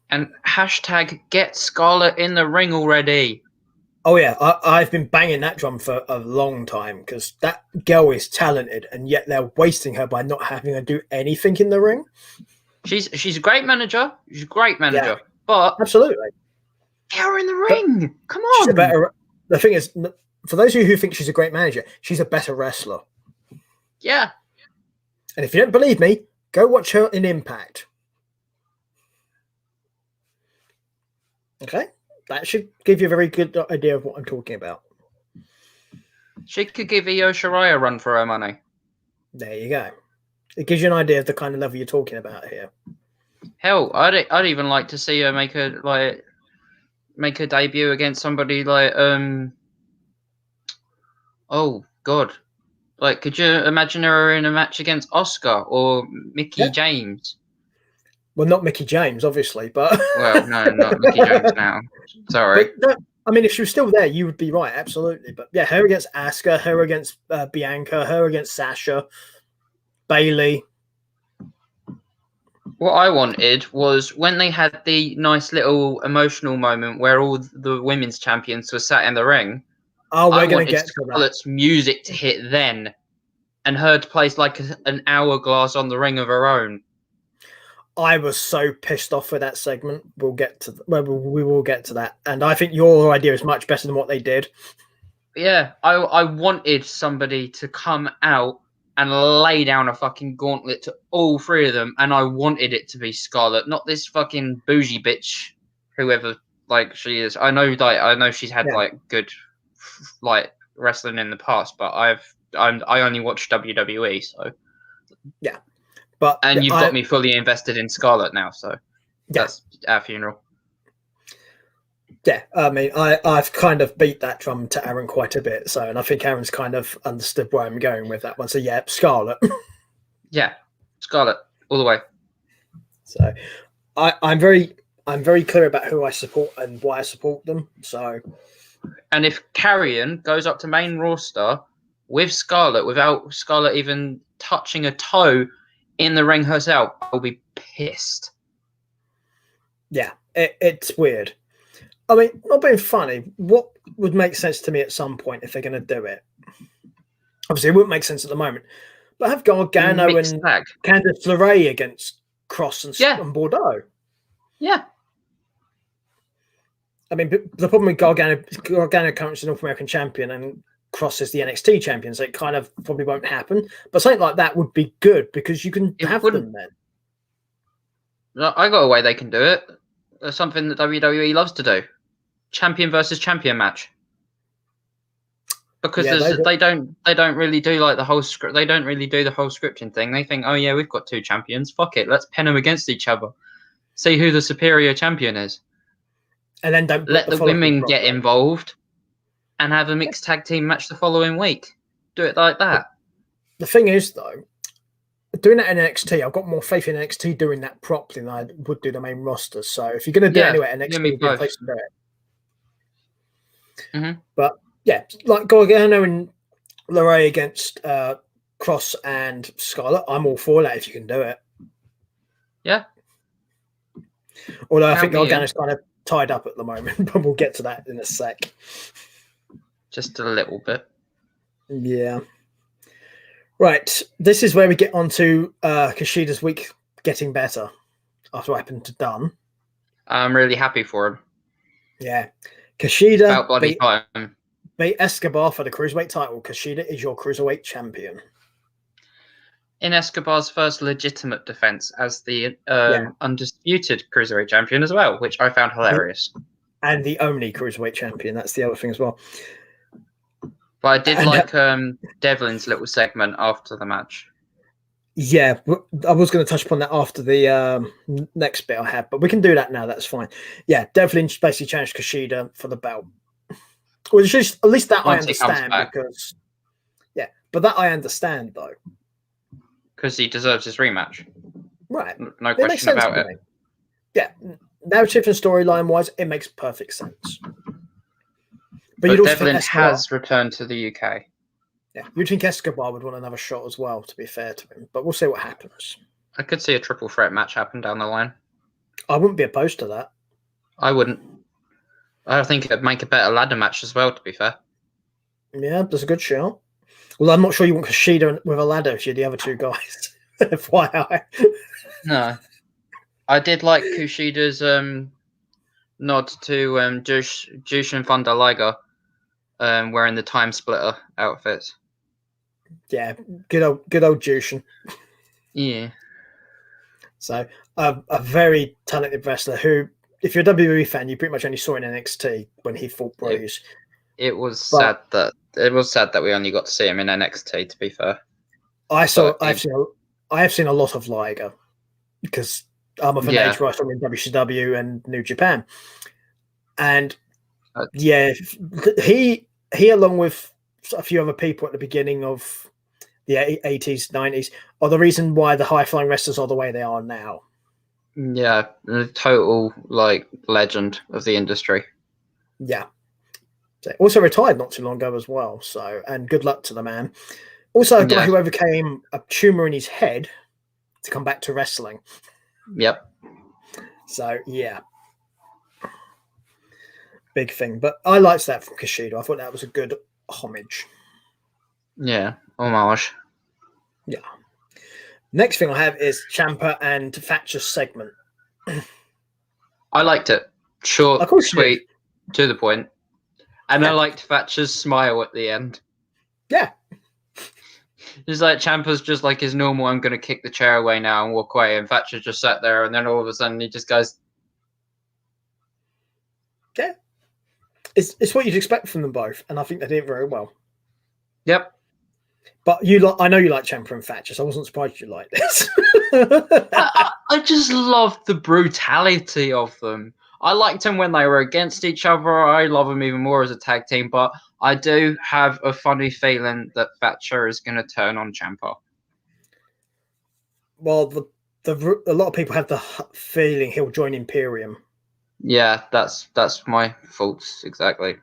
B: And hashtag get Scarlett in the ring already.
A: Oh yeah, I've been banging that drum for a long time because that girl is talented, and yet they're wasting her by not having her do anything in the ring.
B: She's a great manager. She's a great manager,
A: Yeah,
B: but
A: absolutely,
B: get her in the ring. Come on.
A: She's a better. The thing is, for those of you who think she's a great manager, she's a better wrestler.
B: Yeah.
A: And if you don't believe me, go watch her in Impact. Okay, that should give you a very good idea of what I'm talking about.
B: She could give Io Shirai a run for her money.
A: There you go. It gives you an idea of the kind of level you're talking about here.
B: Hell, I'd even like to see her make a debut against somebody like oh god, like could you imagine her in a match against Oscar or Mickey James?
A: Well, not Mickey James, obviously, but
B: well, no, not Mickey James now. Sorry.
A: But, I mean, if she was still there, you would be right, absolutely. But yeah, her against Asuka, her against Bianca, her against Sasha, Bailey.
B: What I wanted was when they had the nice little emotional moment where all the women's champions were sat in the ring.
A: Oh, we're going
B: to get Scarlett's music to hit then, and her to place like an hourglass on the ring of her own.
A: I was so pissed off with that segment. We'll get to we will get to that, and I think your idea is much better than what they did.
B: Yeah, I wanted somebody to come out and lay down a fucking gauntlet to all three of them, and I wanted it to be Scarlett, not this fucking bougie bitch, whoever like she is. I know she's had like good like wrestling in the past, but I only watch WWE, so
A: yeah.
B: And you've got me fully invested in Scarlett now, so that's our funeral.
A: Yeah, I mean, I've kind of beat that drum to Aaron quite a bit, and I think Aaron's kind of understood where I'm going with that one. So yeah, Scarlett.
B: Yeah, Scarlett all the way.
A: So I'm very clear about who I support and why I support them. So,
B: and if Carrion goes up to main roster with Scarlett without Scarlett even touching a toe in the ring herself, I'll be pissed.
A: Yeah, it's weird. I mean, not being funny, what would make sense to me at some point if they're going to do it? Obviously, it wouldn't make sense at the moment. But have Gargano and Candice LeRae against Cross and Bordeaux.
B: Yeah.
A: I mean, the problem with Gargano currently is the North American champion and Cross is the NXT champion, so it kind of probably won't happen. But something like that would be good because you can have them then.
B: I got a way they can do it. There's something that WWE loves to do: champion versus champion match. Because they don't really do like the whole script. They don't really do the whole scripting thing. They think, oh yeah, we've got two champions. Fuck it, let's pin them against each other. See who the superior champion is.
A: And then don't
B: let the women get involved. And have a mixed tag team match the following week. Do it like that.
A: The thing is, though, doing that in NXT, I've got more faith in NXT doing that properly than I would do the main roster. So if you're going to do it anyway, NXT would be a place to do it.
B: Mm-hmm.
A: But yeah, like Gargano and LeRae against Cross and Scarlett, I'm all for that if you can do it.
B: Yeah.
A: Although I think Gargano's kind of tied up at the moment, but we'll get to that in a sec.
B: Just a little bit.
A: Yeah. Right. This is where we get on to Kushida's week getting better after what happened to Dunn.
B: I'm really happy for him.
A: Yeah. Kushida
B: beat
A: Escobar for the Cruiserweight title. Kushida is your Cruiserweight champion.
B: In Escobar's first legitimate defense as the undisputed Cruiserweight champion as well, which I found hilarious.
A: And the only Cruiserweight champion. That's the other thing as well.
B: But I did like Devlin's little segment after the match.
A: Yeah, I was going to touch upon that after the next bit I have, but we can do that now. That's fine. Yeah, Devlin basically challenged Kushida for the belt. Well, it's just, at least that I understand because, but that I understand though.
B: Because he deserves his rematch.
A: Right.
B: No question about it.
A: Yeah, narrative and storyline wise, it makes perfect sense. But
B: But
A: you'd also think
B: Devlin
A: Escobar,
B: has returned to the UK.
A: yeah, you'd think Escobar would want another shot as well, to be fair to him. But we'll see what happens.
B: I could see a triple threat match happen down the line.
A: I wouldn't be opposed to that.
B: I wouldn't. I think it'd make a better ladder match as well, to be fair.
A: Yeah, that's a good shout. Well, I'm not sure you want Kushida with a ladder if you're the other two guys. FYI.
B: No. I did like Kushida's nod to Jushin Thunder Liger wearing the Time Splitter outfits.
A: Yeah, good old Jushin.
B: Yeah.
A: So a very talented wrestler who, if you're a WWE fan, you pretty much only saw in NXT when he fought Bruce.
B: It was sad that we only got to see him in NXT. To be fair,
A: I've seen a lot of Liger because I'm of an age where I saw him in WCW and New Japan, and he along with a few other people at the beginning of the 80s, 90s are the reason why the high flying wrestlers are the way they are now.
B: Yeah, a total legend of the industry.
A: Yeah. Also retired not too long ago as well. So, and good luck to the man. Also, a guy who overcame a tumor in his head to come back to wrestling.
B: Yep.
A: So, yeah. Big thing. But I liked that from Kushida. I thought that was a good homage.
B: Yeah, homage.
A: Yeah. Next thing I have is Ciampa and Thatcher's segment.
B: I liked it. Short, sweet, to the point. And I liked Thatcher's smile at the end.
A: Yeah.
B: It's like Ciampa's just like his normal, I'm going to kick the chair away now and walk away. And Thatcher just sat there. And then all of a sudden he just goes.
A: Yeah. It's what you'd expect from them both. And I think they did it very well.
B: Yep.
A: But I know you like Ciampa and Thatcher, so I wasn't surprised you liked this.
B: I just love the brutality of them. I liked them when they were against each other. I love them even more as a tag team, but I do have a funny feeling that Thatcher is going to turn on Ciampa.
A: Well, a lot of people have the feeling he'll join Imperium.
B: Yeah, that's my thoughts exactly.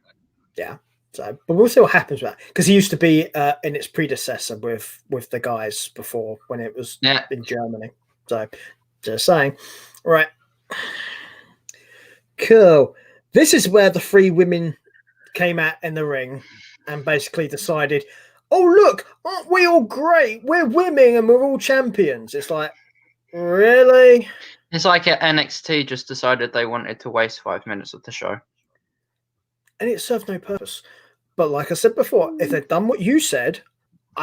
A: Yeah. So, but we'll see what happens with that because he used to be in its predecessor with the guys before when it was in Germany. So, just saying, right. Cool. This is where the three women came out in the ring and basically decided, oh, look, aren't we all great? We're women and we're all champions. It's like, really?
B: It's like NXT just decided they wanted to waste 5 minutes of the show.
A: And it served no purpose. But like I said before, if they'd done what you said,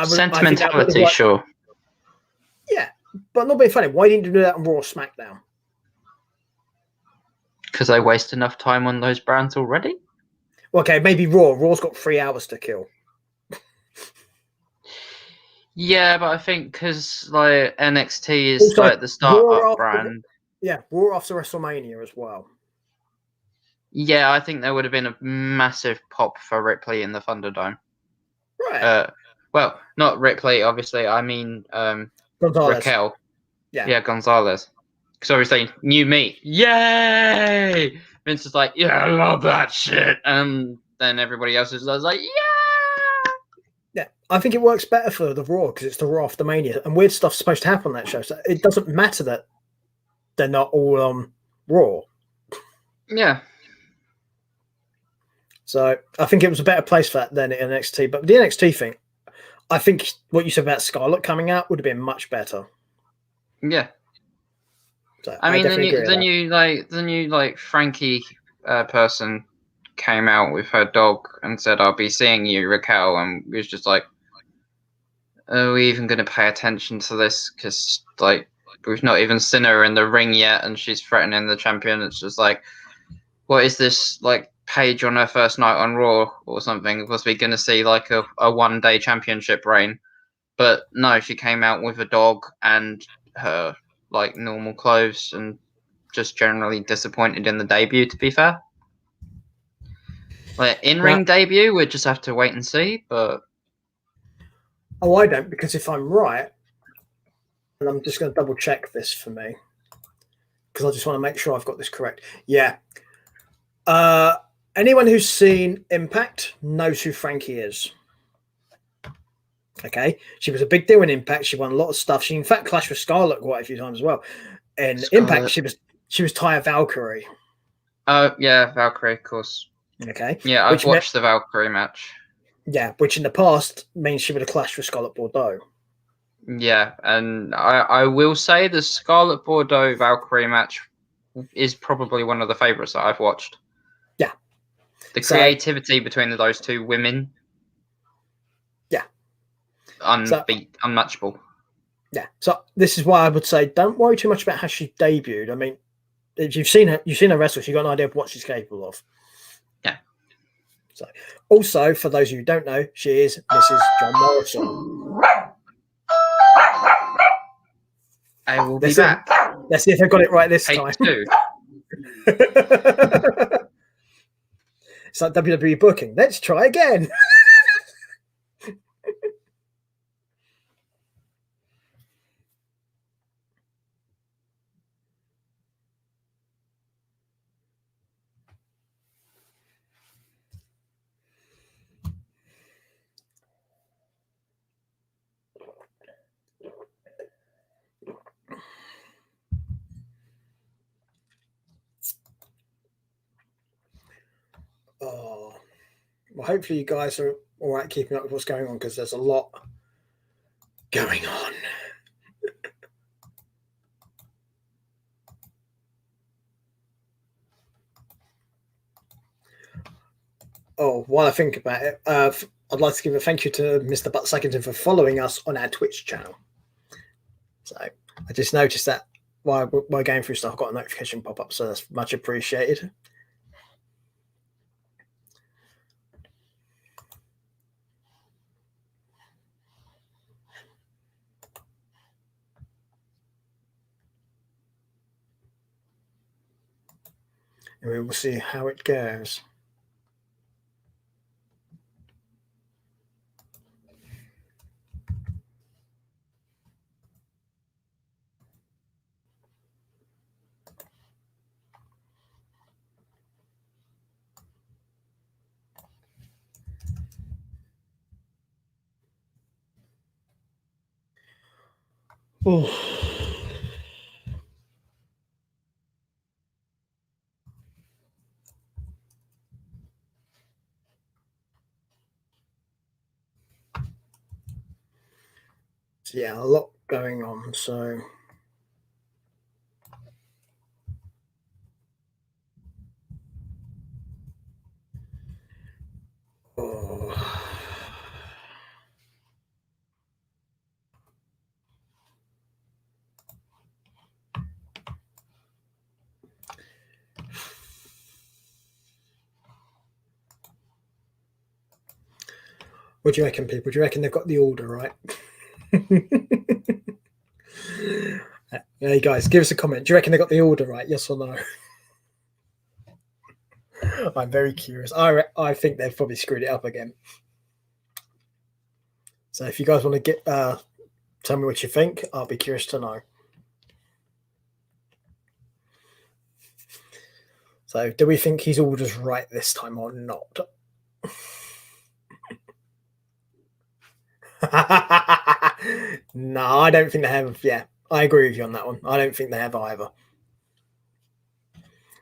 B: sentimentality, sure.
A: Yeah, but not being funny. Why didn't you do that on Raw or Smackdown?
B: Because they waste enough time on those brands already?
A: Okay, maybe Raw. Raw's got 3 hours to kill.
B: Yeah, but I think because like NXT is also, like the startup brand.
A: Yeah, Raw after WrestleMania as well.
B: Yeah, I think there would have been a massive pop for Ripley in the Thunderdome.
A: Right.
B: Well, not Ripley, obviously. I mean Raquel. Yeah, Gonzalez. Because obviously, new me. Yay! Vince is like, yeah, I love that shit. And then everybody else is like, yeah!
A: Yeah, I think it works better for the Raw because it's the Raw after Mania. And weird stuff's supposed to happen on that show. So it doesn't matter that they're not all on Raw.
B: Yeah.
A: So I think it was a better place for that than NXT. But the NXT thing, I think what you said about Scarlett coming out would have been much better.
B: Yeah.
A: So
B: I mean, the new Frankie person came out with her dog and said, "I'll be seeing you, Raquel," and we was just like, "Are we even going to pay attention to this? Because like we've not even seen her in the ring yet, and she's threatening the champion." It's just like, what is this like? Paige on her first night on Raw or something? Was we going to see like a 1-day championship reign? But no, she came out with a dog and her like normal clothes and just generally disappointed in the debut, to be fair. Like in-ring debut, we'll just have to wait and see, but...
A: Oh, I don't, because if I'm right, and I'm just going to double check this for me, because I just want to make sure I've got this correct. Yeah. Anyone who's seen Impact knows who Frankie is. Okay, she was a big deal in Impact. She won a lot of stuff. She in fact clashed with Scarlett quite a few times as well. In Impact, she was Taya Valkyrie.
B: Oh yeah, Valkyrie, of course.
A: Okay.
B: Yeah, I've watched the Valkyrie match.
A: Yeah, which in the past means she would have clashed with Scarlett Bordeaux.
B: Yeah, and I will say the Scarlett Bordeaux Valkyrie match is probably one of the favourites that I've watched.
A: Yeah.
B: The creativity between those two women.
A: Yeah.
B: Unmatchable.
A: Yeah. So this is why I would say don't worry too much about how she debuted. I mean, if you've seen her wrestle, so you've got an idea of what she's capable of.
B: Yeah.
A: So also, for those of you who don't know, she is Mrs. John Morrison.
B: I will be back.
A: Let's see if I got it right this time.
B: Two.
A: It's like WWE booking. Let's try again. Oh, well, hopefully you guys are all right keeping up with what's going on, because there's a lot going on. Oh, while I think about it, I'd like to give a thank you to Mr. Butt Sackington for following us on our Twitch channel. So I just noticed that while we're going through stuff, I've got a notification pop up, so that's much appreciated. And we will see how it goes. Oh. So yeah, a lot going on. So what do you reckon, people? Do you reckon they've got the order right? Hey guys, give us a comment. Do you reckon they got the order right? Yes or no? I'm very curious. I think they've probably screwed it up again. So if you guys want to tell me what you think, I'll be curious to know. So do we think his order's right this time or not? No, I don't think they have. Yeah, I agree with you on that one. I don't think they have either.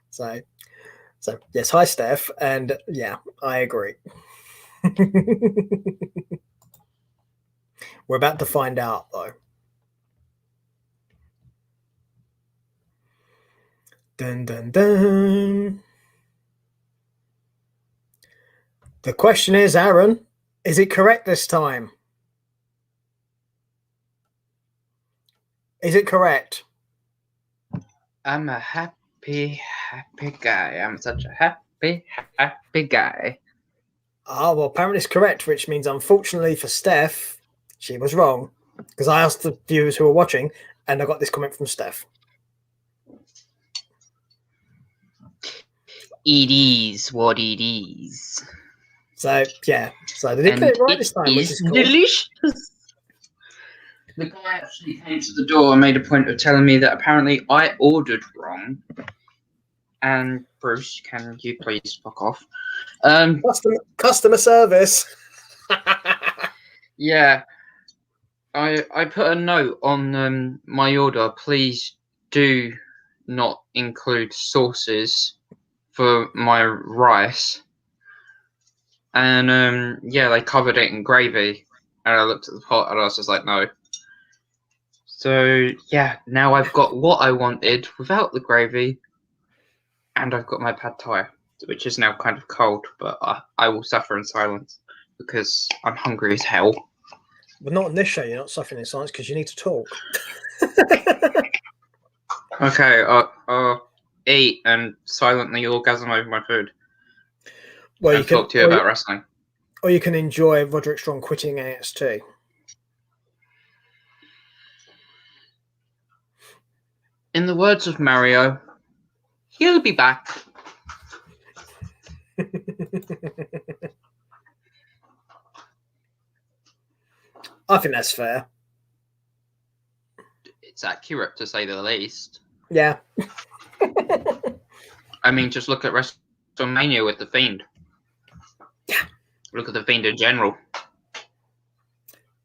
A: So yes, hi Steph, and yeah, I agree. We're about to find out though. Dun dun dun. The question is, Aaron, is it correct this time? Is it correct?
B: I'm a happy guy. I'm such a happy guy.
A: Ah, well, apparently it's correct, which means, unfortunately for Steph, she was wrong. Because I asked the viewers who were watching, and I got this comment from Steph.
B: It is what it is.
A: So, yeah. So they did get it right this time, which is cool.
B: Delicious. The guy actually came to the door and made a point of telling me that apparently I ordered wrong. And Bruce, can you please fuck off?
A: Customer service.
B: Yeah, I put a note on my order. Please do not include sauces for my rice. And yeah, they covered it in gravy. And I looked at the pot and I was just like, no. So yeah, now I've got what I wanted without the gravy, and I've got my pad thai, which is now kind of cold, but I will suffer in silence because I'm hungry as hell.
A: But not on this show. You're not suffering in silence because you need to talk.
B: Okay, I'll eat and silently orgasm over my food.
A: Well,
B: and talk to you about wrestling.
A: Or you can enjoy Roderick Strong quitting NXT.
B: In the words of Mario, he'll be back.
A: I think that's fair.
B: It's accurate, to say the least.
A: Yeah.
B: I mean, just look at WrestleMania with The Fiend.
A: Yeah.
B: Look at The Fiend in general.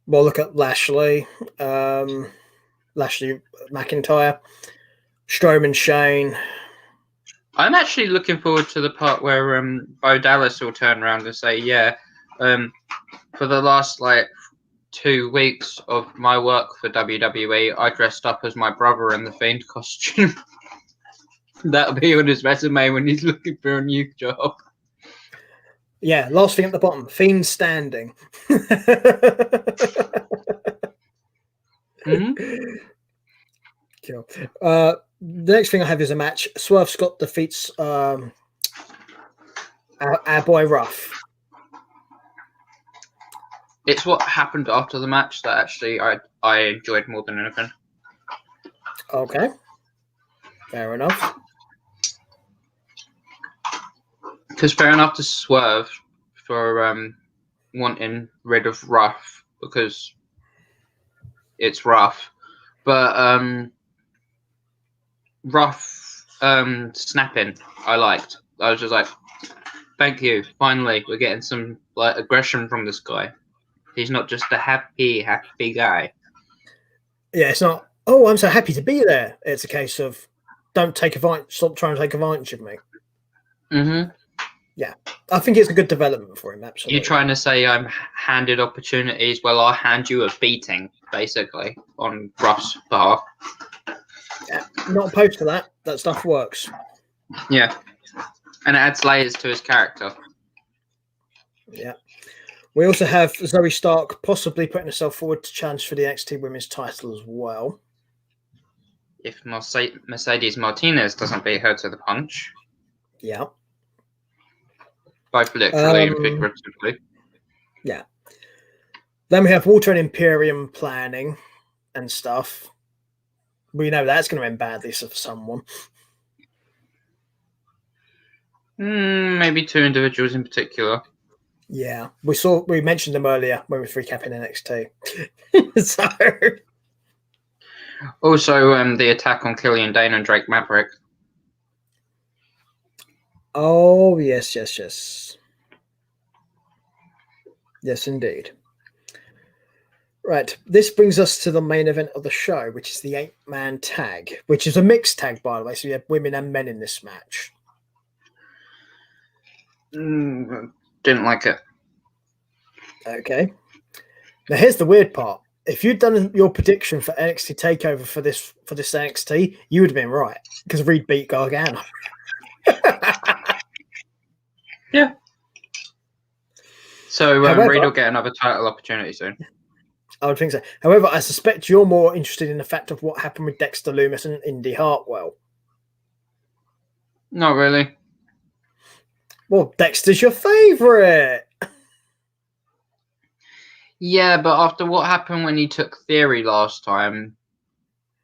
A: Well, look at Lashley. Lashley McIntyre. Strowman Shane.
B: I'm actually looking forward to the part where Bo Dallas will turn around and say, yeah, for the last 2 weeks of my work for WWE, I dressed up as my brother in the Fiend costume. That'll be on his resume when he's looking for a new job.
A: Yeah, last thing at the bottom, Fiend standing.
B: Mm-hmm.
A: Cool. The next thing I have is a match. Swerve Scott defeats our boy Ruff.
B: It's what happened after the match that actually I enjoyed more than anything.
A: Okay. Fair enough.
B: Because fair enough to Swerve for wanting rid of Ruff because it's rough. But Ruff snapping, I liked. I was just like, thank you. Finally, we're getting some aggression from this guy. He's not just a happy guy.
A: Yeah, it's not, oh, I'm so happy to be there. It's a case of stop trying to take advantage of me.
B: Mm-hmm.
A: Yeah, I think it's a good development for him, absolutely.
B: You're trying to say I'm handed opportunities? Well, I'll hand you a beating, basically, on Ruff's behalf.
A: Yeah, not opposed to that. That stuff works.
B: Yeah, and it adds layers to his character.
A: Yeah. We also have Zoe Stark possibly putting herself forward to challenge for the NXT Women's title as well.
B: If Mercedes Martinez doesn't beat her to the punch.
A: Yeah.
B: Both literally and figuratively.
A: Yeah. Then we have Walter and Imperium planning and stuff. We know that's going to end badly for someone.
B: Maybe 2 individuals in particular.
A: Yeah, we mentioned them earlier when we were recapping NXT. So,
B: also, the attack on Killian Dane and Drake Maverick.
A: Oh yes, indeed. Right, this brings us to the main event of the show, which is the 8-man tag, which is a mixed tag, by the way. So you have women and men in this match.
B: Didn't like it.
A: Okay. Now here's the weird part. If you'd done your prediction for NXT Takeover for this NXT, you would have been right because Reed beat Gargano.
B: Yeah. So Reed will get another title opportunity soon.
A: I would think so. However, I suspect you're more interested in the fact of what happened with Dexter Lumis and Indy Hartwell.
B: Not really.
A: Well, Dexter's your favourite.
B: Yeah, but after what happened when he took Theory last time,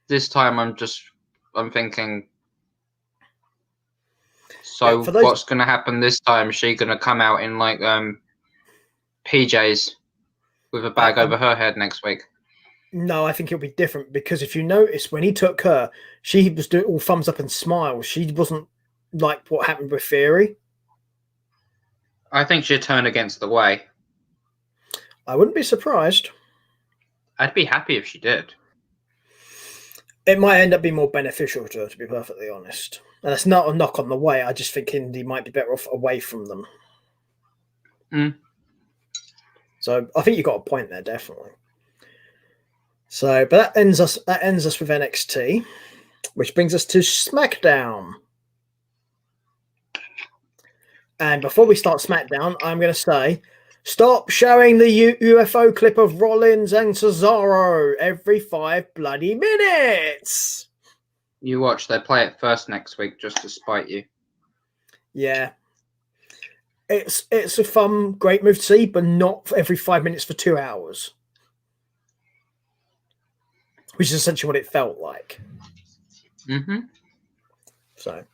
B: this time I'm thinking, so what's going to happen this time? Is she going to come out in PJs with a bag over her head next week?
A: No, I think it'll be different because if you notice, when he took her, she was doing all thumbs up and smiles. She wasn't like what happened with Theory.
B: I think she'd turn against the way.
A: I wouldn't be surprised.
B: I'd be happy if she did.
A: It might end up being more beneficial to her, to be perfectly honest. And that's not a knock on the way. I just think Indy might be better off away from them.
B: Mm.
A: So I think you got a point there, definitely. So, but that ends us with NXT, which brings us to SmackDown. And before we start SmackDown, I'm going to say, stop showing the UFO clip of Rollins and Cesaro every 5 bloody minutes.
B: You watch, they play it first next week just to spite you.
A: Yeah. It's a fun, great move to see, but not for every 5 minutes for 2 hours. Which is essentially what it felt like.
B: Mm-hmm.
A: So,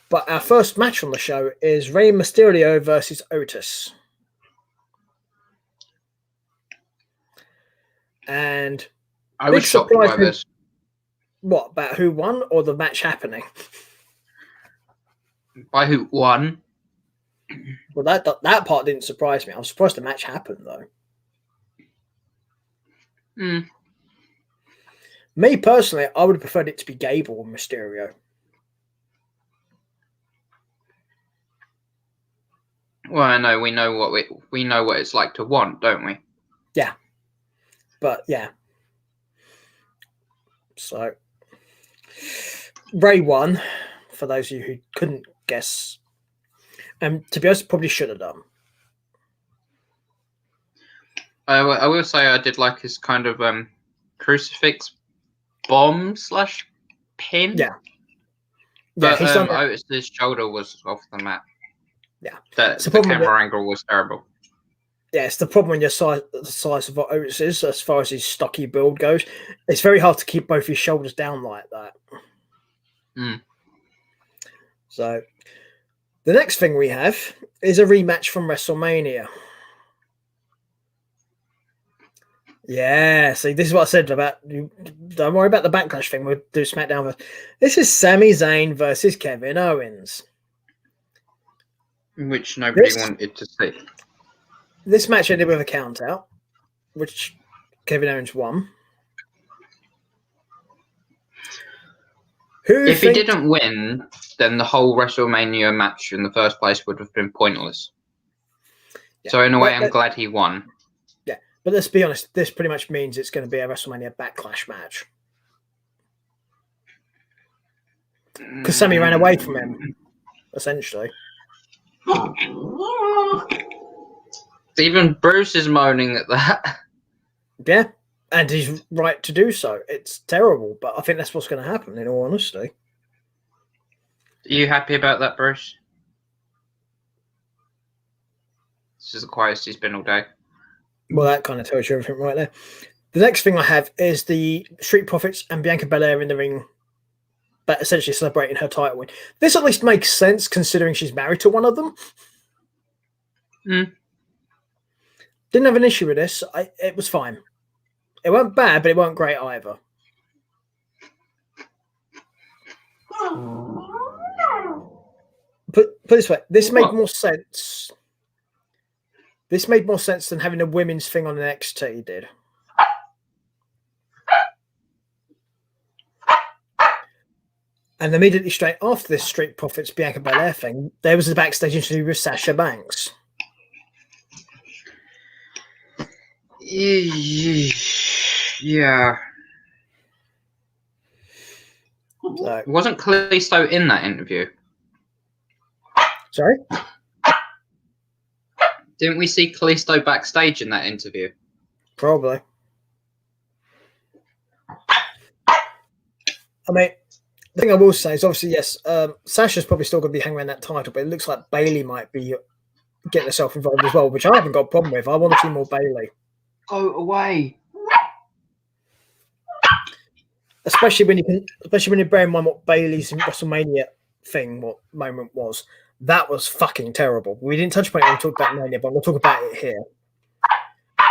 A: but our first match on the show is Rey Mysterio versus Otis. And
B: I was shocked by this.
A: What, about who won or the match happening?
B: By who won?
A: Well, that part didn't surprise me. I was surprised the match happened, though.
B: Mm.
A: Me, personally, I would have preferred it to be Gable and Mysterio.
B: Well, I know we know what it's like to want, don't we?
A: Yeah. But, yeah. So, Ray won, for those of you who couldn't guess. And to be honest, probably should have done.
B: I will say I did like his kind of crucifix bomb / pin.
A: Yeah.
B: But
A: he's done
B: his shoulder was off the mat.
A: Yeah.
B: The camera angle was terrible.
A: Yeah, it's the problem when you're the size of what Otis is, as far as his stocky build goes. It's very hard to keep both his shoulders down like that.
B: Mm.
A: So, the next thing we have is a rematch from WrestleMania. Yeah, see, this is what I said about you. Don't worry about the backlash thing. We'll do SmackDown. This is Sami Zayn versus Kevin Owens,
B: which nobody wanted to see.
A: This match ended with a count out, which Kevin Owens won.
B: If he didn't win, then the whole WrestleMania match in the first place would have been pointless. Yeah. So in a way, I'm glad he won.
A: Yeah, but let's be honest, this pretty much means it's going to be a WrestleMania backlash match. Because Sami ran away from him, essentially.
B: Even Bruce is moaning at that.
A: Yeah, and he's right to do so. It's terrible, but I think that's what's going to happen, in all honesty.
B: Are you happy about that, Bruce? This is the quietest he's been all day.
A: Well, that kind of tells you everything right there. The next thing I have is the Street Profits and Bianca Belair in the ring, but essentially celebrating her title win. This at least makes sense, considering she's married to one of them.
B: Mm.
A: Didn't have an issue with this. It was fine. It weren't bad, but it weren't great either. Put this way, this made more sense. This made more sense than having a women's thing on NXT did. And immediately straight after this Street Profits Bianca Belair thing, there was a backstage interview with Sasha Banks.
B: Yeah.
A: So,
B: wasn't Kalisto in that interview?
A: Sorry?
B: Didn't we see Kalisto backstage in that interview?
A: Probably. I mean, the thing I will say is obviously, yes, Sasha's probably still going to be hanging around that title, but it looks like Bayley might be getting herself involved as well, which I haven't got a problem with. I want to see more Bayley.
B: Go away.
A: Especially when you bear in mind what Bayley's WrestleMania moment was. That was fucking terrible. We didn't touch upon it when we talked about Mania, but we'll talk about it here.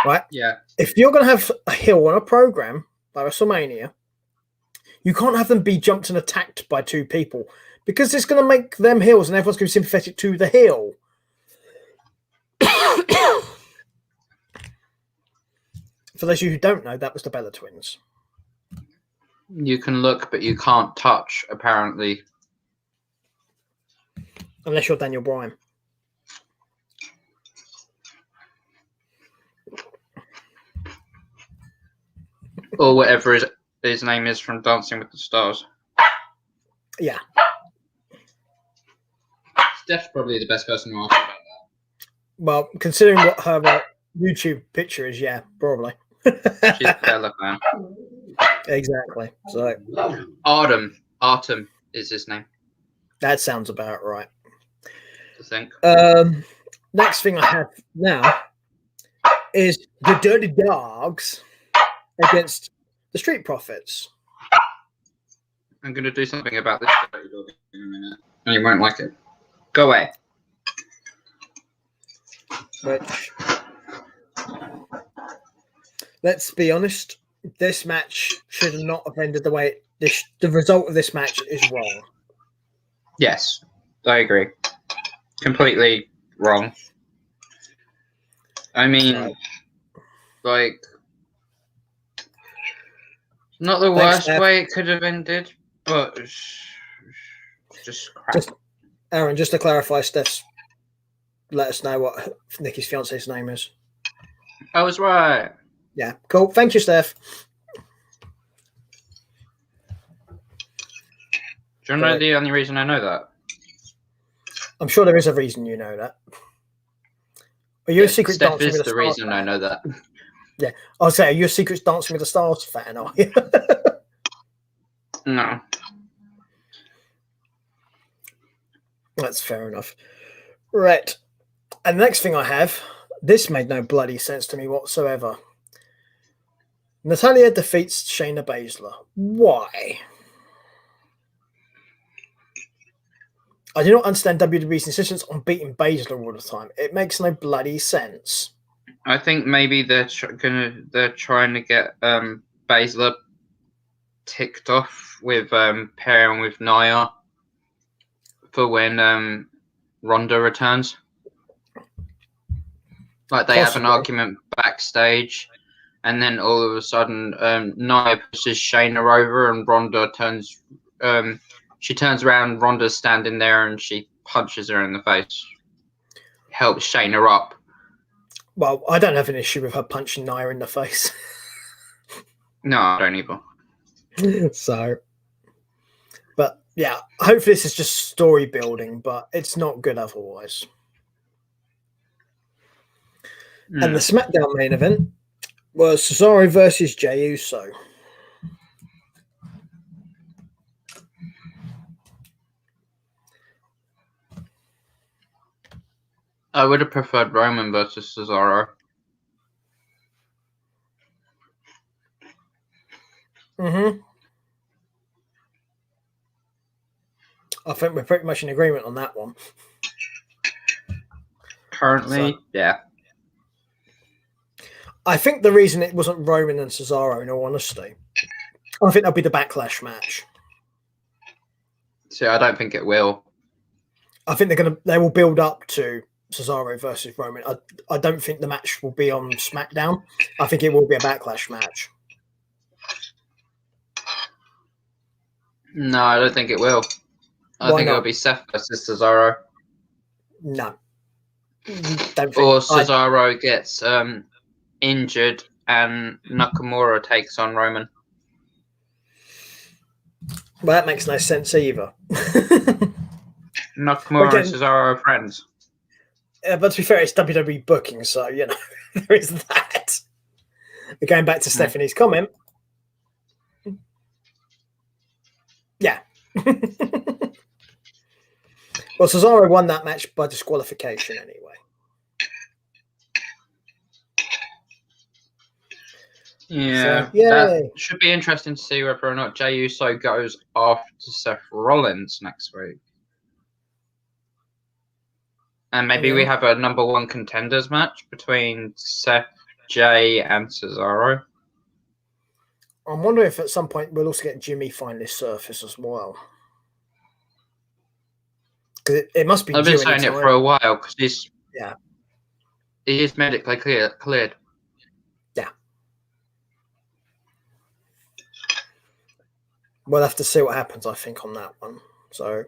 A: right?
B: Yeah.
A: If you're going to have a heel on a program like WrestleMania, you can't have them be jumped and attacked by two people because it's going to make them heels and everyone's going to be sympathetic to the heel. For those of you who don't know, that was the Bella Twins.
B: You can look, but you can't touch, apparently.
A: Unless you're Daniel Bryan.
B: Or whatever his name is from Dancing with the Stars.
A: Yeah.
B: Steph's probably the best person to ask about that.
A: Well, considering what her YouTube picture is, yeah, probably.
B: She's a Bella fan.
A: Exactly. So
B: Artem is his name.
A: that sounds about right.
B: I think.
A: Next thing I have now is the Dirty Dogs against the Street Profits.
B: I'm going to do something about this in a minute, and you won't like it. Go away.
A: Which, let's be honest, this match should not have ended the way the result of this match is wrong.
B: Yes, I agree. Completely wrong. I mean, like, not the worst way it could have ended, but just crap.
A: Aaron, just to clarify, Steph's let us know what Nikki's fiance's name is.
B: I was right.
A: Yeah, cool. Thank you, Steph.
B: Do you know the only reason I know that?
A: I'm sure there is a reason you know that. Are you a secret
B: Steph
A: Dancing
B: is
A: with the
B: the
A: Stars
B: reason
A: fan?
B: I know that.
A: Yeah, I'll say, are you a secret Dancing with the Stars fan? Are you?
B: No.
A: That's fair enough. Right. And the next thing I have, this made no bloody sense to me whatsoever. Natalya defeats Shayna Baszler. Why? I do not understand WWE's insistence on beating Baszler all the time. It makes no bloody sense.
B: I think maybe they're trying to get Baszler ticked off with pairing with Nia for when Ronda returns. Like they have an argument backstage, and then all of a sudden Nia pushes Shayna over, and Ronda turns. She turns around, Ronda's standing there, and she punches her in the face. Helps Shayna up.
A: Well, I don't have an issue with her punching Nia in the face.
B: No, I don't either.
A: So, but yeah, hopefully this is just story building, but it's not good otherwise. And the SmackDown main event was Cesaro versus Jey Uso.
B: I would have preferred Roman versus Cesaro.
A: I think we're pretty much in agreement on that one.
B: Currently, yeah.
A: I think the reason it wasn't Roman and Cesaro, in all honesty, I think that'll be the Backlash match.
B: See, I don't think it will.
A: I think they will build up to Cesaro versus Roman. I don't think the match will be on SmackDown. I think it will be a Backlash match.
B: No, I don't think it will. I think it'll be Seth versus Cesaro.
A: No. Don't think.
B: Or Cesaro gets injured and Nakamura takes on Roman.
A: Well, that makes no sense either.
B: Nakamura and Cesaro are friends.
A: But to be fair, it's WWE booking, so, you know, there is that. But going back to Stephanie's comment. Yeah. Well, Cesaro won that match by disqualification anyway.
B: Yeah,
A: so,
B: that should be interesting to see whether or not Jey Uso goes after Seth Rollins next week. And maybe we have a number one contenders match between Seth, Jay and Cesaro.
A: I'm wondering if at some point we'll also get Jimmy finally surface as well. Because it must be
B: I've been
A: due
B: saying it
A: anytime.
B: for a while because he is medically cleared.
A: Yeah. We'll have to see what happens, I think, on that one. So,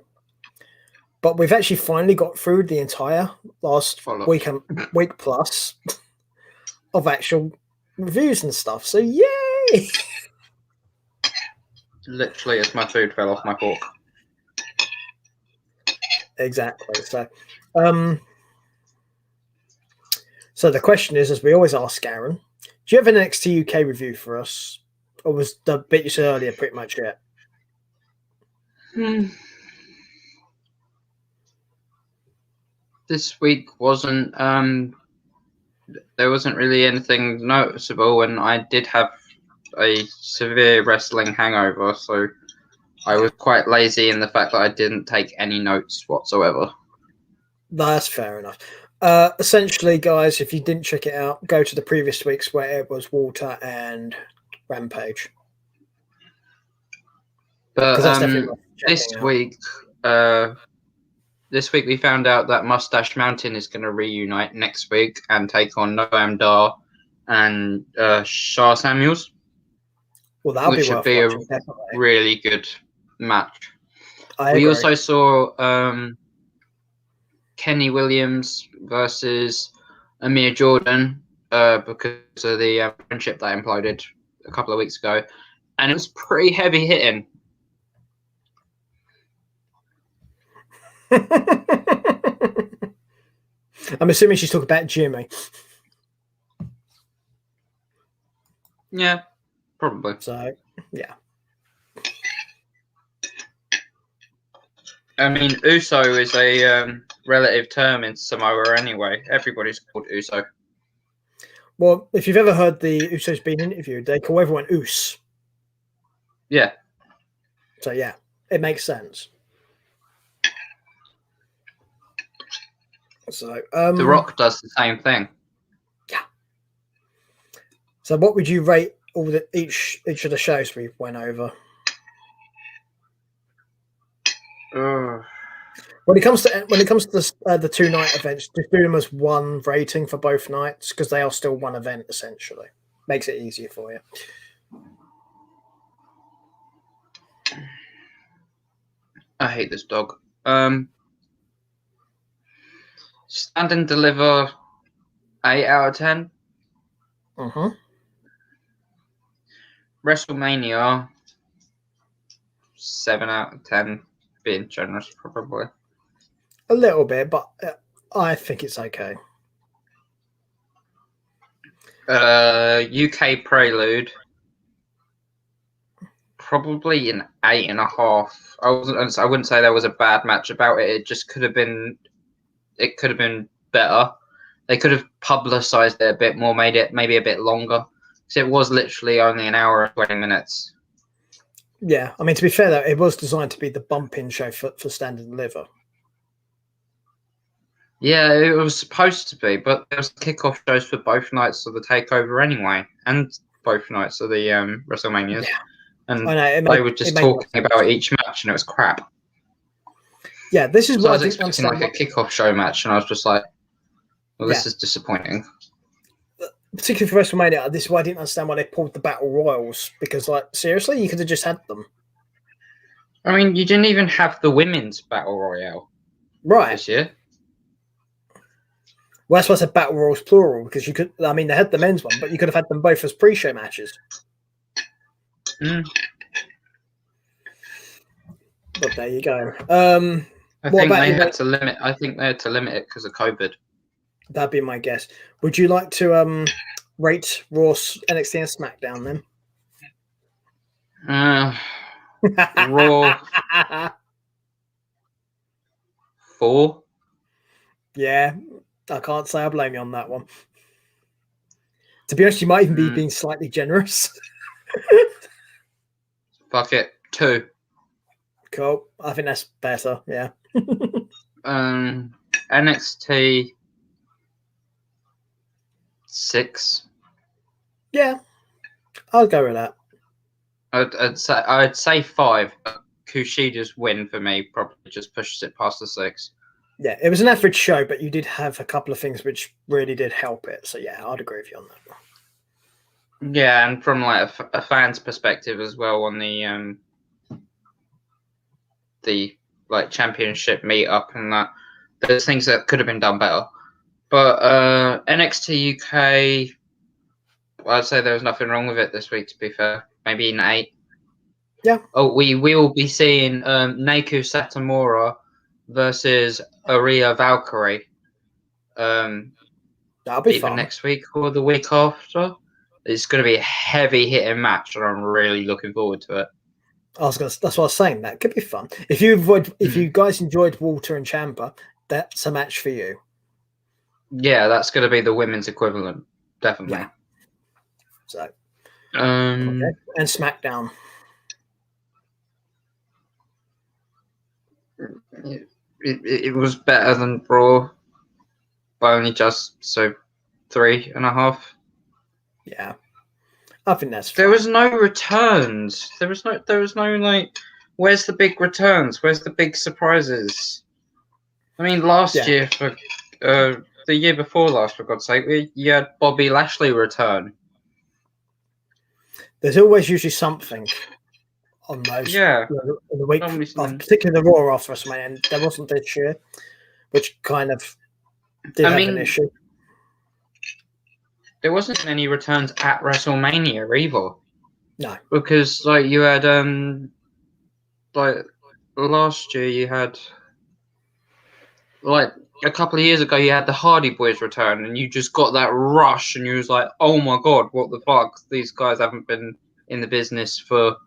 A: but we've actually finally got through the entire last week plus of actual reviews and stuff. So, yay!
B: Literally, as my food fell off my fork.
A: Exactly. So, so the question is, as we always ask Aaron, do you have an NXT UK review for us? Or was the bit you said earlier pretty much it?
B: This week wasn't there wasn't really anything noticeable, and I did have a severe wrestling hangover, so I was quite lazy in the fact that I didn't take any notes whatsoever.
A: That's fair enough. Essentially, guys, if you didn't check it out, go to the previous weeks where it was Walter and Rampage.
B: But
A: this
B: week we found out that Mustache Mountain is going to reunite next week and take on Noam Dar and Shah Samuels.
A: Well, that'll
B: which
A: be
B: would be
A: watching,
B: a really good match.
A: I
B: we
A: agree.
B: also saw Kenny Williams versus Amir Jordan because of the friendship that imploded a couple of weeks ago, and it was pretty heavy hitting.
A: I'm assuming she's talking about Jimmy.
B: Yeah, probably.
A: So, yeah.
B: I mean, Uso is a relative term in Samoa anyway. Everybody's called Uso.
A: Well, if you've ever heard the Usos being interviewed, they call everyone Us.
B: Yeah.
A: So, yeah, it makes sense. So,
B: The Rock does the same thing.
A: Yeah. So, what would you rate all each of the shows we went over? When it comes to the 2 night events, just do them as one rating for both nights because they are still one event essentially. Makes it easier for you.
B: I hate this dog. Stand and Deliver 8 out of 10. WrestleMania 7 out of 10. Being generous, probably.
A: A little bit, but I think it's okay.
B: UK Prelude, probably an 8.5. I wouldn't say there was a bad match about it. It just could have been. It could have been better. They could have publicized it a bit more, made it maybe a bit longer. Because it was literally only an hour and 20 minutes.
A: Yeah, I mean, to be fair, though, it was designed to be the bump-in show for Stand and Deliver.
B: Yeah, it was supposed to be, but there was kickoff shows for both nights of the Takeover anyway, and both nights of the WrestleManias.
A: Yeah.
B: And they were just talking about each match, and it was crap.
A: Yeah, this is
B: so
A: what
B: I was expecting like a kickoff show match, and I was just like, well, this is disappointing.
A: Particularly for WrestleMania, this is why I didn't understand why they pulled the Battle Royals, because, like, seriously, you could have just had them.
B: I mean, you didn't even have the women's Battle Royale this year.
A: Well, that's why I said Battle Royals plural, because you could, I mean, they had the men's one, but you could have had them both as pre-show matches. But there you go.
B: I think they had to limit it because of COVID.
A: That'd be my guess. Would you like to rate Raw's NXT and SmackDown then?
B: Raw 4.
A: Yeah, I can't say I blame you on that one. To be honest, you might even be being slightly generous.
B: Fuck it, 2.
A: Cool. I think that's better. Yeah.
B: NXT 6.
A: Yeah, I'll go with that.
B: I'd say 5. But Kushida's win for me probably just pushes it past the 6.
A: Yeah, it was an average show, but you did have a couple of things which really did help it. So yeah, I'd agree with you on that.
B: Yeah, and from like a fan's perspective as well on the like championship meetup and that, there's things that could have been done better. But NXT UK, I'd say there was nothing wrong with it this week. To be fair, maybe an 8.
A: Yeah.
B: Oh, we will be seeing Naku Satomura versus Aria Valkyrie.
A: That'll be
B: Either
A: fun.
B: next week or the week after. It's going to be a heavy hitting match, and I'm really looking forward to it.
A: That's what I was saying. That could be fun. If you guys enjoyed Walter and Ciampa, that's a match for you.
B: Yeah, that's going to be the women's equivalent, definitely.
A: Yeah. So,
B: okay.
A: And Smackdown.
B: It was better than Raw by only just 3.5.
A: Yeah, I think that's.
B: There was no returns. There was no like. Where's the big returns? Where's the big surprises? I mean, last year for the year before last, for God's sake, you had Bobby Lashley return.
A: There's always usually something on those.
B: Yeah.
A: In the week, particularly the Raw after WrestleMania, and there wasn't this year, which kind of did have an issue.
B: There wasn't any returns at WrestleMania either.
A: No,
B: because like you had like last year you had like a couple of years ago you had the Hardy Boys return, and you just got that rush, and you was like, oh my god, what the fuck? These guys haven't been in the business for.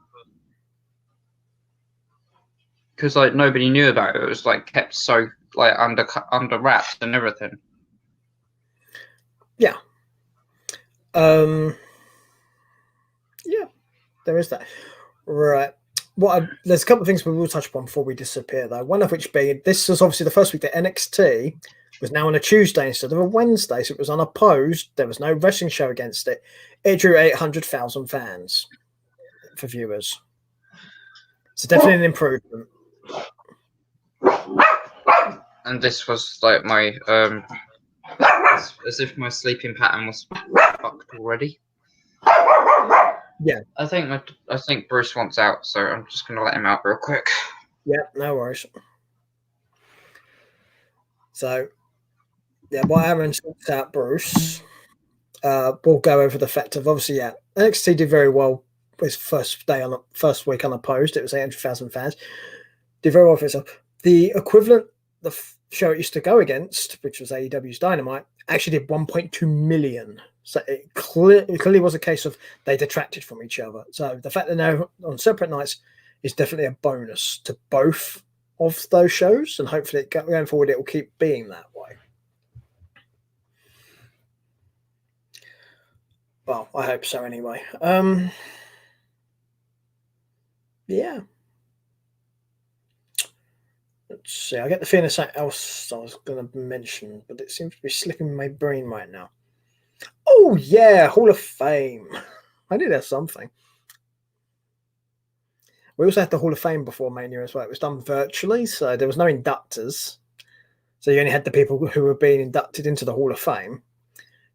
B: Because like nobody knew about it. It was like kept so like under wraps and everything.
A: Yeah. Yeah, there is that. Right. There's a couple of things we will touch upon before we disappear, though. One of which being this was obviously the first week that NXT was now on a Tuesday instead of a Wednesday, so it was unopposed. There was no wrestling show against it. It drew 800,000 fans for viewers. So definitely an improvement.
B: And this was like my as if my sleeping pattern was fucked already.
A: Yeah,
B: I think Bruce wants out, so I'm just gonna let him out real quick.
A: Yeah, no worries. So, yeah, while Aaron sorts out Bruce, we'll go over the fact of obviously, NXT did very well his first week unopposed. It was 800,000 fans. Did very well for itself. The equivalent, the show it used to go against, which was AEW's Dynamite, actually did 1.2 million. So it clearly was a case of they detracted from each other. So the fact that they're on separate nights is definitely a bonus to both of those shows, and hopefully going forward it will keep being that way. Well, I hope so anyway. Yeah. Let's see. I get the feeling of something else I was going to mention, but it seems to be slipping my brain right now. Oh, yeah, Hall of Fame. I knew there's something. We also had the Hall of Fame before Mania as well. It was done virtually, so there was no inductors. So you only had the people who were being inducted into the Hall of Fame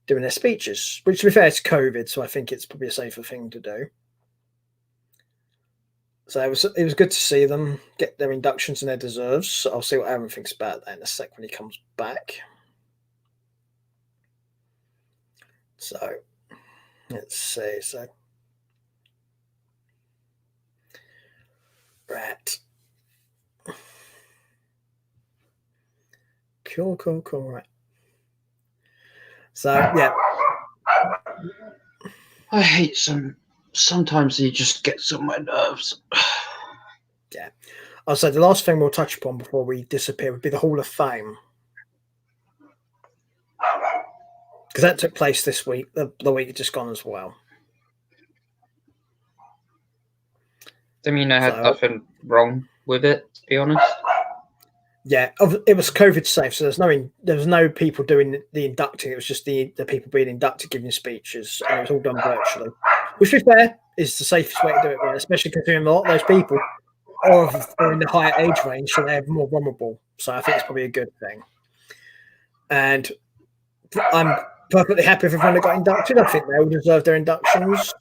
A: doing their speeches, which, to be fair, it's COVID, so I think it's probably a safer thing to do. So it was good to see them get their inductions and their deserves. I'll see what Aaron thinks about that in a sec when he comes back. So let's see. So right. Cool. Right. So yeah.
B: I hate sometimes he just gets on my nerves.
A: Yeah. I'll say the last thing we'll touch upon before we disappear would be the Hall of Fame. Because that took place this week, the week just gone as well.
B: I mean, I had nothing wrong with it, to be honest.
A: Yeah, it was COVID safe, so there was no people doing the inducting. It was just the people being inducted giving speeches, and it was all done virtually. Which, to be fair, is the safest way to do it, really, especially considering a lot of those people are in the higher age range, so they're more vulnerable. So I think it's probably a good thing. And I'm perfectly happy with everyone that got inducted. I think they all deserve their inductions.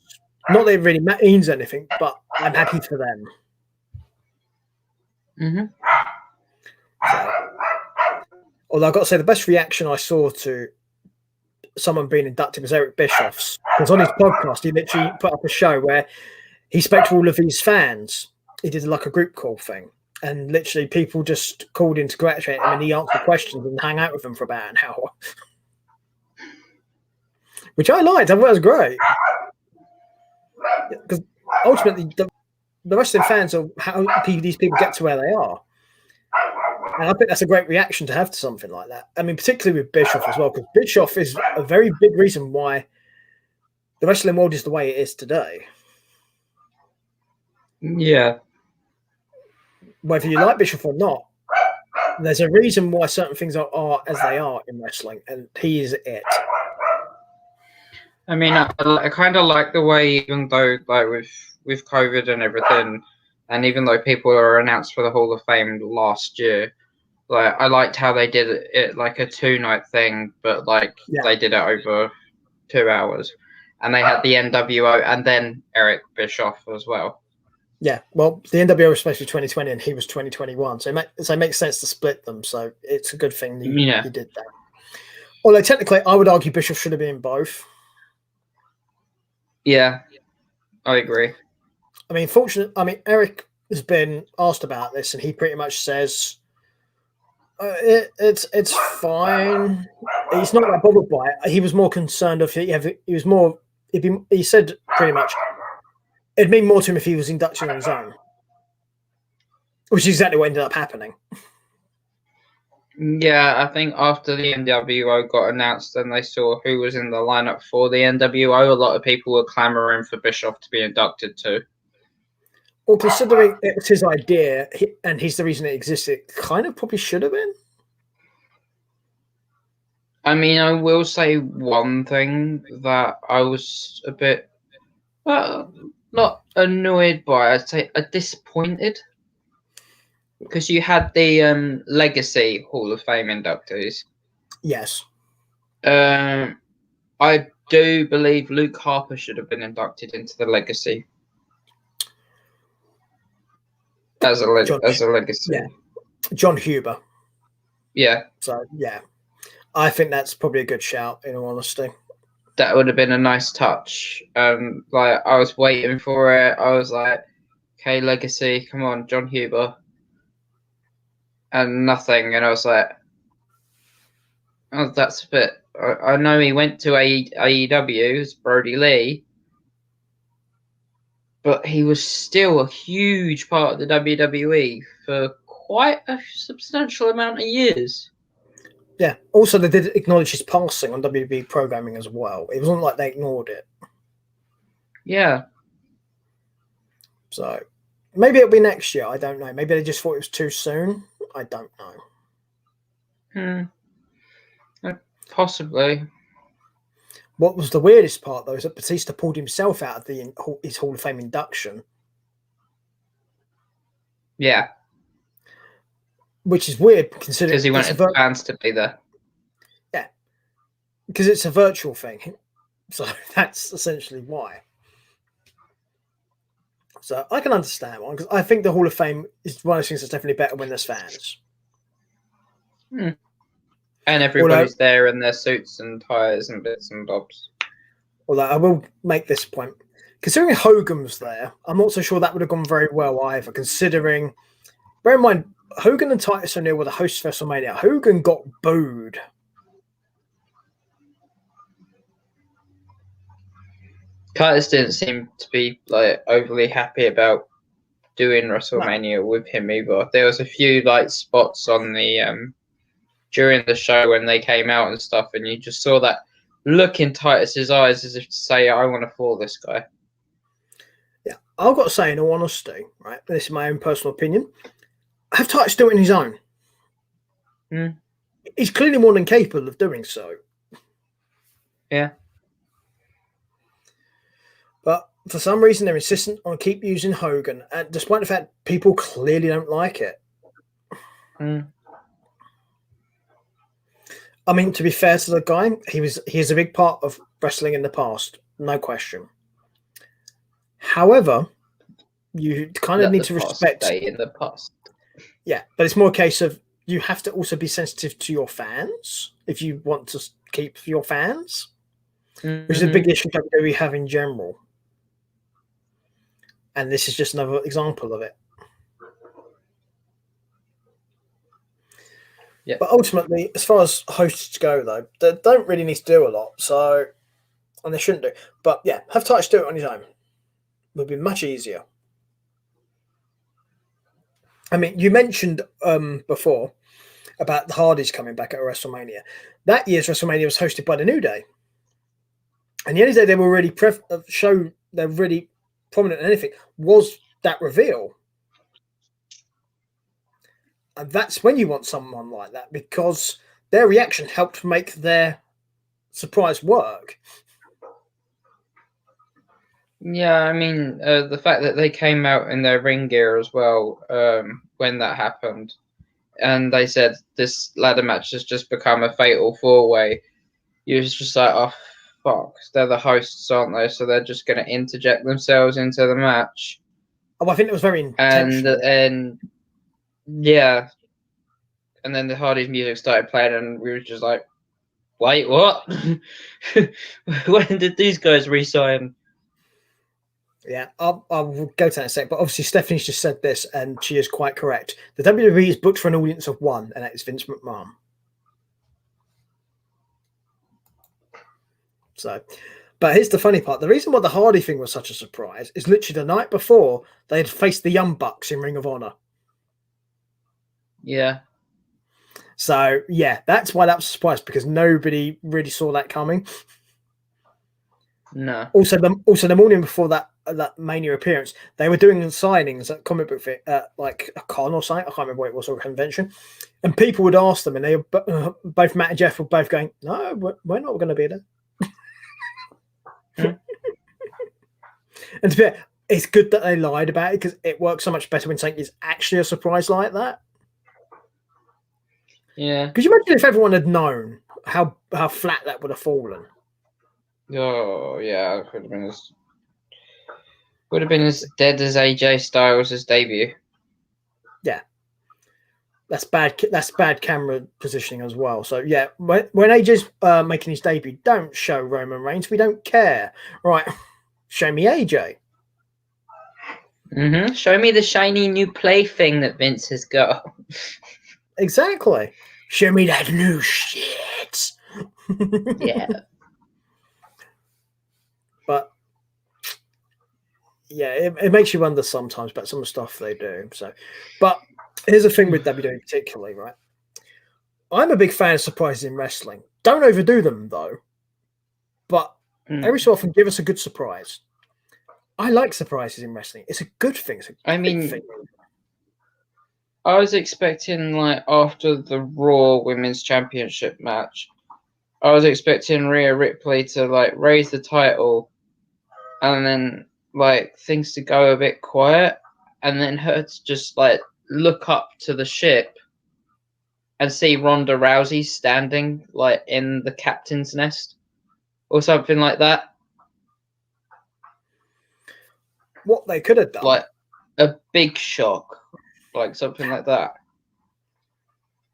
A: Not that it really means anything, but I'm happy for them.
B: Mm-hmm.
A: So, although I've got to say, the best reaction I saw to someone being inducted was Eric Bischoff's. Because on his podcast, he literally put up a show where he spoke to all of his fans. He did like a group call thing. And literally people just called in to congratulate him, and he answered questions and hang out with them for about an hour. Which I liked. I thought it was great. Because ultimately, the wrestling fans are how these people get to where they are. And I think that's a great reaction to have to something like that. I mean, particularly with Bischoff as well, because Bischoff is a very big reason why the wrestling world is the way it is today.
B: Yeah.
A: Whether you like Bischoff or not, there's a reason why certain things are as they are in wrestling, and he is it.
B: I mean, I kind of like the way, even though like with COVID and everything, and even though people are announced for the Hall of Fame last year, like I liked how they did it like a 2-night thing, but like they did it over 2 hours, and they had the NWO and then Eric Bischoff as well.
A: Yeah, well, the NWO was supposed to be 2020 and he was 2021, so it makes sense to split them. So it's a good thing you did that. Although technically, I would argue Bischoff should have been both.
B: Yeah, I agree.
A: I mean, Eric has been asked about this, and he pretty much says it's fine. He's not that bothered by it. He was more concerned he said pretty much it'd mean more to him if he was inducted on his own, which is exactly what ended up happening.
B: Yeah, I think after the NWO got announced and they saw who was in the lineup for the NWO, a lot of people were clamoring for Bischoff to be inducted too.
A: Well, considering it was his idea and he's the reason it existed, it kind of probably should have been.
B: I mean, I will say one thing that I was a bit, not annoyed by, I'd say disappointed. Because you had the Legacy Hall of Fame inductees.
A: Yes.
B: I do believe Luke Harper should have been inducted into the Legacy. As a legacy.
A: Yeah. John Huber.
B: Yeah.
A: So, yeah. I think that's probably a good shout, in all honesty.
B: That would have been a nice touch. Like, I was waiting for it. I was like, okay, Legacy, come on, John Huber. And nothing. And I was like, oh, that's a bit. I know he went to AEW as Brody Lee, but he was still a huge part of the WWE for quite a substantial amount of years.
A: Yeah. Also, they did acknowledge his passing on WWE programming as well. It wasn't like they ignored it.
B: Yeah.
A: So maybe it'll be next year. I don't know. Maybe they just thought it was too soon. I don't
B: know. Possibly.
A: What was the weirdest part, though, is that Batista pulled himself out of his Hall of Fame induction.
B: Yeah.
A: Which is weird, considering
B: because he wanted fans to be there.
A: Yeah. Because it's a virtual thing. So that's essentially why. So I can understand one, because I think the Hall of Fame is one of those things that's definitely better when there's fans.
B: And everybody's there in their suits and ties and bits and bobs.
A: Although I will make this point. Considering Hogan was there, I'm not so sure that would have gone very well either, considering, bear in mind, Hogan and Titus O'Neil were the hosts of WrestleMania. Hogan got booed.
B: Titus didn't seem to be like overly happy about doing WrestleMania with him either. There was a few like spots on the during the show when they came out and stuff, and you just saw that look in Titus's eyes as if to say, "I want to fool this guy."
A: Yeah, I've got to say, in all honesty, right, this is my own personal opinion, have Titus do it on his own.
B: Mm.
A: He's clearly more than capable of doing so.
B: Yeah.
A: But for some reason, they're insistent on keep using Hogan, and despite the fact people clearly don't like it.
B: Mm.
A: I mean, to be fair to the guy, he is a big part of wrestling in the past, no question. However, you kind of
B: Let
A: need
B: the
A: to
B: past
A: respect.
B: stay in the past.
A: Yeah, but it's more a case of you have to also be sensitive to your fans if you want to keep your fans, which is a big issue WWE have in general. And this is just another example of it.
B: Yeah.
A: But ultimately, as far as hosts go, though, they don't really need to do a lot. So, and they shouldn't do. But yeah, have Titus do it on his own. It would be much easier. I mean, you mentioned before about the Hardys coming back at WrestleMania. That year's WrestleMania was hosted by the New Day, and the only day they were really they're really prominent in anything was that reveal. And that's when you want someone like that, because their reaction helped make their surprise work.
B: Yeah, I mean, the fact that they came out in their ring gear as well when that happened, and they said this ladder match has just become a fatal four-way. You was just like, oh fuck, they're the hosts, aren't they? So they're just going to interject themselves into the match.
A: Oh, I think it was very intentional.
B: And yeah, and then the Hardys music started playing, and we were just like, wait, what? When did these guys resign?
A: Yeah, I'll go to that in a sec. But obviously, Stephanie's just said this, and she is quite correct. The WWE is booked for an audience of one, and that is Vince McMahon. So, but here's the funny part. The reason why the Hardy thing was such a surprise is literally the night before they had faced the Young Bucks in Ring of Honor.
B: Yeah.
A: So, yeah, that's why that was a surprise, because nobody really saw that coming.
B: No.
A: Also, the morning before that Mania appearance, they were doing signings at comic book like a con or something. I can't remember what it was, or a convention. And people would ask them, and they both Matt and Jeff were both going, "No, we're not going to be there." And to be fair, it's good that they lied about it, because it works so much better when something is actually a surprise like that.
B: Yeah.
A: Could you imagine if everyone had known how flat that would have fallen?
B: Oh yeah, would have been as dead as AJ Styles' debut.
A: Yeah, that's bad. That's bad camera positioning as well. So yeah, when AJ's making his debut, don't show Roman Reigns. We don't care, right? Show me AJ.
B: Show me the shiny new plaything that Vince has got.
A: Exactly. Show me that new shit.
B: Yeah.
A: But yeah, it makes you wonder sometimes about some of the stuff they do. So, but here's the thing with WWE particularly, right? I'm a big fan of surprises in wrestling. Don't overdo them though. But every so often, give us a good surprise. I like surprises in wrestling. It's a good thing. It's a good thing.
B: I was expecting, like, after the Raw Women's Championship match, I was expecting Rhea Ripley to, like, raise the title and then, like, things to go a bit quiet, and then her to just, like, look up to the ship and see Ronda Rousey standing, like, in the captain's nest or something like that.
A: What they could have done.
B: Like, a big shock. Like, something like that.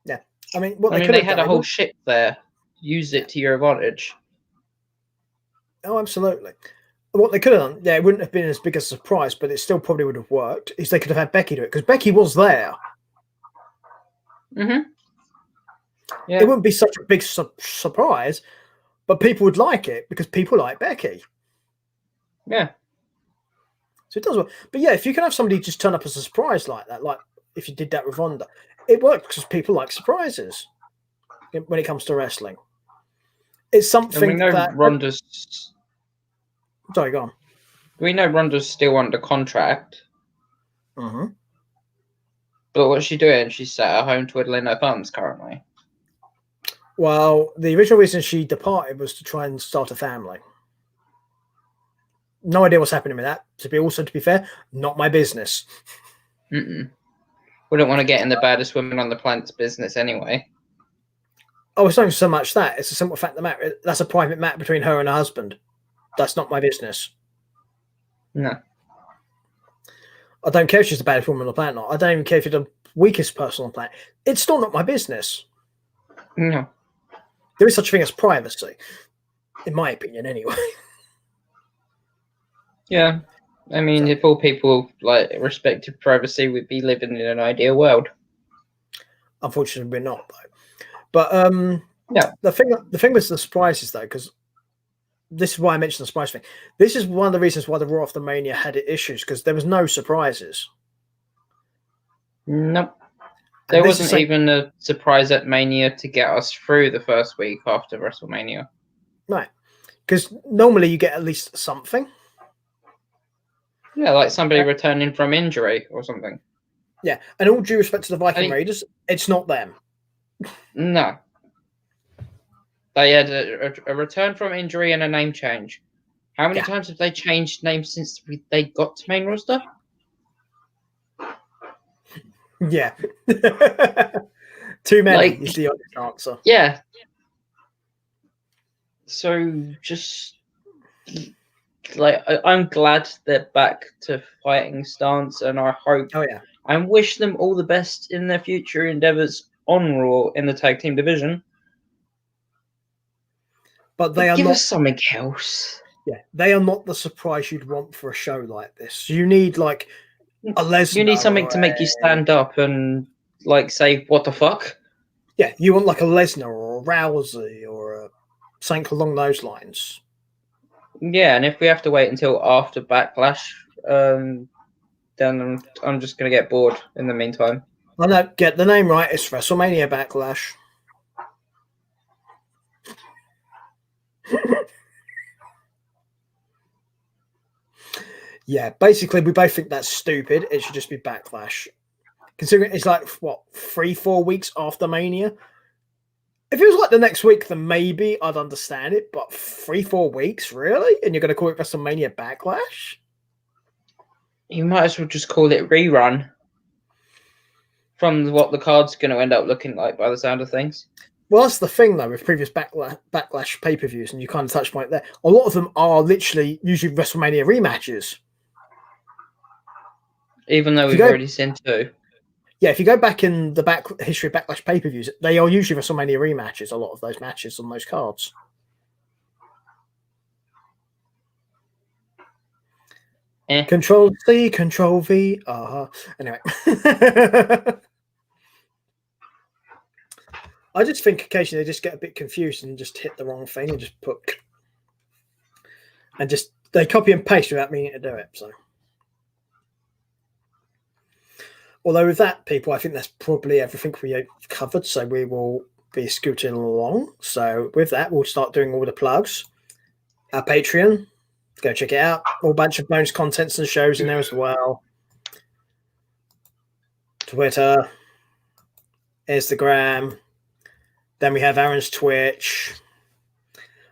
A: Yeah. I mean, what
B: they had a whole ship there. Use it to your advantage.
A: Oh, absolutely. What they could have done, yeah, it wouldn't have been as big a surprise, but it still probably would have worked, is they could have had Becky do it, because Becky was there.
B: Yeah.
A: It wouldn't be such a big surprise, but people would like it because people like Becky.
B: Yeah.
A: So it does work. But yeah, if you can have somebody just turn up as a surprise like that, like if you did that with Ronda, it works because people like surprises when it comes to wrestling. It's something
B: and we know
A: that
B: Ronda's.
A: Sorry, go on.
B: We know Ronda's still under contract.
A: Mm-hmm.
B: But what's she doing? She's sat at home twiddling her thumbs currently.
A: Well, the original reason she departed was to try and start a family. No idea what's happening with that. To be fair, not my business.
B: Mm-mm. Wouldn't want to get in the baddest woman on the planet's business anyway.
A: Oh, it's not so much that. It's a simple fact of the matter. That's a private matter between her and her husband. That's not my business.
B: No.
A: I don't care if she's the baddest woman on the planet or not. I don't even care if you're the weakest person on the planet. It's still not my business.
B: No.
A: There is such a thing as privacy, in my opinion, anyway.
B: Yeah. I mean, if all people respected privacy, we'd be living in an ideal world.
A: Unfortunately, we're not, though. But
B: yeah,
A: the thing with the surprises, though, because this is why I mentioned the surprise thing. This is one of the reasons why the Raw After Mania had issues, because there was no surprises.
B: Nope. There wasn't even a surprise at Mania to get us through the first week after WrestleMania.
A: Right. Because normally you get at least something.
B: Yeah, like somebody returning from injury or something.
A: Yeah, and all due respect to the Viking Raiders, it's not them.
B: No. They had a return from injury and a name change. How many times have they changed names since they got to main roster?
A: Yeah. Too many is the honest answer.
B: Yeah. So just I'm glad they're back to fighting stance, and I hope and wish them all the best in their future endeavors on Raw in the tag team division.
A: But they are
B: give
A: not
B: us something else.
A: Yeah, they are not the surprise you'd want for a show like this. You need like a Lesnar.
B: You need something to make you stand up and say, "What the fuck?"
A: Yeah, you want like a Lesnar or a Rousey or something along those lines.
B: Yeah, and if we have to wait until after Backlash, then I'm just gonna get bored in the meantime.
A: I know, get the name right. It's WrestleMania Backlash. Yeah, basically, we both think that's stupid. It should just be Backlash. Considering it's like, what, 3-4 weeks after Mania? If it was like the next week, then maybe I'd understand it. But 3-4 weeks, really? And you're going to call it WrestleMania Backlash?
B: You might as well just call it Rerun. From what the card's going to end up looking like by the sound of things.
A: Well, that's the thing, though, with previous Backlash pay-per-views, and you kind of touched on it there. A lot of them are literally usually WrestleMania rematches.
B: Even though we've already seen 2.
A: Yeah, if you go back in the history of Backlash pay-per-views, they are usually WrestleMania rematches, a lot of those matches on those cards. Control C, Control V. Anyway. I just think occasionally they just get a bit confused and just hit the wrong thing and just put... And just... They copy and paste without meaning to do it, so... Although with that, people, I think that's probably everything we covered, so we will be scooting along. So with that, we'll start doing all the plugs. Our Patreon, go check it out. All bunch of bonus contents and shows in there as well. Twitter, Instagram. Then we have Aaron's Twitch.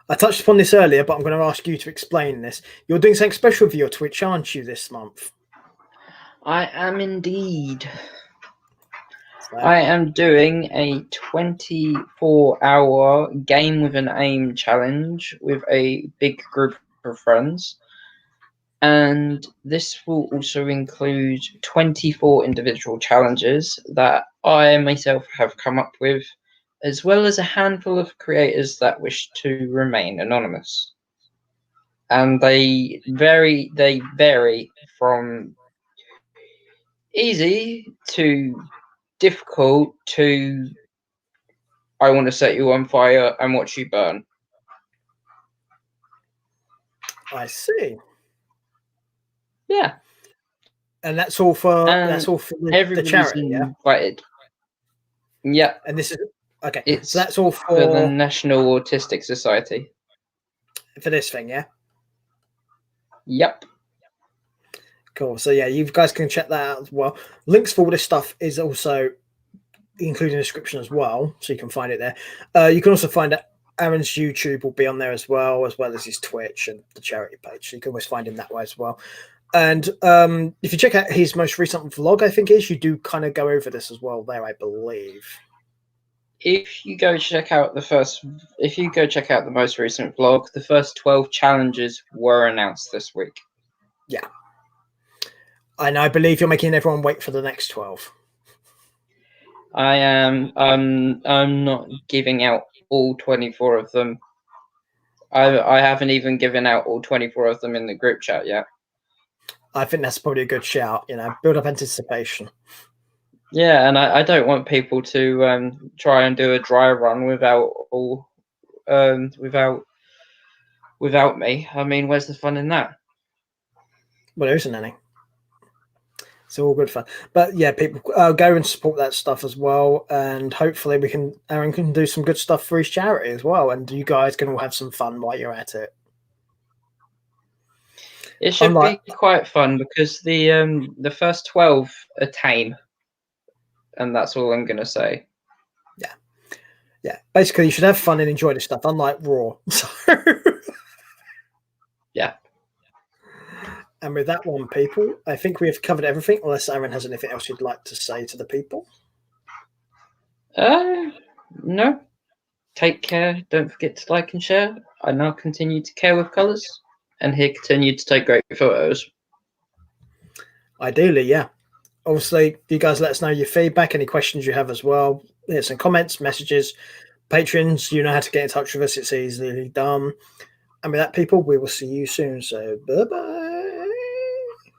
A: I touched upon this earlier, but I'm going to ask you to explain this. You're doing something special for your Twitch, aren't you, this month?
B: I am indeed. I am doing a 24-hour game with an aim challenge with a big group of friends. And this will also include 24 individual challenges that I myself have come up with, as well as a handful of creators that wish to remain anonymous. And they vary from easy to difficult to I want to set you on fire and watch you burn.
A: I see.
B: Yeah.
A: And that's all for the charity, yeah?
B: Invited. Yeah.
A: And this is okay.
B: It's
A: so that's all for
B: the National Autistic Society.
A: For this thing, yeah?
B: Yep.
A: Cool. So yeah, you guys can check that out as well. Links for all this stuff is also including a description as well, so you can find it there. You can also find that Aaron's YouTube will be on there as well as his Twitch and the charity page. So you can always find him that way as well. And if you check out his most recent vlog, I think you do kind of go over this as well there, I believe.
B: If you go check out the most recent vlog, the first 12 challenges were announced this week.
A: Yeah. And I believe you're making everyone wait for the next 12.
B: I am. I'm not giving out all 24 of them. I haven't even given out all 24 of them in the group chat yet.
A: I think that's probably a good shout. Build up anticipation.
B: Yeah, and I don't want people to try and do a dry run without me. I mean, where's the fun in that?
A: Well, there isn't any. It's all good fun. But yeah, people go and support that stuff as well, and hopefully Aaron can do some good stuff for his charity as well, and you guys can all have some fun while you're at it.
B: It should be quite fun because the first 12 are tame, and that's all I'm gonna say.
A: Yeah. Basically, you should have fun and enjoy the stuff, unlike Raw.
B: Yeah.
A: And with that one, people, I think we have covered everything, unless Aaron has anything else you'd like to say to the people.
B: No. Take care. Don't forget to like and share. I now continue to care with colours, and here continue to take great photos.
A: Ideally, yeah. Obviously, you guys let us know your feedback, any questions you have as well. There's some comments, messages, patrons. You know how to get in touch with us. It's easily done. And with that, people, we will see you soon. So, bye-bye.